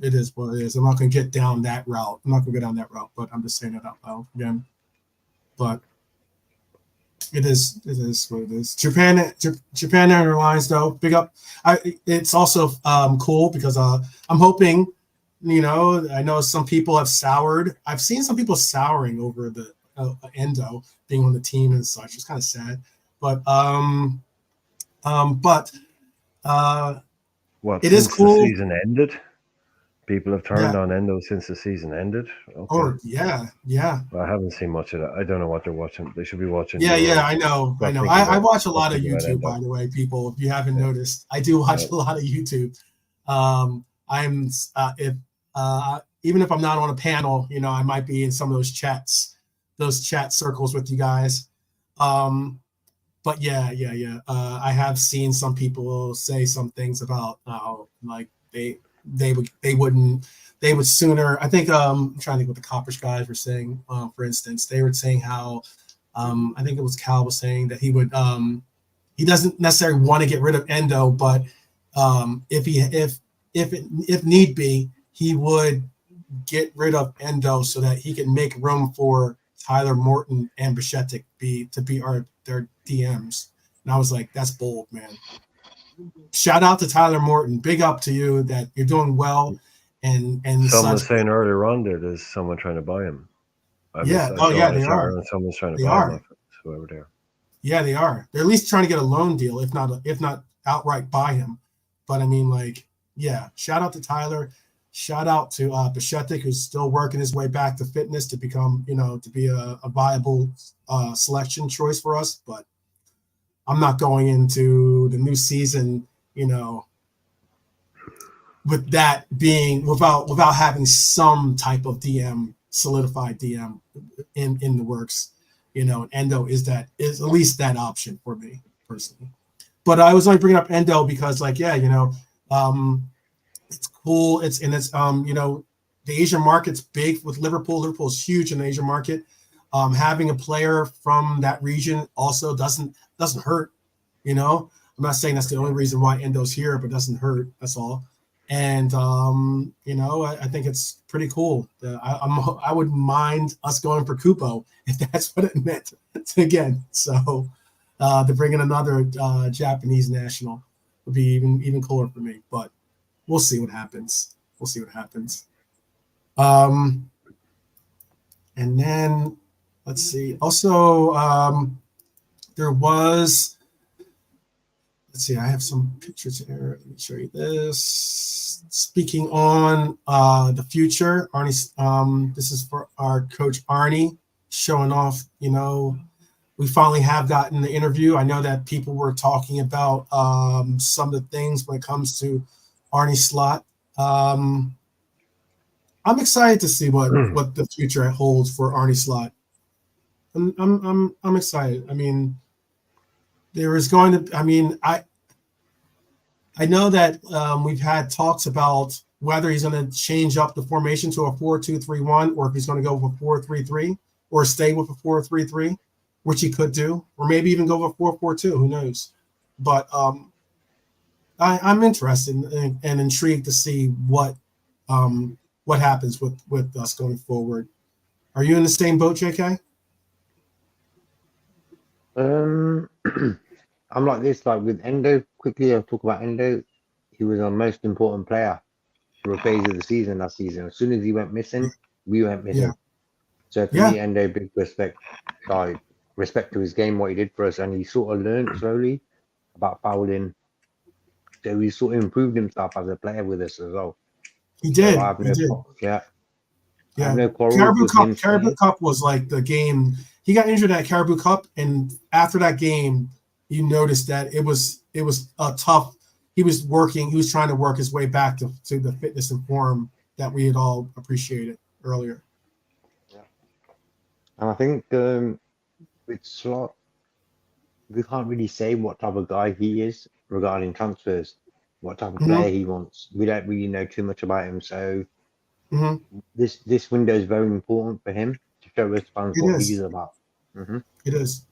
it is what it is. I'm not going to get down that route. But I'm just saying it out loud again. But it is what it is. Japan Airlines, though, big up. It's also cool because I'm hoping, you know, I know some people have soured. I've seen some people souring over the Endo being on the team and such. It's kind of sad, but it is cool.
The season ended. People have turned on Endo since the season ended. Okay.
Or yeah.
Well, I haven't seen much of that. I don't know what they're watching. They should be watching.
I know. I watch a lot of YouTube, by the way, people. If you haven't noticed, I do watch a lot of YouTube. I'm if even if I'm not on a panel, I might be in some of those chat circles with you guys. But yeah. I have seen some people say some things about how like they would sooner. I think I'm trying to think what the Coppish guys were saying. For instance, they were saying how I think it was Cal was saying that he doesn't necessarily want to get rid of Endo, but if need be, he would get rid of Endo so that he can make room for Tyler Morton and Bichetti to be their DMs. And I was like, that's bold, man. Shout out to Tyler Morton. Big up to you that you're doing well. And
someone was saying earlier on that there's someone trying to buy him.
They are.
Someone's trying to
buy
him. Whoever they are.
Yeah, they are. They're at least trying to get a loan deal, if not outright buy him. But I mean, like, yeah. Shout out to Tyler. Shout out to Bichetti, who's still working his way back to fitness to become, to be a viable selection choice for us. But I'm not going into the new season, with that being without having some type of solidified DM in the works. Endo is at least that option for me personally. But I was only bringing up Endo because, like, yeah, it's cool. It's the Asian market's big with Liverpool. Liverpool's huge in the Asian market. Having a player from that region also doesn't hurt. I'm not saying that's the only reason why Endo's here, but doesn't hurt. That's all. And I think it's pretty cool. I wouldn't mind us going for Kupo if that's what it meant again. So to bring in another Japanese national would be even cooler for me. But we'll see what happens. And then let's see. Also, there was. Let's see, I have some pictures here. Let me show you this. Speaking on the future, Arnie, this is for our coach Arnie, showing off, we finally have gotten the interview. I know that people were talking about some of the things when it comes to Arnie Slot. I'm excited to see what the future holds for Arnie Slot. I'm excited. I mean, there is going to. I mean, I know that we've had talks about whether he's going to change up the formation to a 4-2-3-1, or if he's going to go with a 4-3-3, or stay with a 4-3-3, which he could do, or maybe even go with a 4-4-2. Who knows? But I'm interested and intrigued to see what happens with us going forward. Are you in the same boat, JK?
I'm like this, like with Endo. Quickly, I'll talk about Endo. He was our most important player for a phase of the season last season. As soon as he went missing, we went missing. Yeah. So for me, Endo, big respect. Respect to his game, what he did for us, and he sort of learned slowly about fouling. So he sort of improved himself as a player with us as well.
He did.
So
he did.
Yeah.
No Caribou Cup was like the game. He got injured at Caribou Cup, and after that game, you noticed that it was a tough. He was trying to work his way back to the fitness and form that we had all appreciated earlier.
Yeah, and I think with Slot, we can't really say what type of guy he is regarding transfers, what type of player he wants. We don't really know too much about him, so this window is very important for him to show us fans what he's about.
It is.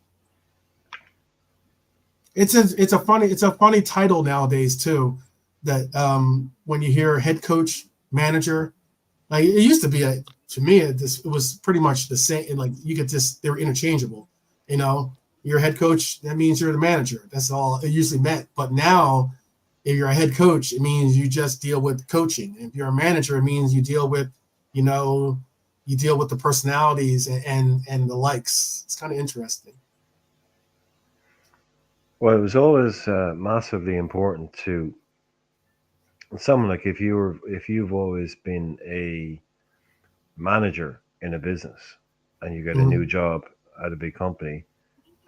It's a funny title nowadays too, that when you hear head coach, manager, like it used to be to me it was pretty much the same. Like you could they were interchangeable. You're a head coach, that means you're the manager. That's all it usually meant. But now, if you're a head coach, it means you just deal with coaching. If you're a manager, it means you deal with, the personalities and the likes. It's kind of interesting.
Well, it was always massively important to someone like if you've always been a manager in a business and you get a new job at a big company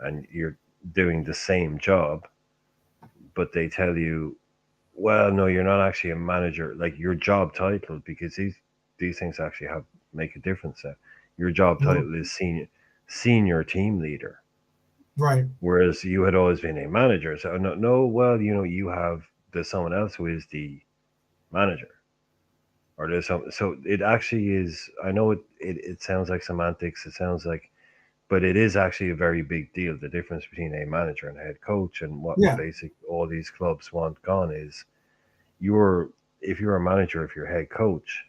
and you're doing the same job, but they tell you Well, no, you're not actually a manager. Like your job title, because these things actually have make a difference. Your job
Mhm.
title is senior team leader,
Right.
whereas you had always been a manager. So no, no, well, you have there's someone else who is the manager, or there's some. So it actually is. I know it sounds like semantics. It sounds like, but it is actually a very big deal. The difference between a manager and a head coach, and what
Yeah.
basic all these clubs want gone is you're if you're a manager, if you're a head coach,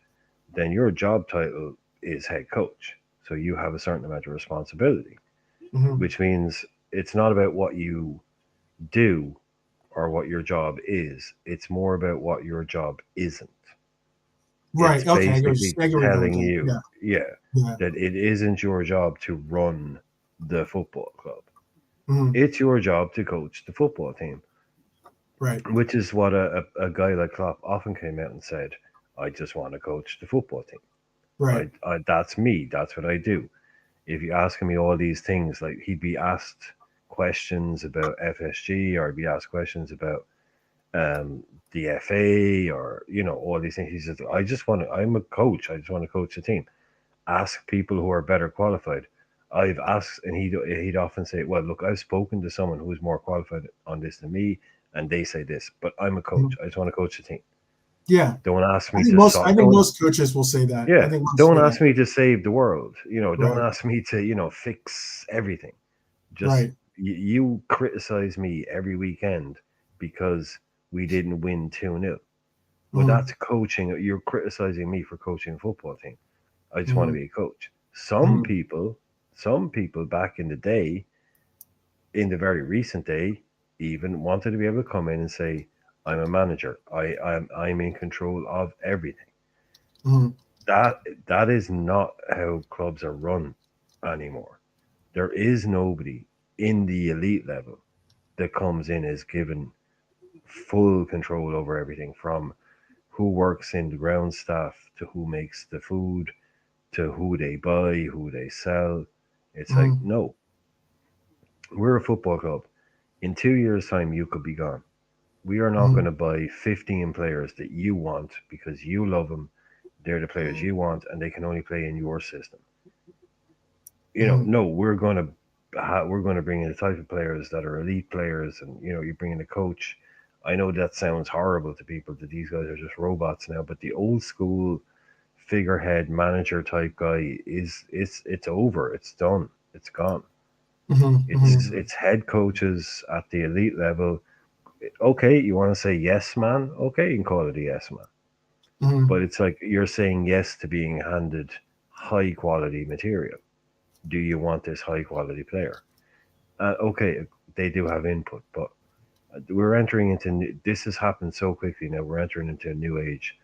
then your job title is head coach. So you have a certain amount of responsibility,
Hmm.
which means it's not about what you do or what your job is. It's more about what your job isn't. It's
Right. Okay.
basically
I get where you're going with
telling
that.
you,
Yeah.
yeah,
Yeah.
that it isn't your job to run the football club.
Hmm.
It's your job to coach the football team,
Right.
which is what a guy like Klopp often came out and said, I just want to coach the football team.
Right.
That's me. That's what I do. If you ask me all these things, like he'd be asked questions about FSG, or he'd be asked questions about the FA, or all these things. He says, I just want to. I'm a coach. I just want to coach the team. Ask people who are better qualified. I've asked, and he'd often say, well, look, I've spoken to someone who is more qualified on this than me, and they say this, but I'm a coach.
Mhm.
I just want to coach the team.
Yeah.
Don't ask
I
me
think
to
most. I
solve.
think
Don't
most coaches will say that. I
Yeah,
think most
don't
say
ask
that.
me to save the world. Don't
Right.
ask me to fix everything. Just
Right.
you criticize me every weekend because we didn't win 2-0. Well,
Hmm.
that's coaching. You're criticizing me for coaching a football team. I just want to
Hmm.
be a coach.
Hmm.
Some people back in the day, in the very recent day, even wanted to be able to come in and say, "I'm a manager. I'm in control of everything."
Hmm.
That that is not how clubs are run anymore. There is nobody in the elite level that comes in as given full control over everything, from who works in the ground staff to who makes the food to who they buy, who they sell. It's like,
Hmm.
no, we're a football club. In 2 years' time, you could be gone. We are not
Hmm.
going to buy 15 players that you want because you love them. They're the players you want, and they can only play in your system.
Hmm.
No, we're going to bring in the type of players that are elite players, and you bring in a coach. I know that sounds horrible to people that these guys are just robots now, but the old school figurehead manager type guy it's over. It's done. It's gone.
Hmm.
It's
Hmm.
it's head coaches at the elite level. Okay, you want to say yes man? Okay, you can call it a yes man.
Hmm.
But it's like you're saying yes to being handed high quality material. Do you want this high quality player? Okay, they do have input, but we're entering into this has happened so quickly now. We're entering into a new age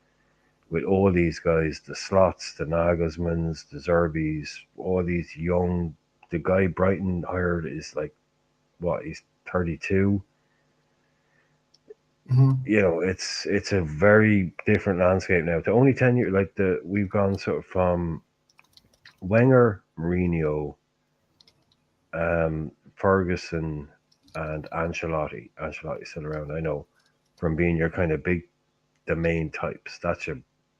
with all these guys, the Slots, the Nagelsmans, the Zerbis, all these young. The guy Brighton hired is like what? He's 32.
Hmm.
It's a very different landscape now. The only 10 years, like we've gone sort of from Wenger, Mourinho, Ferguson, and Ancelotti. Ancelotti's still around, I know, from being your kind of big, the main types. That's your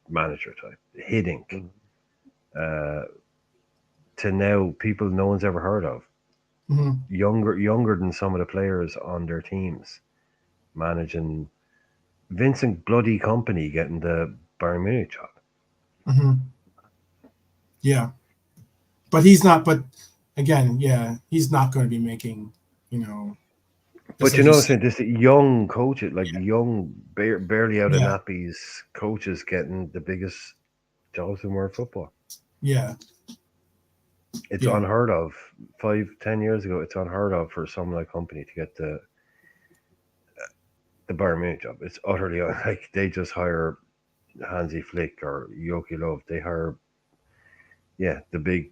manager type. Hiddink,
Mhm.
uh, to now people no one's ever heard of.
Hmm.
Younger than some of the players on their teams, managing Vincent Bloody Company getting the Bayern Munich job.
Hmm. Yeah. But he's not. But again, yeah, he's not going to be making. You know, just
But
like you
what I'm
said.
saying, this young coaches, like young, barely out of
Yeah.
nappies coaches getting the biggest jobs in world football.
Yeah.
It's
Yeah.
unheard of. 5, 10 years ago, it's unheard of for some like company to get the Bayern Munich job. It's utterly like they just hire Hansi Flick or Yoki Love. They hire, yeah, the big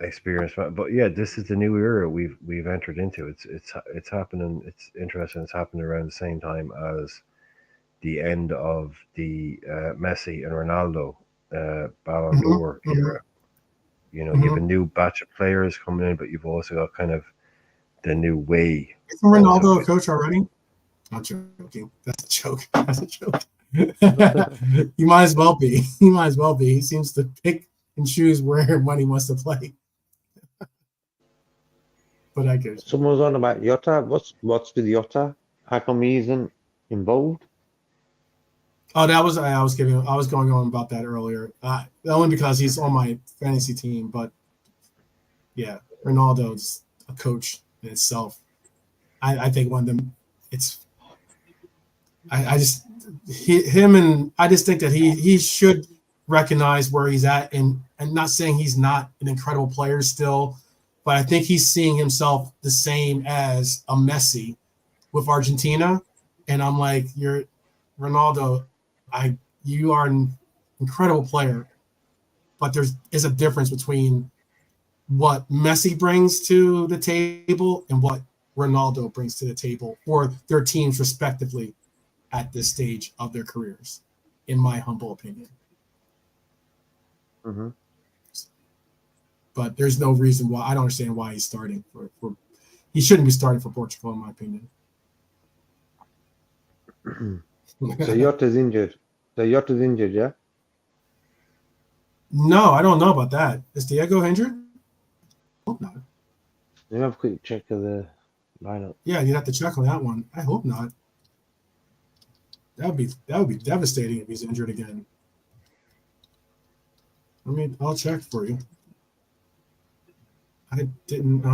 experienced man. But yeah, this is the new era we've entered into. It's happening. It's interesting. It's happening around the same time as the end of the Messi and Ronaldo Ballon
Hmm.
d'Or
Hmm.
era. You have a
Hmm.
new batch of players coming in, but you've also got kind of the new way
Isn't
also.
Ronaldo a coach already? I'm joking. That's a joke. That's a joke. He might as well be. He might as well be. He seems to pick and choose where when he wants to play. But I get it.
Someone's on about Yotta. What's with Yotta? How come he isn't involved?
Oh, that was I was going on about that earlier. Only because he's on my fantasy team, but yeah, Ronaldo's a coach in itself. I think one of them. It's I just I just think that he should recognize where he's at, and not saying he's not an incredible player still, but I think he's seeing himself the same as a Messi with Argentina, and I'm like, you're Ronaldo. You are an incredible player, but is a difference between what Messi brings to the table and what Ronaldo brings to the table, or their teams respectively at this stage of their careers, in my humble opinion.
Mm-hmm.
But there's no reason why. I don't understand why he's starting for he shouldn't be starting for Portugal, in my opinion.
So Yotta's injured. Yeah.
No, I don't know about that. Is Diego injured? Hope not.
Let me have a quick check of the lineup.
Yeah, you'd have to check on that one. I hope not. That would be devastating if he's injured again. I'll check for you. I didn't.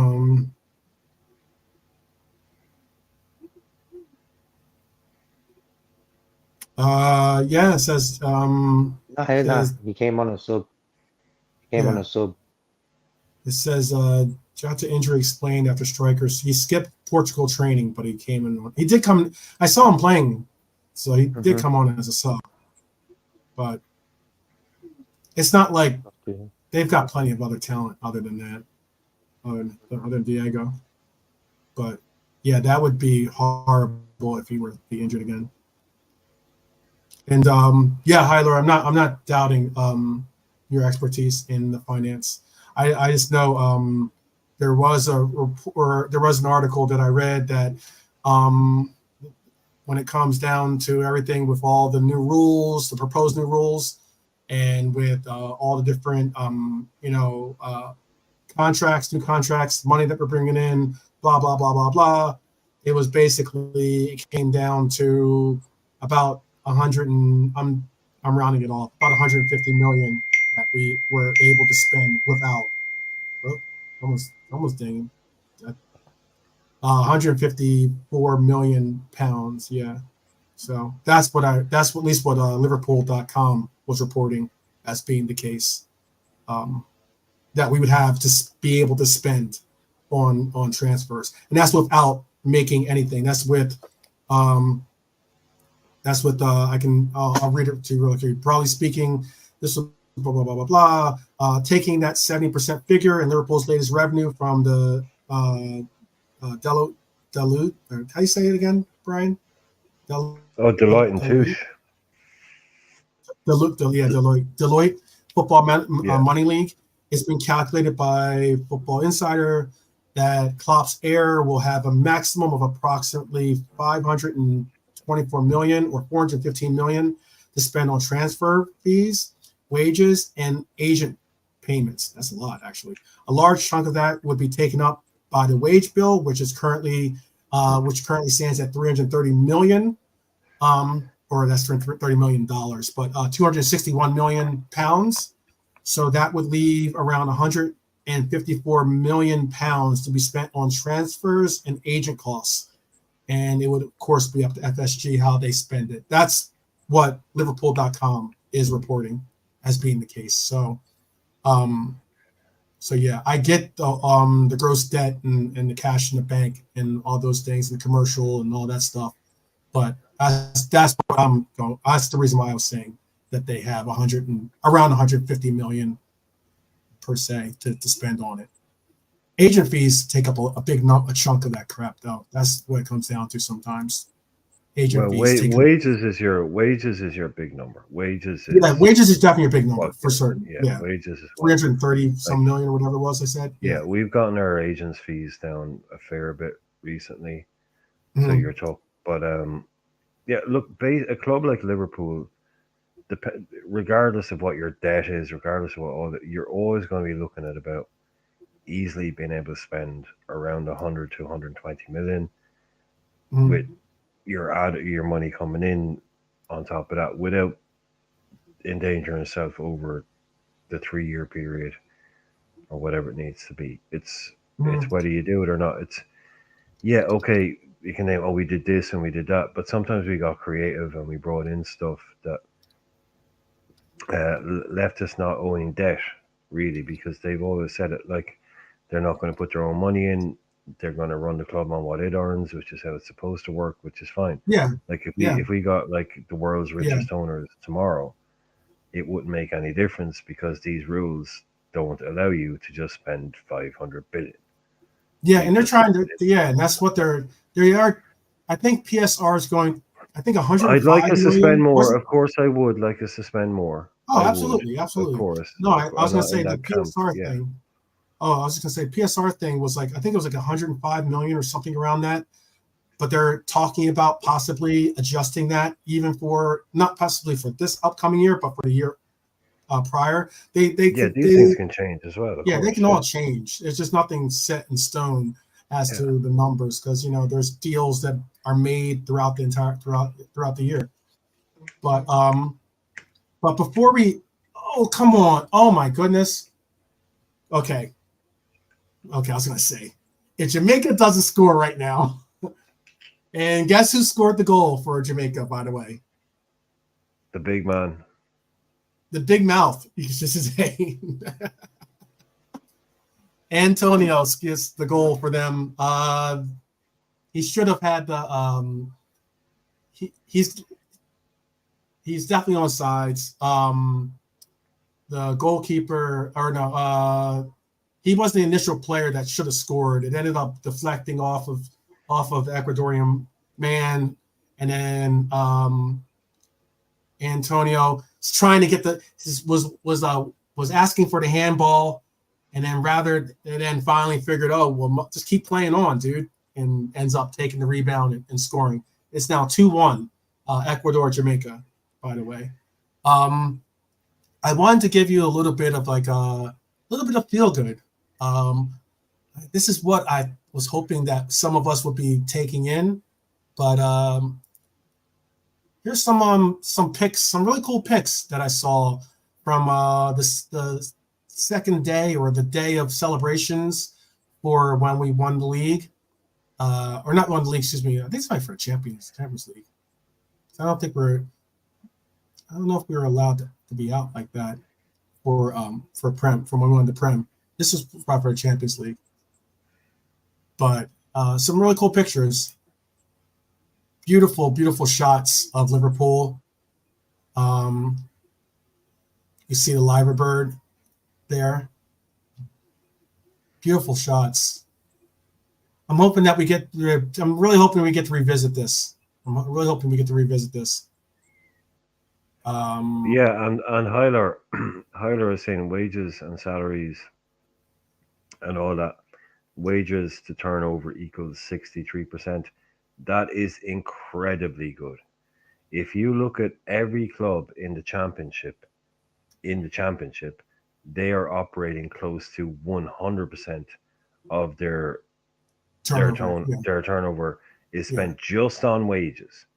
Yeah, it says.
He came on a sub. On a sub.
It says Jota injury explained after strikers. He skipped Portugal training, but he came in. He did come. I saw him playing, so he did come on as a sub. But it's not like they've got plenty of other talent other than that, other than Diego. But yeah, that would be horrible if he were to be injured again. And yeah, Hyler, I'm not doubting your expertise in the finance. I just know there was an article that I read that when it comes down to everything with all the new rules, the proposed new rules, and with all the different new contracts, money that we're bringing in, blah blah blah blah blah. It was basically, it came down to about 100 and I'm rounding it off, about 150 million that we were able to spend without almost dinging 154 million pounds. Yeah, so that's at least what Liverpool.com was reporting as being the case, that we would have to be able to spend on transfers, and that's without making anything. That's with I'll read it to you really quick. Broadly speaking, this will blah blah blah blah blah. Taking that 70% figure in Liverpool's latest revenue from the Deloitte. How do you say it again, Brian?
Deloitte and Touche.
Deloitte Football Money League. It's been calculated by Football Insider that Klopp's heir will have a maximum of approximately 524 million or 415 million to spend on transfer fees, wages, and agent payments. That's a lot, actually. A large chunk of that would be taken up by the wage bill, which currently stands at 330 million, or that's $30 million, but 261 million pounds. So that would leave around 154 million pounds to be spent on transfers and agent costs. And it would, of course, be up to FSG how they spend it. That's what Liverpool.com is reporting as being the case. So, yeah, I get the gross debt and the cash in the bank and all those things, and the commercial and all that stuff. But that's what I'm going. That's the reason why I was saying that they have around 150 million per se to spend on it. Agent fees take up a chunk of that crap, though. That's what it comes down to sometimes. Agent fees.
Wages is your big number. Wages is
definitely a big number for certain. Yeah,
wages is
330 some million or whatever it was. I said.
Yeah, we've gotten our agents' fees down a fair bit recently. Mm-hmm. So you're But yeah, look, a club like Liverpool, regardless of what your debt is, regardless of what all that, you're always going to be looking at about easily being able to spend around 100 to 120 million with your money coming in on top of that without endangering yourself over the 3 year period or whatever it needs to be. It's whether you do it or not. It's yeah, okay, you can name, oh, we did this and we did that, but sometimes we got creative and we brought in stuff that left us not owing debt, really, because they've always said it like they're not going to put their own money in. They're going to run the club on what it earns, which is how it's supposed to work, which is fine.
Yeah.
Like
Yeah.
if we got like the world's richest owners tomorrow, it wouldn't make any difference because these rules don't allow you to just spend 500 billion.
Yeah, and they're trying to. Yeah, and that's what they are. I think PSR is going. I think 105
I'd like us to spend
million.
more. Of course, I would like us to spend more.
Oh,
I
absolutely,
would,
absolutely.
of course.
No, I was
I'm
going to
not in
say the
that camp,
PSR
yeah.
thing. Oh, I was just going to say PSR thing was like, I think it was like 105 million or something around that. But they're talking about possibly adjusting that even for, not possibly for this upcoming year, but for the year prior.
These things can change as well. Of course,
they can all change. There's just nothing set in stone as to the numbers, because there's deals that are made throughout the year. But before we, oh come on, oh my goodness. Okay, I was gonna say, if Jamaica doesn't score right now, and guess who scored the goal for Jamaica, by the way?
The big man.
The big mouth, you should say. Antonio gets the goal for them. He should have had the he's definitely on sides. The goalkeeper, or no, he was the initial player that should have scored. It ended up deflecting off of the Ecuadorian man, and then Antonio was trying to get was asking for the handball, and then finally figured, oh well, just keep playing on, dude, and ends up taking the rebound and scoring. It's now 2-1, Ecuador Jamaica, by the way. I wanted to give you a little bit of feel good. This is what I was hoping that some of us would be taking in, but here's some picks, some really cool picks that I saw from the second day, or the day of celebrations for when we won the league, or not won the league. Excuse me. I think it's my for Champions League. I don't know if we were allowed to be out like that for Prem, from when we won the Prem. This was probably for Champions League. But some really cool pictures. Beautiful, beautiful shots of Liverpool. You see the Liverbird there. Beautiful shots. I'm really hoping we get to revisit this.
Yeah, and Hyler is saying wages and salaries and all that. Wages to turnover equals 63%. That is incredibly good. If you look at every club in the championship, they are operating close to 100% of their turnover is spent just on wages.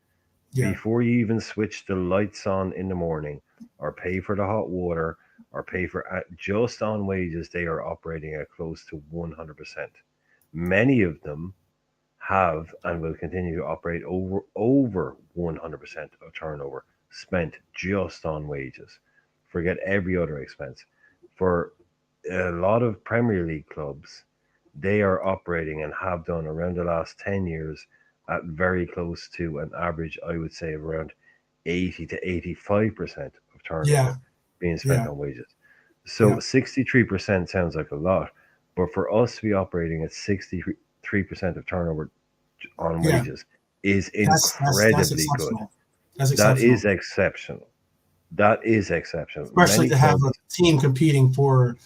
Yeah.
Before you even switch the lights on in the morning, or pay for the hot water, or pay for just on wages, they are operating at close to 100%. Many of them have and will continue to operate over 100% of turnover spent just on wages. Forget every other expense. For a lot of Premier League clubs, they are operating and have done around the last 10 years at very close to an average, I would say, of around 80 to 85% of turnover being spent on wages. So 63% sounds like a lot, but for us to be operating at 63% of turnover on wages is incredibly good. That is exceptional.
Especially
Many
to have a team competing for,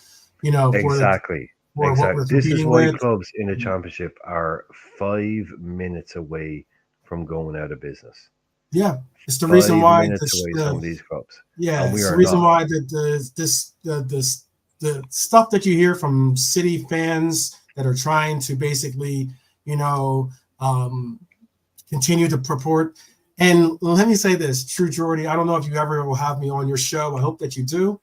exactly.
What we're
This is
competing
why
with.
clubs in the championship are 5 minutes away from going out of business.
Yeah, it's the reason
5
why
minutes away, some of these clubs.
yeah,
And we
it's the
are
reason
not.
why the stuff that you hear from City fans that are trying to basically, you know, continue to purport. And let me say this, True Jordy, I don't know if you ever will have me on your show. I hope that you do,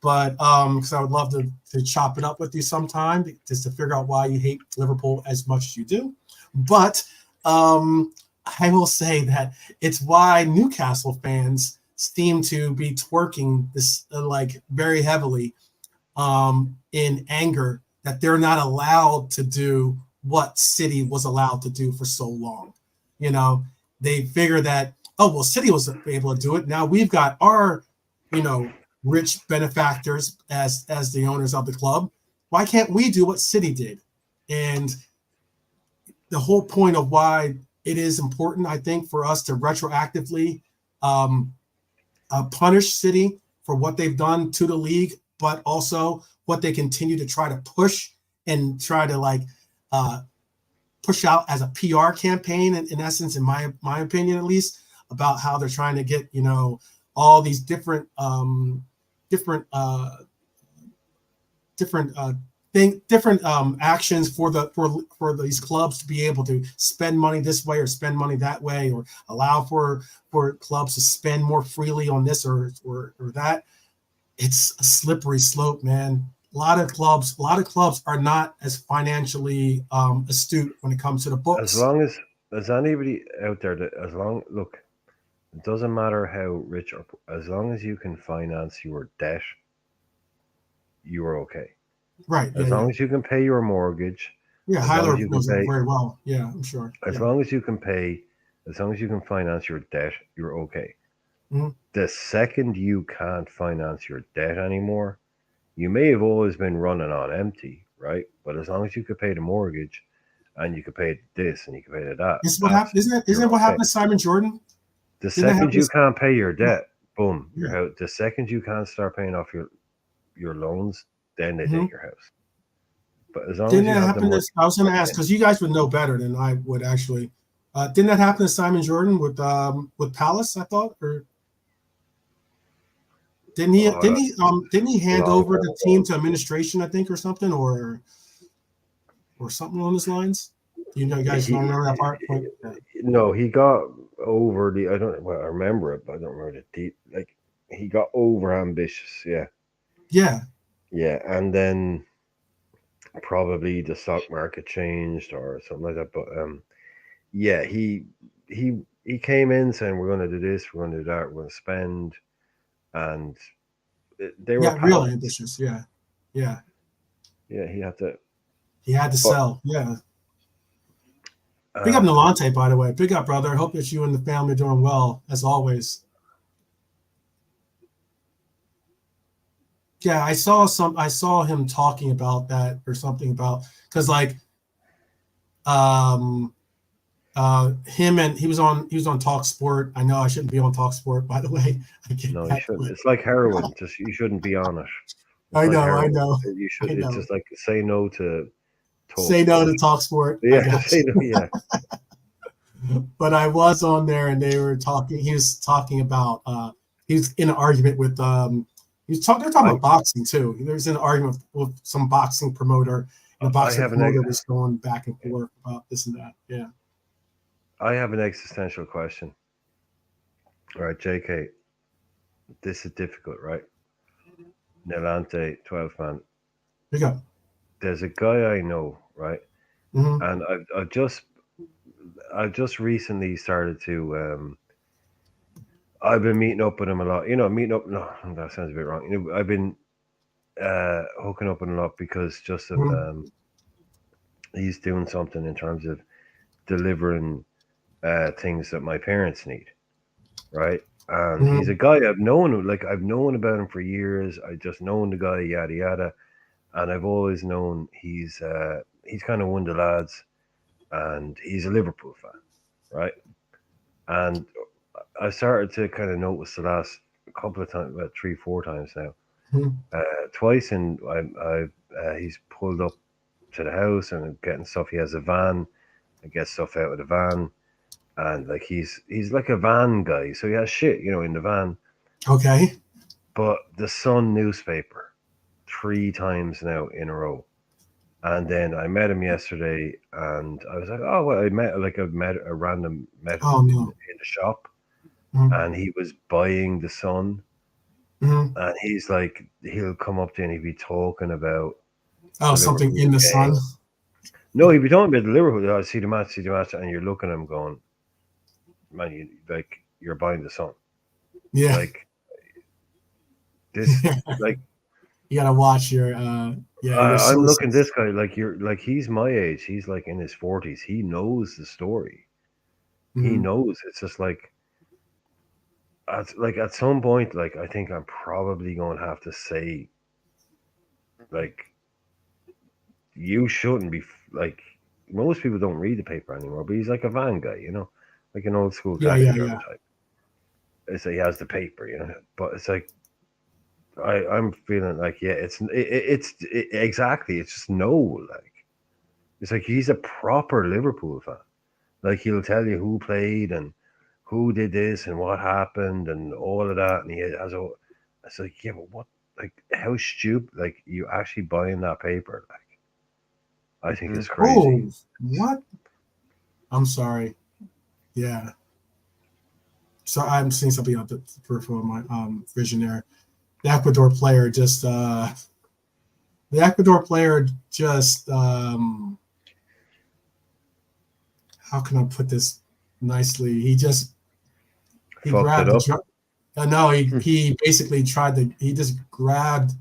but because I would love to chop it up with you sometime just to figure out why you hate Liverpool as much as you do. But I will say that it's why Newcastle fans seem to be twerking this like very heavily in anger that they're not allowed to do what City was allowed to do for so long. You know, they figure that, oh, well, City was able to do it. Now we've got our, you know, rich benefactors as the owners of the club. Why can't we do what City did? And the whole point of why it is important, I think, for us to retroactively um, punish City for what they've done to the league, but also what they continue to try to push and try to like push out as a PR campaign, in essence, in my opinion, at least, about how they're trying to get, you know, all these different actions for these clubs to be able to spend money this way or spend money that way, or allow for clubs to spend more freely on this or that. It's a slippery slope, man. A lot of clubs are not as financially astute when it comes to the
As
books.
long as anybody out there that look, it doesn't matter how rich or as long as you can finance your debt, you are okay.
Right. Yeah.
As
Yeah.
long as you can pay your mortgage,
Yeah.
as long as
Hyler
you can
knows that
pay,
very well. Yeah, I'm sure.
as
Yeah.
long as you can pay, as long as you can finance your debt, you're okay.
Mhm.
The second you can't finance your debt anymore, you may have always been running on empty, right? But as long as you could pay the mortgage and you could pay this and you could pay that,
This is what
that's
happened. Isn't
you're
it what
okay.
happened to Simon Jordan?
The
Didn't that
second
happen?
you can't pay your
Yeah.
debt, boom, your
Yeah.
house. The second you can't start paying off your loans, then they
Mm-hmm.
take your house. But as long
Didn't
as you
that
have the
happen to?
money,
I was going to ask
then
because you guys would know better than I would actually. Didn't that happen to Simon Jordan with Palace? I thought, or didn't he?
oh,
Didn't he
that's a
hand
long
over
time
the
ago.
team to administration? I think, or something, or something along those lines. You know, you guys don't
He
remember that part? Yeah.
no, he got over the. I don't. Well, I remember it, but I don't remember the deep. Like he got over ambitious. Yeah,
Yeah.
yeah, and then probably the stock market changed or something like that. But yeah, he came in saying we're going to do this, we're going to do that, we're going to spend, and they were
Yeah. Real
pals.
ambitious. Yeah. Yeah.
Yeah, he had to.
He had to
But
sell. Yeah. Big up
uh,
Nolante, by the way. Big up, brother. Hope that you and the family are doing well as always. Yeah, I saw him talking about that or something about because like um him and he was on Talk Sport. I know I shouldn't be on Talk Sport, by the way. I get
no, you
that,
shouldn't.
but
It's like heroin. Just you shouldn't be on it. It's
I
like
know, I
heroin.
know,
You should.
I
It's
know.
just like say no to talk
Say no
sport.
to Talk Sport. I
Yeah,
got
say no.
you.
Yeah,
But I was on there and they were talking. He was talking about he was in an argument with they're talking
I
about boxing too. There was an argument with some boxing promoter, and the
I
boxing
have an
promoter was going back and forth about this and that. Yeah.
I have an existential question. All right, JK, this is difficult, right? Nelante, 12 man.
Here you go.
There's a guy I know, right?
Mm-hmm.
And I've just recently started to I've been meeting up with him a lot. You know, meeting up. No, that sounds a bit wrong. You know, I've been hooking up with him a lot because just of
Mm-hmm.
he's doing something in terms of delivering things that my parents need, right? And he's
Mm-hmm.
a guy I've known. Like I've known about him for years. I just known the guy, yada yada, and I've always known he's kind of one of the lads, and he's a Liverpool fan, right? And I started to kind of notice the last couple of times, about three, four times now. Twice, and he's pulled up to the house and getting stuff. He has a van, and gets stuff out of the van, and like he's like a van guy, so he has shit, in the van.
Okay.
But the Sun newspaper 3 times now in a row. And then I met him yesterday, and I was like, "Oh, well, I met a random met
Oh
him in
no.
the shop,
Mm-hmm.
and he was buying the Sun,
Mm-hmm.
and he's like, he'll come up to you and he'd be talking about
Oh,
the
something
Liverpool
in the
game.
sun.
No, he'd be talking about the Liverpool. I see the match, and you're looking at him going, man, you're buying the Sun,
Yeah.
like this, like
You gotta watch your your
I'm looking at
sources.
this guy like he's my age. He's like in his 40s. He knows the story. He
Mm-hmm.
knows. It's just like at some point, like I think I'm probably going to have to say, like, you shouldn't be like, most people don't read the paper anymore. But he's like a van guy, like an old school
Yeah,
taxi
yeah,
driver
yeah.
type. It's like he has the paper, But it's like I'm feeling like, yeah, exactly. It's just no, like it's like he's a proper Liverpool fan. Like he'll tell you who played and who did this and what happened and all of that, and he has all. It's like, yeah, but what? Like, how stupid? Like, you actually buying that paper? Like, I think
Mhm.
it's crazy.
Oh, what? I'm sorry. Yeah. So I'm seeing something on the peripheral of my vision there. The Ecuador player just how can I put this nicely? He
Fucked it
grabbed the
up.
junk. No, he basically he just grabbed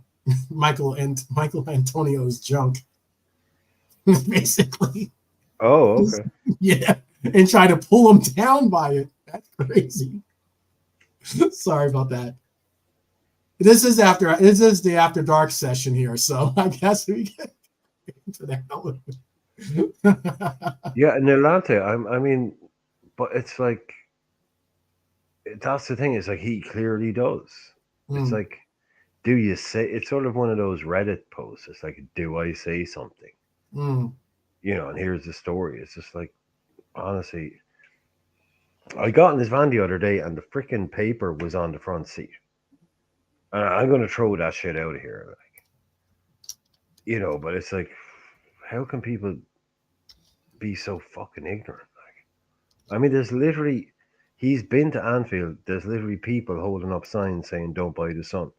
Michael Antonio's junk, basically.
Oh, okay.
Yeah, and tried to pull him down by it. That's crazy. Sorry about that. This is the after dark session here, so I guess we get into that.
Yeah, in Atlanta, I mean, but it's like that's the thing. It's like he clearly does. It's
Mm,
like, do you say? It's sort of one of those Reddit posts. It's like, do I say something?
mm.
And here's the story. It's just like, honestly, I got in this van the other day, and the freaking paper was on the front seat. And I'm gonna throw that shit out of here, like, But it's like, how can people be so fucking ignorant? Like, I mean, there's literally, he's been to Anfield. There's literally people holding up signs saying, "Don't buy the Sun."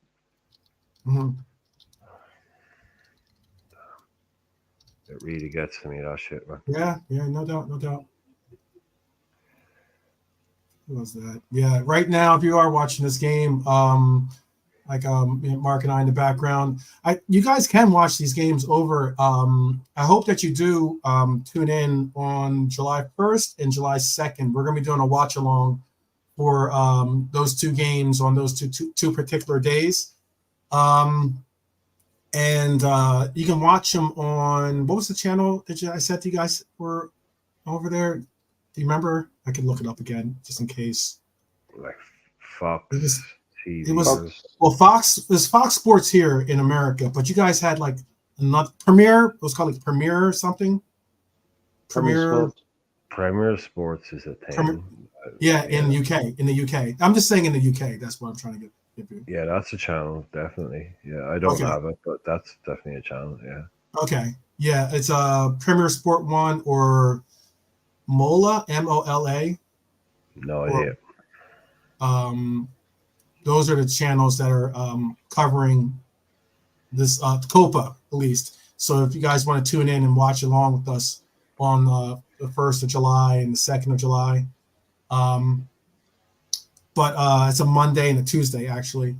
Mm-hmm.
It really gets to me, that shit, man.
Yeah, yeah, no doubt, no doubt. What was that? Yeah, right now, if you are watching this game, Mark and I in the background, you guys can watch these games over. I hope that you do tune in on July 1st and July 2nd. We're gonna be doing a watch along for those two games on those two particular days. And you can watch them on what was the channel that I said to you guys were over there? Do you remember? I can look it up again just in case.
Like Fox
It was it
TV.
was
Fox.
well there's Fox Sports here in America, but you guys had like another Premiere. It was called like Premiere or something.
Premier
Premiere,
Sport.
Premier Sports is a
Premier
thing.
yeah,
Yeah,
in UK. In the UK. I'm just saying in the UK. That's what I'm trying to give you.
yeah, that's a channel, definitely. Yeah, I don't
Okay.
have it, but that's definitely a channel. Yeah,
Okay. Yeah, it's Premier Sport One or MOLA, MOLA,
no
or
idea.
um those are the channels that are covering this Copa at least. So if you guys want to tune in and watch along with us on the 1st of July and the 2nd of July, um, but it's a Monday and a Tuesday actually.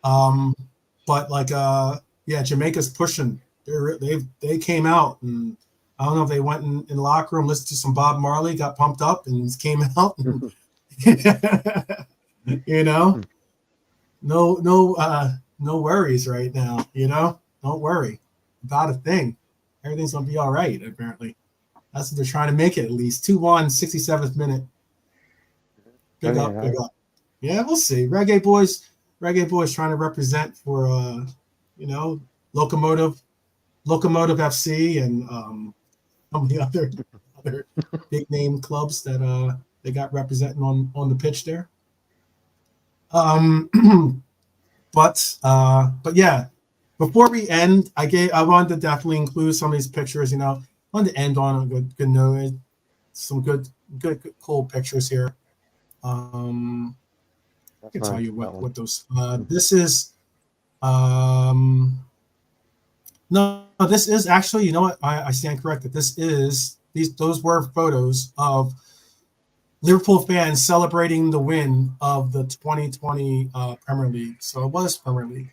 Um, but like yeah, Jamaica's pushing. They came out and I don't know if they went in the locker room, listened to some Bob Marley, got pumped up, and came out. And, you know, no worries right now. Don't worry about a thing. Everything's gonna be all right. Apparently, that's what they're trying to make it. At least 2-1, 67th minute. Big
Oh,
up,
yeah.
big up. Yeah, we'll see. Reggae boys trying to represent for you know, Locomotive FC and some of the other big name clubs that they got representing on the pitch there. But yeah, before we end, I wanted to definitely include some of these pictures. You know, I wanted to end on a good note. Some good cool pictures here. I can tell you what those. This is no, this is actually. You know what? I stand corrected. Those were photos of Liverpool fans celebrating the win of the 2020 Premier League. So it was Premier League,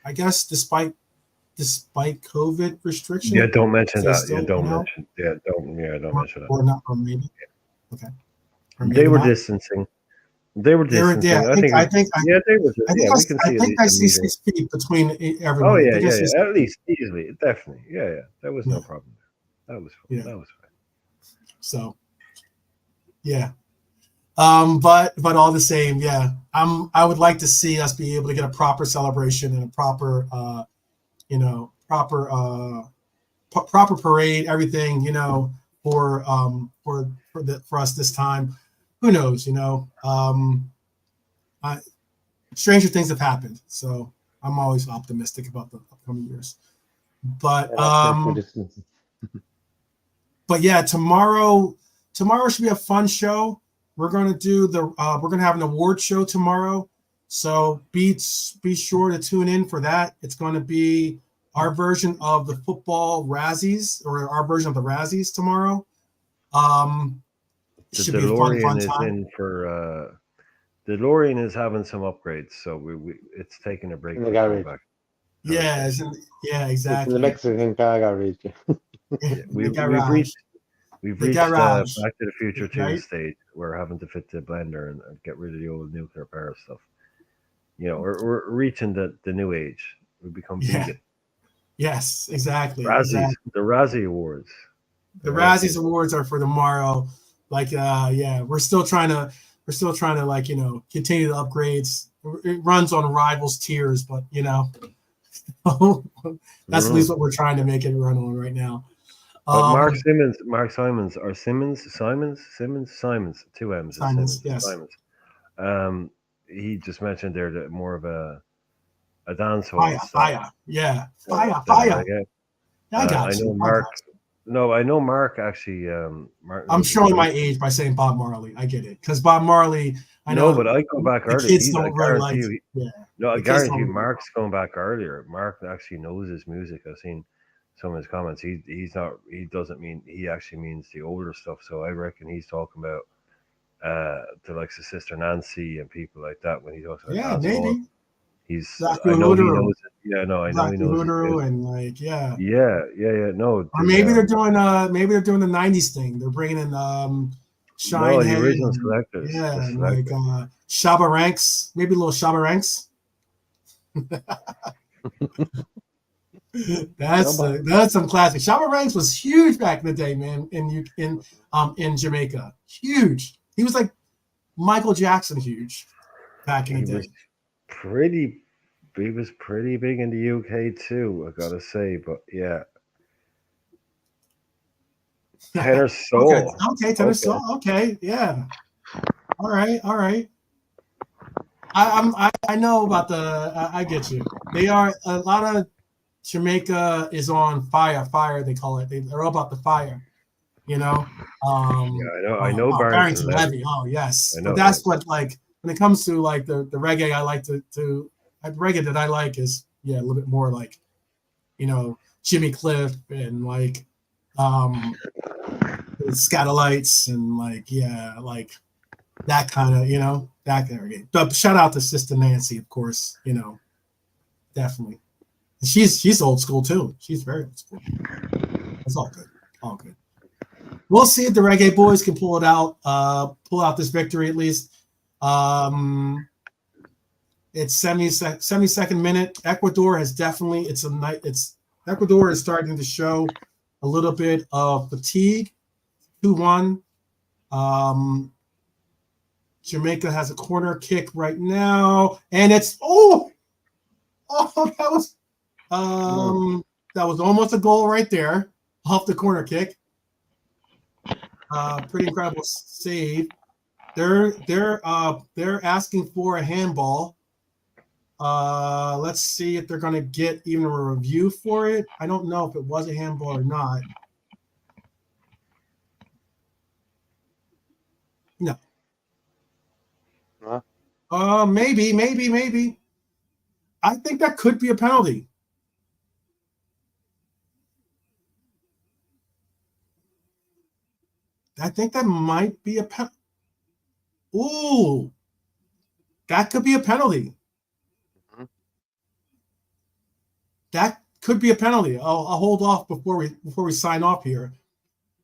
I guess, despite COVID restrictions.
Yeah, don't mention that.
Still,
Don't mention. Don't mention that.
Or not, or maybe. Okay. Or maybe
They were
not.
distancing. They were distancing.
Yeah, I think
they were. We can see.
I think I see 6 feet between everyone.
Oh yeah. At least easily, definitely. Yeah. That was no problem. That was fine.
Yeah.
That was fine.
So, yeah. But all the same, yeah. I would like to see us be able to get a proper celebration and a proper, proper parade, everything, you know, for us this time. Who knows, you know? Stranger things have happened, so I'm always optimistic about the upcoming years. But but yeah, tomorrow should be a fun show. We're gonna have an award show tomorrow, so be sure to tune in for that. It's going to be our version of the football Razzies, or our version of the Razzies tomorrow.
The
should be a fun
DeLorean is
time.
in for. The DeLorean is having some upgrades, so it's taking a break.
In the garage.
Back.
Yeah, yeah, exactly.
It's in the Mexican car garage.
We've reached Back to the Future 2
right?
stage. We're having to fit the blender and get rid of the old nuclear power stuff. You know, we're reaching the new age. We become vegan.
Yes, exactly.
Razzies, the Razzie Awards.
The Razzies Awards are for tomorrow. Like, we're still trying to like, you know, continue the upgrades. It runs on rivals tiers, but you know, that's at least what we're trying to make it run on right now.
But Mark Simons, Simons, 2 M's.
Simons, yes.
Simons. He just mentioned there that more of a dance hall.
Fire. Yeah. Fire. I got you.
Mark. No, I know Mark actually. Mark,
I'm showing my age by saying Bob Marley. I get it, because Bob Marley. I know,
but I go back earlier.
Kids don't really like.
I guarantee you, Mark's going back earlier. Mark actually knows his music. I've seen some of his comments. He's not. He doesn't mean. He actually means the older stuff. So I reckon he's talking about the likes of Sister Nancy and people like that when he talks about.
Yeah, maybe.
I know he knows it. Yeah, no, I know he knows it.
And like, yeah.
No.
Or maybe they're doing the '90s thing. They're bringing in Shine.
No, the original selectors.
Yeah, like Shabba Ranks. Maybe a little Shabba Ranks. That's some classic. Shabba Ranks was huge back in the day, man. In Jamaica, huge. He was like Michael Jackson, huge back in the day.
He was pretty big in the UK too, I gotta say. But yeah, Tenor Soul.
Okay, Tenor Soul. Okay, yeah. All right. I know about I get you. They are a lot of Jamaica is on fire. They call it. They're all about the fire. You know.
I know
Barrington Levy. Oh yes, but that's what, like, when it comes to like the reggae, I like to the reggae that I like is a little bit more like, you know, Jimmy Cliff and like Scatolites and like that kind of, you know, that kind of reggae. But shout out to Sister Nancy, of course, you know, definitely. She's old school too. She's very old school. It's all good. We'll see if the Reggae Boys can pull out this victory at least. It's 72nd minute. Ecuador has definitely. Ecuador is starting to show a little bit of fatigue. 2-1. Jamaica has a corner kick right now, and it's that was almost a goal right there off the corner kick. Pretty incredible save. They're asking for a handball. Let's see if they're going to get even a review for it. I don't know if it was a handball or not. No.
Huh?
Maybe. I think that could be a penalty. I think that might be a penalty. Ooh, that could be a penalty. That could be a penalty. I'll hold off before we sign off here.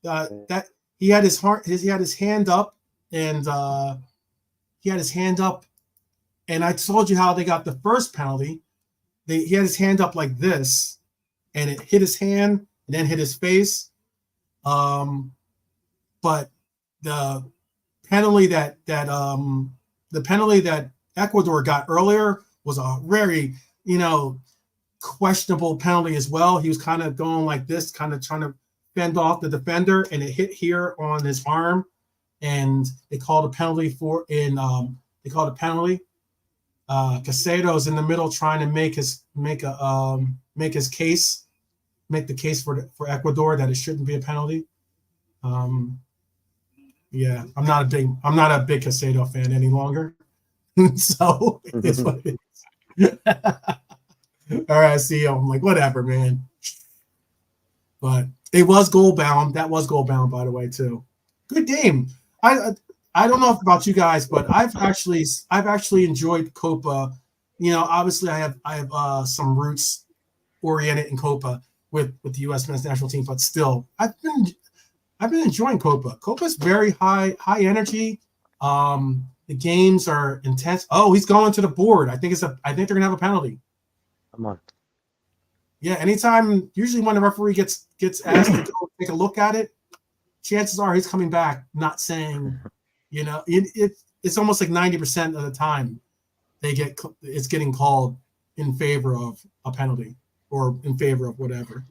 That he had his hand up, and and I told you how they got the first penalty. He had his hand up like this, and it hit his hand and then hit his face. But the penalty that Ecuador got earlier was a very, questionable penalty as well. He was kind of going like this, kind of trying to fend off the defender, and it hit here on his arm, and they called a penalty Casado's in the middle trying to make the case for Ecuador that it shouldn't be a penalty. Yeah, I'm not a big Casado fan any longer. So it's what it is. All right, I see. I'm like, whatever, man. But it was goal bound. That was goal bound, by the way, too. Good game. I don't know about you guys, but I've actually enjoyed Copa. Obviously I have some roots oriented in Copa with the U.S. men's national team, but still, I've been enjoying Copa. Copa's very high energy. The games are intense. Oh, he's going to the board. I think they're gonna have a penalty.
Come on.
Yeah, usually when the referee gets asked to go take a look at it, chances are he's coming back not saying, it's almost like 90% of the time it's getting called in favor of a penalty or in favor of whatever.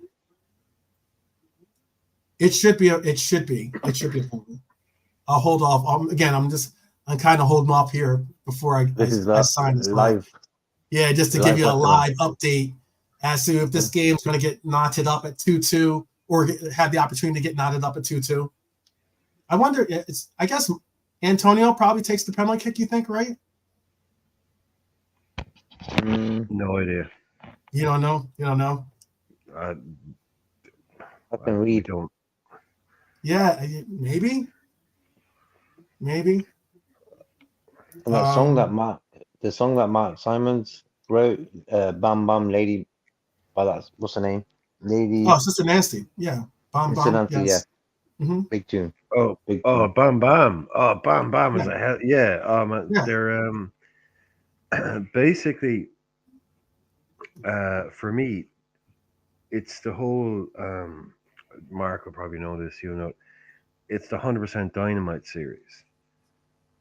It should be a penalty. I'll hold off. I'm kind of holding off here before I sign this
live.
Yeah, just to give you a live update as to if this game's going to get knotted up at 2-2 or have the opportunity to get knotted up at 2-2. I wonder. I guess Antonio probably takes the penalty kick. You think, right?
No idea.
You don't know.
I can read.
Don't.
Yeah, maybe.
And that song that Mark Simons wrote, "Bam Bam Lady," by what's her name? Lady.
Oh, Sister Nancy. Yeah, Bam
Sister
Bam.
Nancy,
Yes.
yeah.
Mm-hmm.
Big tune.
Bam Bam. Oh, Bam Bam is a hell. Yeah.
Yeah.
They're basically for me, it's the whole. Mark will probably know this. It's the 100% Dynamite series.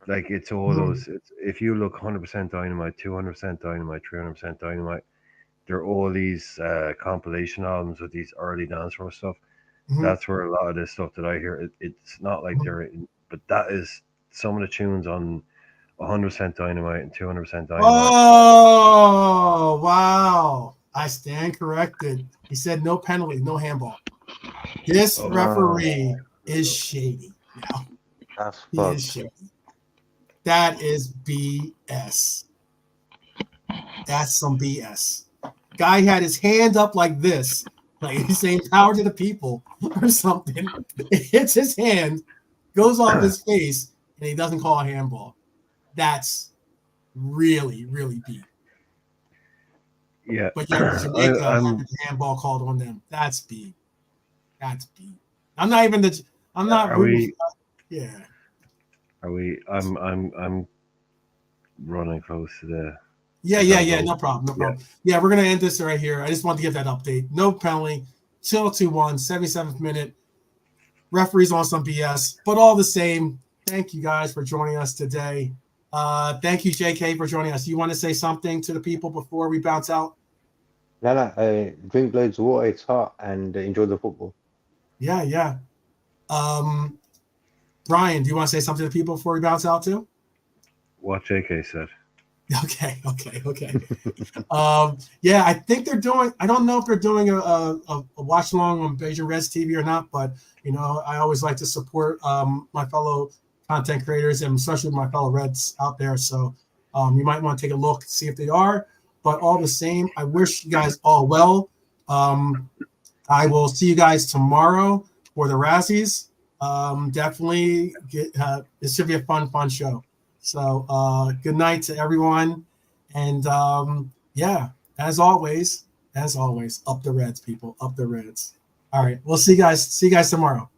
Like it's all those. If you look 100% Dynamite, 200% Dynamite, 300% Dynamite, they're all these compilation albums with these early dance floor stuff.
Mm-hmm.
That's where a lot of this stuff that I hear. It's not like but that is some of the tunes on 100% Dynamite and 200% Dynamite.
Oh wow! I stand corrected. He said no penalty, no handball. This referee is shady. He is shady. That is BS. That's some BS. Guy had his hand up like this, like he's saying "power to the people" or something. It hits his hand, goes off his face, and he doesn't call a handball. That's really, really beat.
Yeah,
But Jamaica had a handball called on them. That's beat. That's beat. I'm not even the. I'm not. Yeah.
Are we? I'm running close to the.
Yeah. No problem. Yeah, we're gonna end this right here. I just want to give that update. No penalty. Still 2-1, 77th minute. Referees on some BS, but all the same. Thank you guys for joining us today. Thank you, JK, for joining us. You want to say something to the people before we bounce out?
No. Drink loads of water. It's hot, and enjoy the football.
Yeah. Brian, do you want to say something to people before we bounce out too?
What JK said.
Okay. Yeah, I think they're doing. I don't know if they're doing a watch along on Beijing Reds TV or not, but I always like to support my fellow content creators and especially my fellow Reds out there. So you might want to take a look, see if they are. But all the same, I wish you guys all well. I will see you guys tomorrow for the Razzies. Definitely it should be a fun show. So good night to everyone. And yeah, as always, up the Reds, people, up the Reds. All right, we'll see you guys tomorrow.